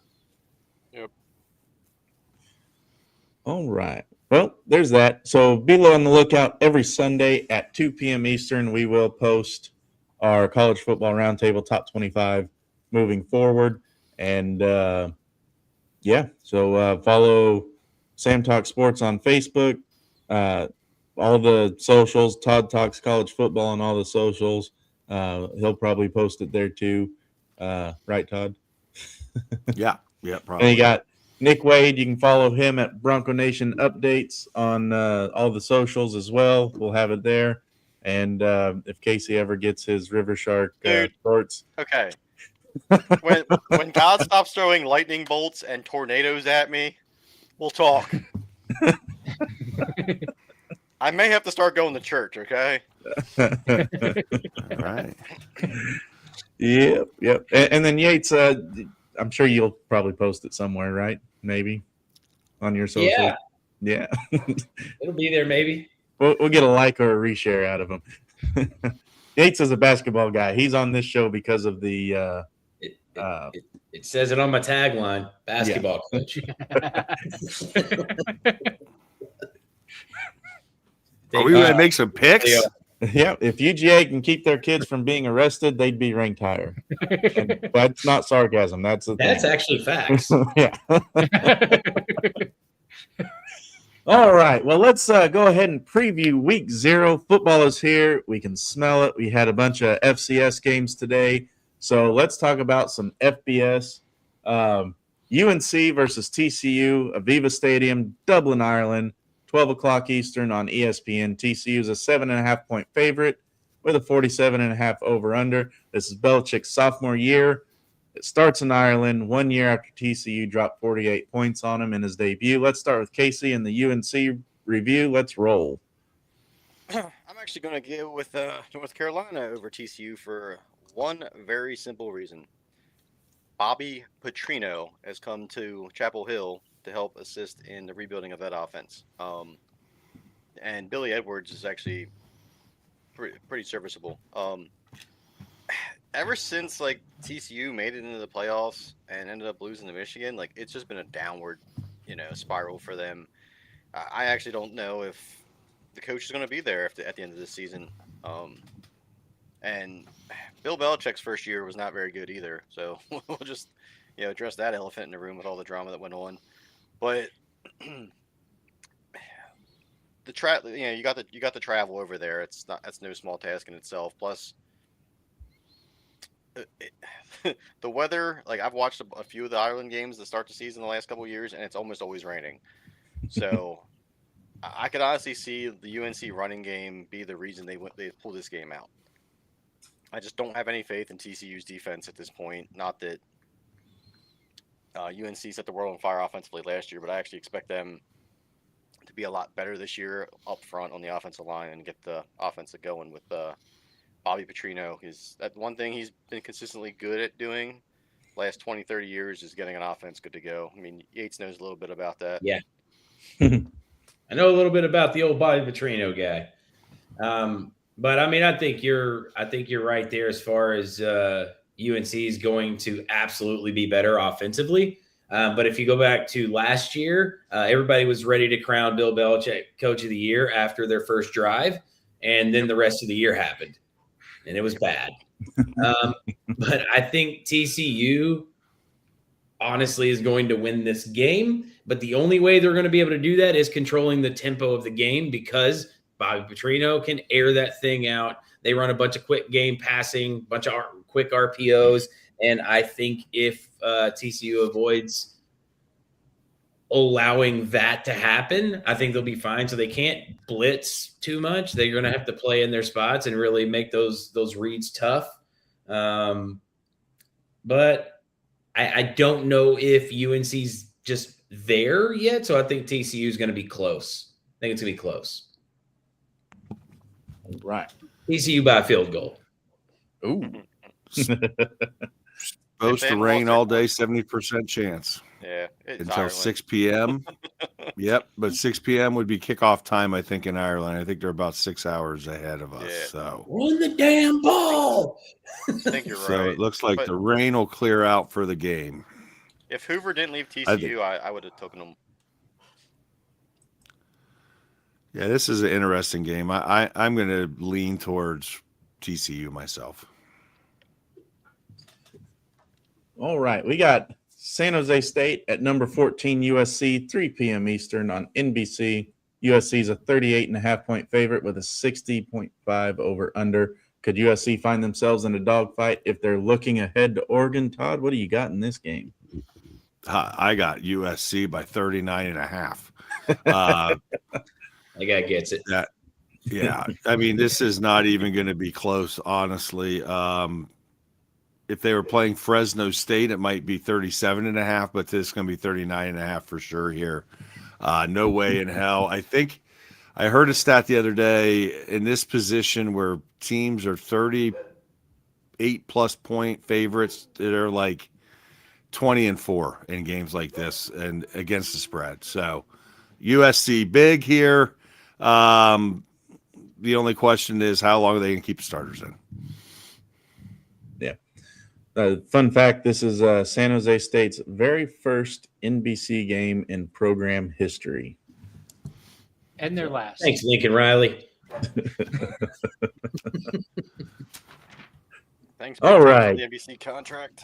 All right. Well, there's that. So be on the lookout every Sunday at 2 p.m. Eastern. We will post our college football roundtable top 25 moving forward. And so follow Sam Talk Sports on Facebook, all the socials, Todd Talks College Football on all the socials. He'll probably post it there too. Right, Todd? Yeah, And probably. you got Nick Wade. You can follow him at Bronco Nation Updates on all the socials as well. We'll have it there. And if Casey ever gets his River Shark Dude. shorts, Okay. When God stops throwing lightning bolts and tornadoes at me, we'll talk. I may have to start going to church, okay? All right. Yep. And then Yates, I'm sure you'll probably post it somewhere, right? Maybe on your social. Yeah. It'll be there maybe. We'll get a like or a reshare out of him. Yates is a basketball guy. He's on this show because of the It says it on my tagline, basketball coach. Are we going to make some picks? Yeah, if UGA can keep their kids from being arrested, they'd be ranked higher. And that's not sarcasm. That's actually facts. Yeah. All right. Well, let's go ahead and preview week 0. Football is here. We can smell it. We had a bunch of FCS games today. So let's talk about some FBS. UNC versus TCU, Aviva Stadium, Dublin, Ireland. 12 o'clock Eastern on ESPN. TCU is a 7.5-point favorite with a 47.5 over-under. This is Belichick's sophomore year. It starts in Ireland 1 year after TCU dropped 48 points on him in his debut. Let's start with Casey in the UNC review. Let's roll. I'm actually going to go with North Carolina over TCU for one very simple reason. Bobby Petrino has come to Chapel Hill to help assist in the rebuilding of that offense. And Billy Edwards is actually pretty serviceable. Ever since like TCU made it into the playoffs and ended up losing to Michigan, like it's just been a downward, spiral for them. I actually don't know if the coach is going to be there at the end of the season. And Bill Belichick's first year was not very good either. So we'll just, address that elephant in the room with all the drama that went on. But you got the travel over there. That's no small task in itself. Plus, the weather. Like I've watched a few of the Ireland games that start the season the last couple of years, and it's almost always raining. So I could honestly see the UNC running game be the reason they pull this game out. I just don't have any faith in TCU's defense at this point. Not that UNC set the world on fire offensively last year, but I actually expect them to be a lot better this year up front on the offensive line and get the offense going with Bobby Petrino. That one thing he's been consistently good at doing last 20, 30 years is getting an offense good to go. I mean, Yates knows a little bit about that. Yeah. I know a little bit about the old Bobby Petrino guy. But I mean, I think you're right there as far as UNC is going to absolutely be better offensively. But if you go back to last year, everybody was ready to crown Bill Belichick Coach of the Year after their first drive, and then the rest of the year happened, and it was bad. But I think TCU honestly is going to win this game, but the only way they're going to be able to do that is controlling the tempo of the game because Bobby Petrino can air that thing out. They run a bunch of quick game passing, bunch of quick RPOs. And I think if TCU avoids allowing that to happen. I think they'll be fine. So they can't blitz too much. They're going to have to play in their spots and really make those reads tough. But I don't know if UNC's just there yet. So I think TCU is going to be close. I think it's going to be close. All right. TCU by a field goal. Ooh. Supposed to rain all day, 70% chance. Yeah. It's Until Ireland. 6 p.m. Yep, but 6 p.m. would be kickoff time, I think, in Ireland. I think they're about 6 hours ahead of us. Yeah. So, Run the damn ball. I think you're so right. it looks like But the rain will clear out for the game. if Hoover didn't leave I think- TCU, I would have taken them. Yeah, this is an interesting game. I'm going to lean towards TCU myself. All right. We got San Jose State at number 14 USC, 3 p.m. Eastern on NBC. USC is a 38.5-point favorite with a 60.5 over under. Could USC find themselves in a dogfight if they're looking ahead to Oregon? Todd, what do you got in this game? I got USC by 39.5. That guy gets it. Yeah, I mean, this is not even going to be close, honestly. If they were playing Fresno State, it might be 37.5, but this is going to be 39.5 for sure here. No way in hell. I think I heard a stat the other day in this position where teams are 38+ point favorites that are like 20-4 in games like this and against the spread. So USC big here. The only question is how long are they going to keep the starters in? Yeah. Fun fact, this is San Jose State's very first NBC game in program history. And their last. Thanks, Lincoln Riley. Thanks. All Big Ten, right. for the NBC contract.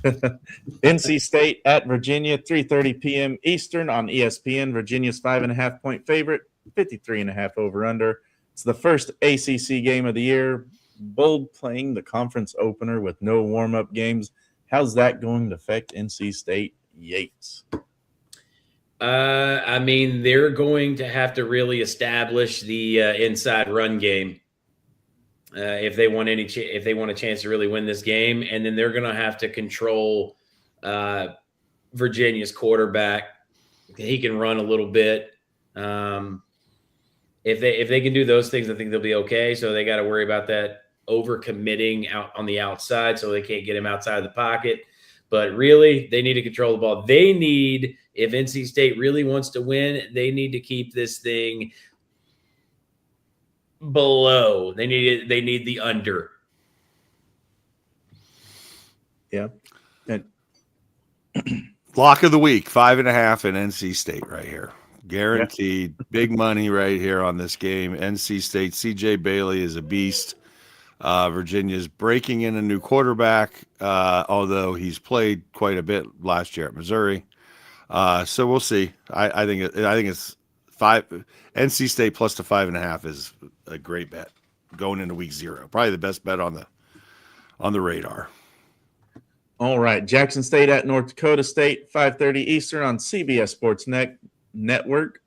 NC State at Virginia, 3:30 p.m. Eastern on ESPN. Virginia's 5.5-point favorite, 53.5 over under. It's the first ACC game of the year. Bold playing the conference opener with no warm-up games. How's that going to affect NC State? Yates. I mean, they're going to have to really establish the inside run game if they want if they want a chance to really win this game, and then they're going to have to control Virginia's quarterback. He can run a little bit. If they can do those things, I think they'll be okay. So they got to worry about that overcommitting out on the outside, so they can't get him outside of the pocket. But really, they need to control the ball. They need, if NC State really wants to win, they need to keep this thing below. They need the under. Yeah. And Lock of the week, 5.5 in NC State right here. Guaranteed. Big money right here on this game. NC State, CJ Bailey is a beast. Virginia's breaking in a new quarterback, although he's played quite a bit last year at Missouri. So we'll see. I think it's 5. NC State plus the 5.5 is a great bet going into week 0. Probably the best bet on the radar. all right. Jackson State at North Dakota State, 5:30 Eastern on CBS Sports Network.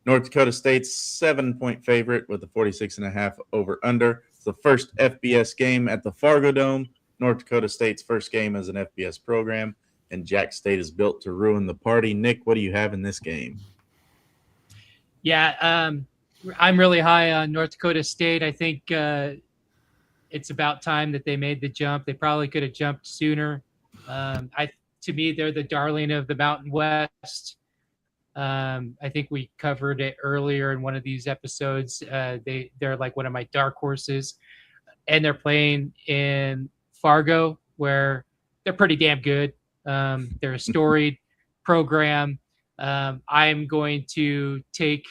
North Dakota State's 7-point favorite with a 46.5 over under. It's the first FBS game at the Fargo Dome. North Dakota State's first game as an FBS program, and Jack State is built to ruin the party. Nick, what do you have in this game? Yeah, I'm really high on North Dakota State. I think it's about time that they made the jump. They probably could have jumped sooner. To me, they're the darling of the Mountain West. I think we covered it earlier in one of these episodes. They're like one of my dark horses, and they're playing in Fargo, where they're pretty damn good. They're a storied program. I'm going to take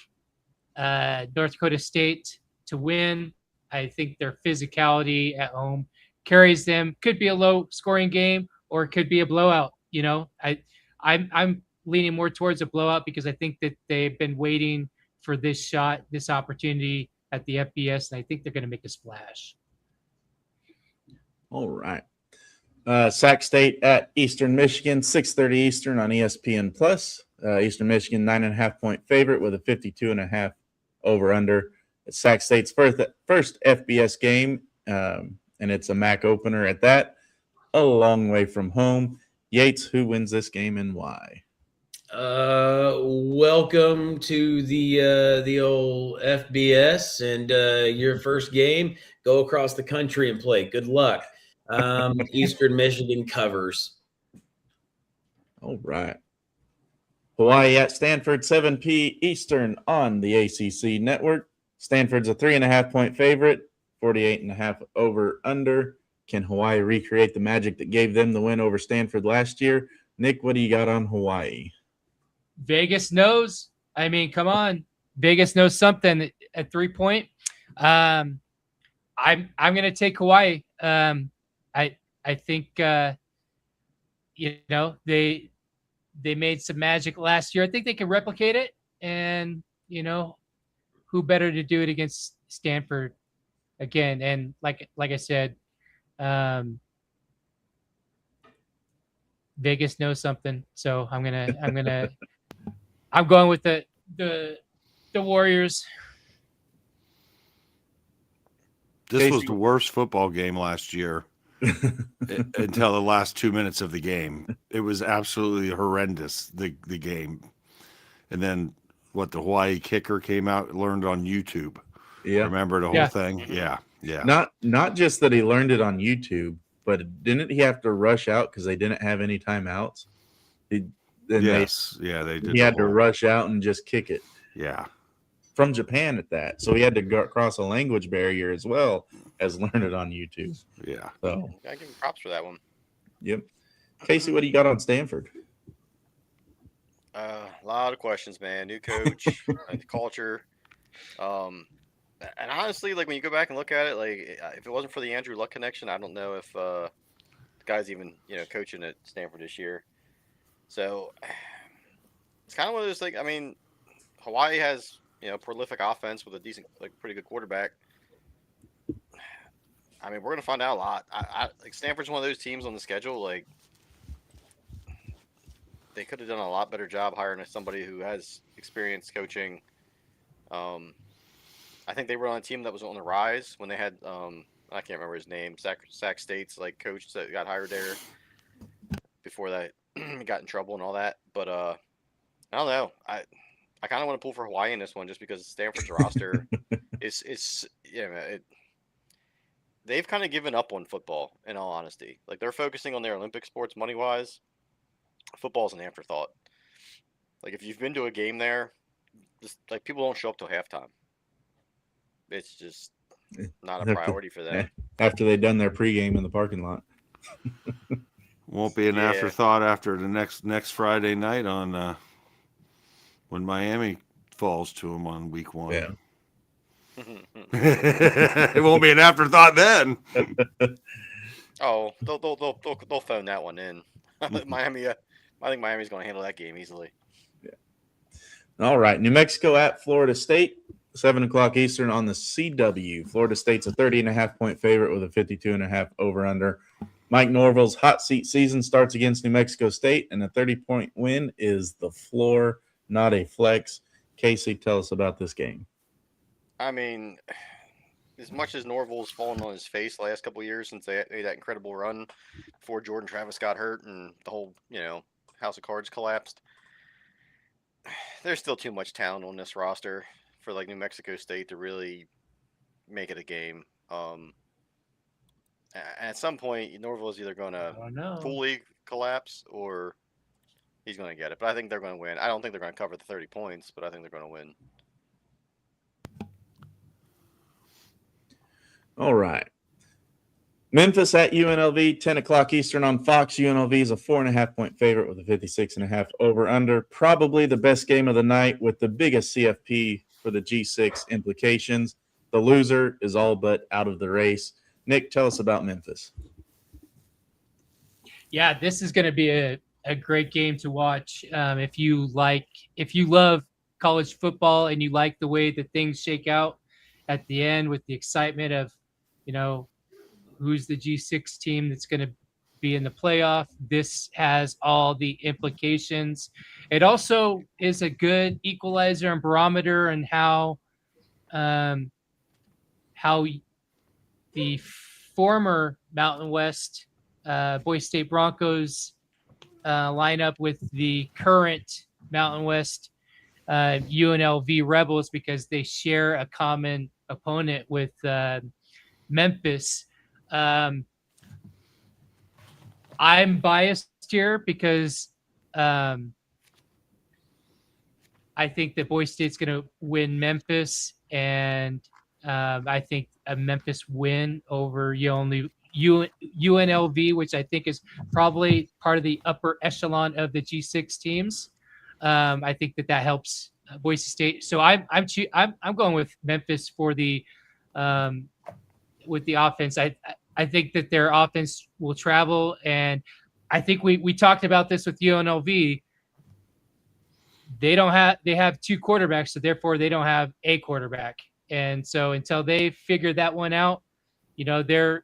North Dakota State to win. I think their physicality at home carries them. Could be a low-scoring game, or it could be a blowout. You know, I'm leaning more towards a blowout because I think that they've been waiting for this shot, this opportunity at the FBS, and I think they're going to make a splash. All right. Sac State at Eastern Michigan, 6:30 Eastern on ESPN Plus. Eastern Michigan 9.5-point favorite with a 52.5 over under. It's Sac State's first FBS game, and it's a MAC opener at that. A long way from home. Yates, who wins this game and why? Welcome to the old FBS and your first game. Go across the country and play. Good luck. Eastern Michigan covers. All right. Hawaii at Stanford, 7 p. Eastern on the ACC network. Stanford's a 3.5-point favorite, 48.5 over under. Can Hawaii recreate the magic that gave them the win over Stanford last year? Nick, what do you got on Hawaii? Vegas knows. I mean, come on. Vegas knows something at 3-point. I'm going to take Hawaii. I think they made some magic last year. I think they can replicate it, and who better to do it against Stanford again? And like I said, Vegas knows something. So I'm going with the Warriors. This was the worst football game last year until the last 2 minutes of the game. It was absolutely horrendous, the game. And then the Hawaii kicker came out and learned on YouTube. Yeah. Remember the whole thing? Yeah. Not just that he learned it on YouTube, but didn't he have to rush out because they didn't have any timeouts? They did. He had to rush out and just kick it. Yeah. From Japan at that. So he had to go cross a language barrier as well as learn it on YouTube. Yeah. So I give him props for that one. Yep. Casey, what do you got on Stanford? A lot of questions, man. New coach, the culture. And honestly, like when you go back and look at it, like if it wasn't for the Andrew Luck connection, I don't know if the guy's even coaching at Stanford this year. So it's kind of one of those things. I mean, Hawaii has prolific offense with a decent, pretty good quarterback. I mean, we're gonna find out a lot. I like Stanford's one of those teams on the schedule. Like they could have done a lot better job hiring somebody who has experience coaching. I think they were on a team that was on the rise when they had I can't remember his name. Sac State's coach that got hired there. Before that, got in trouble and all that. But I don't know. I kind of want to pull for Hawaii in this one just because Stanford's roster they've kind of given up on football, in all honesty. Like they're focusing on their Olympic sports money wise. Football's an afterthought. Like if you've been to a game there, just people don't show up till halftime. It's just not a priority for them. After they've done their pregame in the parking lot. Won't be an afterthought after the next Friday night on when Miami falls to them on week 1. Yeah. It won't be an afterthought then. Oh, they'll phone that one in. Miami. I think Miami's going to handle that game easily. Yeah. All right, New Mexico at Florida State, 7:00 Eastern on the CW. Florida State's a 30.5-point favorite with a 52.5 over under. Mike Norvell's hot seat season starts against New Mexico State, and a 30-point win is the floor, not a flex. Casey, tell us about this game. I mean, as much as Norvell's fallen on his face the last couple of years since they made that incredible run before Jordan Travis got hurt and the whole, House of Cards collapsed, there's still too much talent on this roster for New Mexico State to really make it a game. At some point, Norvell is either going to fully collapse or he's going to get it. But I think they're going to win. I don't think they're going to cover the 30 points, but I think they're going to win. All right. Memphis at UNLV, 10:00 Eastern on Fox. UNLV is a 4.5-point favorite with a 56.5 over under. Probably the best game of the night with the biggest CFP for the G6 implications. The loser is all but out of the race. Nick, tell us about Memphis. Yeah, this is going to be a great game to watch. If you love college football and you like the way that things shake out at the end with the excitement of, who's the G6 team that's going to be in the playoff. This has all the implications. It also is a good equalizer and barometer and how the former Mountain West Boise State Broncos line up with the current Mountain West UNLV Rebels, because they share a common opponent with Memphis. I'm biased here because I think that Boise State's going to win Memphis, and I think a Memphis win over UNLV, which I think is probably part of the upper echelon of the G6 teams. I think that helps Boise State. So I'm going with Memphis for the with the offense. I think that their offense will travel, and I think we talked about this with UNLV. They have two quarterbacks, so therefore they don't have a quarterback. And so until they figure that one out, they're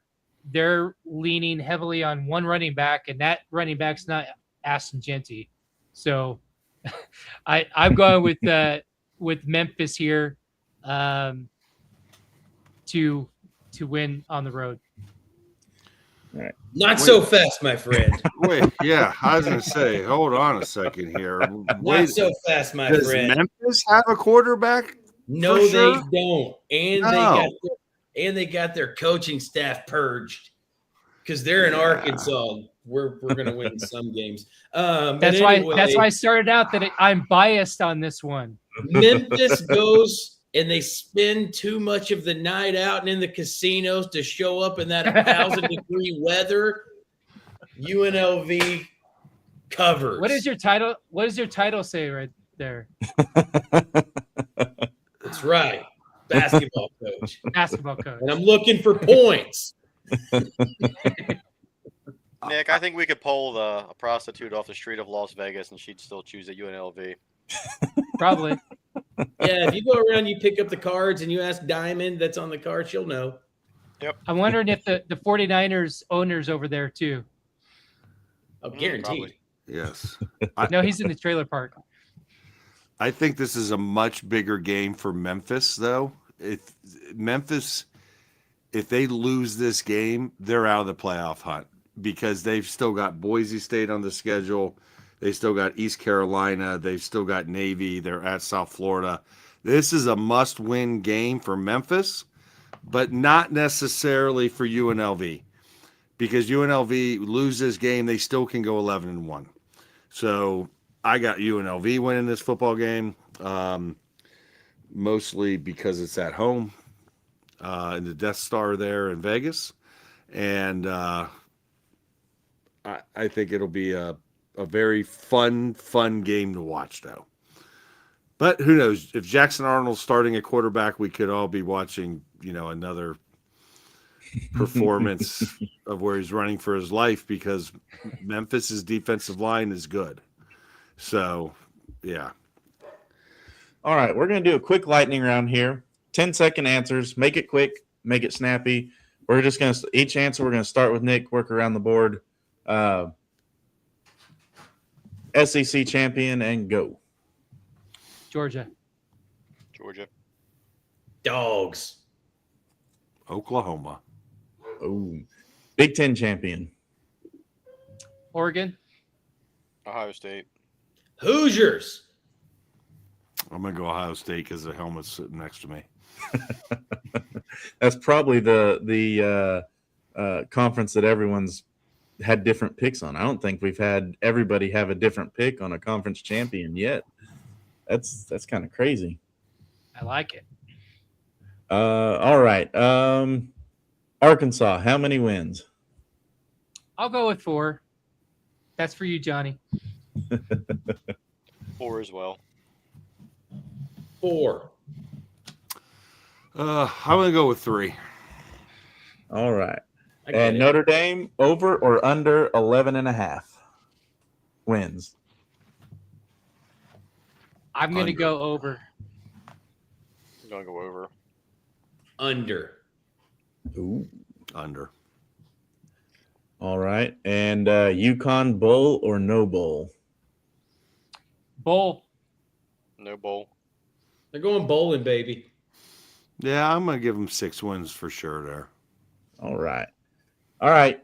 leaning heavily on one running back, and that running back's not Ashton Genty. So I'm going with Memphis here to win on the road. All right. Not so fast, my friend. Wait, yeah, I was gonna say, hold on a second here. Not so fast, my Does friend. Memphis have a quarterback? No, For sure? they don't. And they got their coaching staff purged because they're in Arkansas. We're gonna win some games. That's why I started out that I'm biased on this one. Memphis goes and they spend too much of the night out and in the casinos to show up in that 1,000-degree weather. UNLV covers. What does your title say right there? That's right. Basketball coach. Basketball coach. And I'm looking for points. Nick, I think we could poll a prostitute off the street of Las Vegas, and she'd still choose a UNLV. Probably. Yeah, if you go around, you pick up the cards, and you ask Diamond that's on the card, she'll know. Yep. I'm wondering if the 49ers owner's over there too. Oh, guaranteed. Probably. Yes. No, he's in the trailer park. I think this is a much bigger game for Memphis, though. If they lose this game, they're out of the playoff hunt because they've still got Boise State on the schedule. They still got East Carolina. They've still got Navy. They're at South Florida. This is a must-win game for Memphis, but not necessarily for UNLV because UNLV loses this game, they still can go 11-1. So I got UNLV winning this football game, mostly because it's at home in the Death Star there in Vegas. And I think it'll be a very fun game to watch, though. But who knows? If Jackson Arnold's starting a quarterback, we could all be watching, another performance of where he's running for his life because Memphis's defensive line is good. So, yeah. All right, we're going to do a quick lightning round here. 10-second answers. Make it quick. Make it snappy. We're just going to – each answer, we're going to start with Nick, work around the board. SEC champion, and go. Georgia. Dogs. Oklahoma. Oh, Big Ten champion. Oregon. Ohio State. Hoosiers. I'm going to go Ohio State because the helmet's sitting next to me. That's probably the conference that everyone's had different picks on. I don't think we've had everybody have a different pick on a conference champion yet. That's kind of crazy. I like it. All right. Arkansas, how many wins? I'll go with 4. That's for you, Johnny. 4 as well. 4. I'm going to go with 3. All right. I get And it. Notre Dame, over or under 11.5 wins? I'm going to Under. go over. I'm going to go over. Under. Ooh. Under. All right. And Yukon Bowl or no bowl? Bowl. No bowl. They're going bowling, baby. Yeah, I'm gonna give them 6 wins for sure there. All right. All right.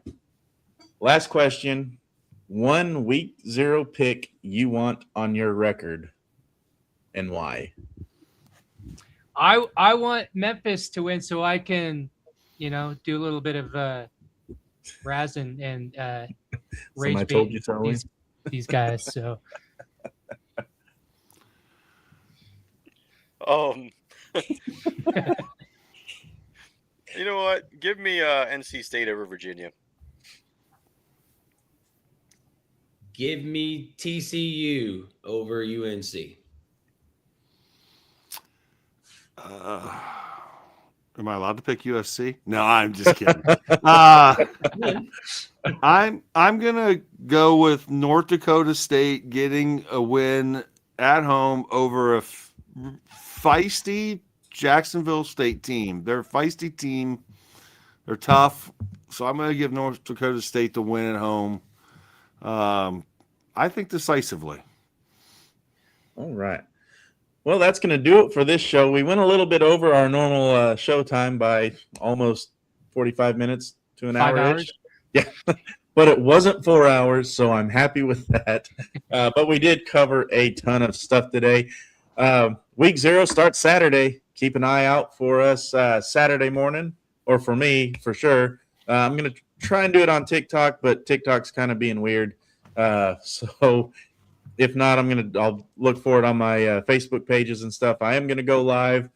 Last question. 1 week 0 pick you want on your record and why? I want Memphis to win so I can, do a little bit of razz and rage Somebody told bait you so, these guys. So You know what? Give me NC State over Virginia. Give me TCU over UNC. Am I allowed to pick USC? No, I'm just kidding. I'm gonna go with North Dakota State getting a win at home over a feisty Jacksonville State team. They're a feisty team. They're tough. So I'm gonna give North Dakota State the win at home. I think decisively. All right. Well, that's going to do it for this show. We went a little bit over our normal show time by almost 45 minutes to an 5 hour. hours. Yeah, but it wasn't 4 hours, so I'm happy with that. But we did cover a ton of stuff today. Week 0 starts Saturday. Keep an eye out for us Saturday morning, or for me, for sure. I'm going to try and do it on TikTok, but TikTok's kind of being weird. So if not, I'll look for it on my Facebook pages and stuff. I am going to go live,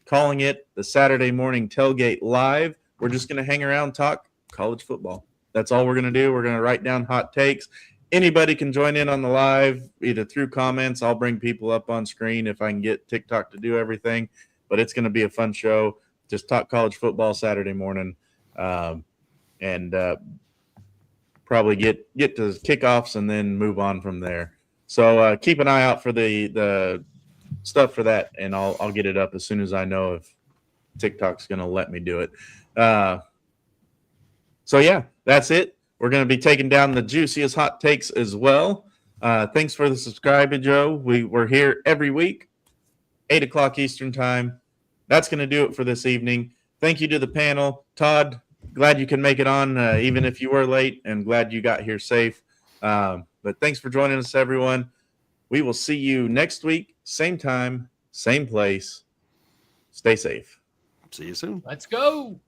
calling it the Saturday Morning Tailgate Live. We're just going to hang around, talk college football. That's all we're going to do. We're going to write down hot takes. Anybody can join in on the live, either through comments. I'll bring people up on screen if I can get TikTok to do everything. But it's going to be a fun show. Just talk college football Saturday morning, and probably get to kickoffs and then move on from there. So keep an eye out for the stuff for that, and I'll get it up as soon as I know if TikTok's going to let me do it. So yeah, that's it. We're going to be taking down the juiciest hot takes as well. Thanks for the subscribing, Joe. We're here every week, 8 o'clock Eastern time. That's going to do it for this evening. Thank you to the panel. Todd, glad you can make it on, even if you were late, and glad you got here safe. But thanks for joining us, everyone. We will see you next week, same time, same place. Stay safe. See you soon. Let's go.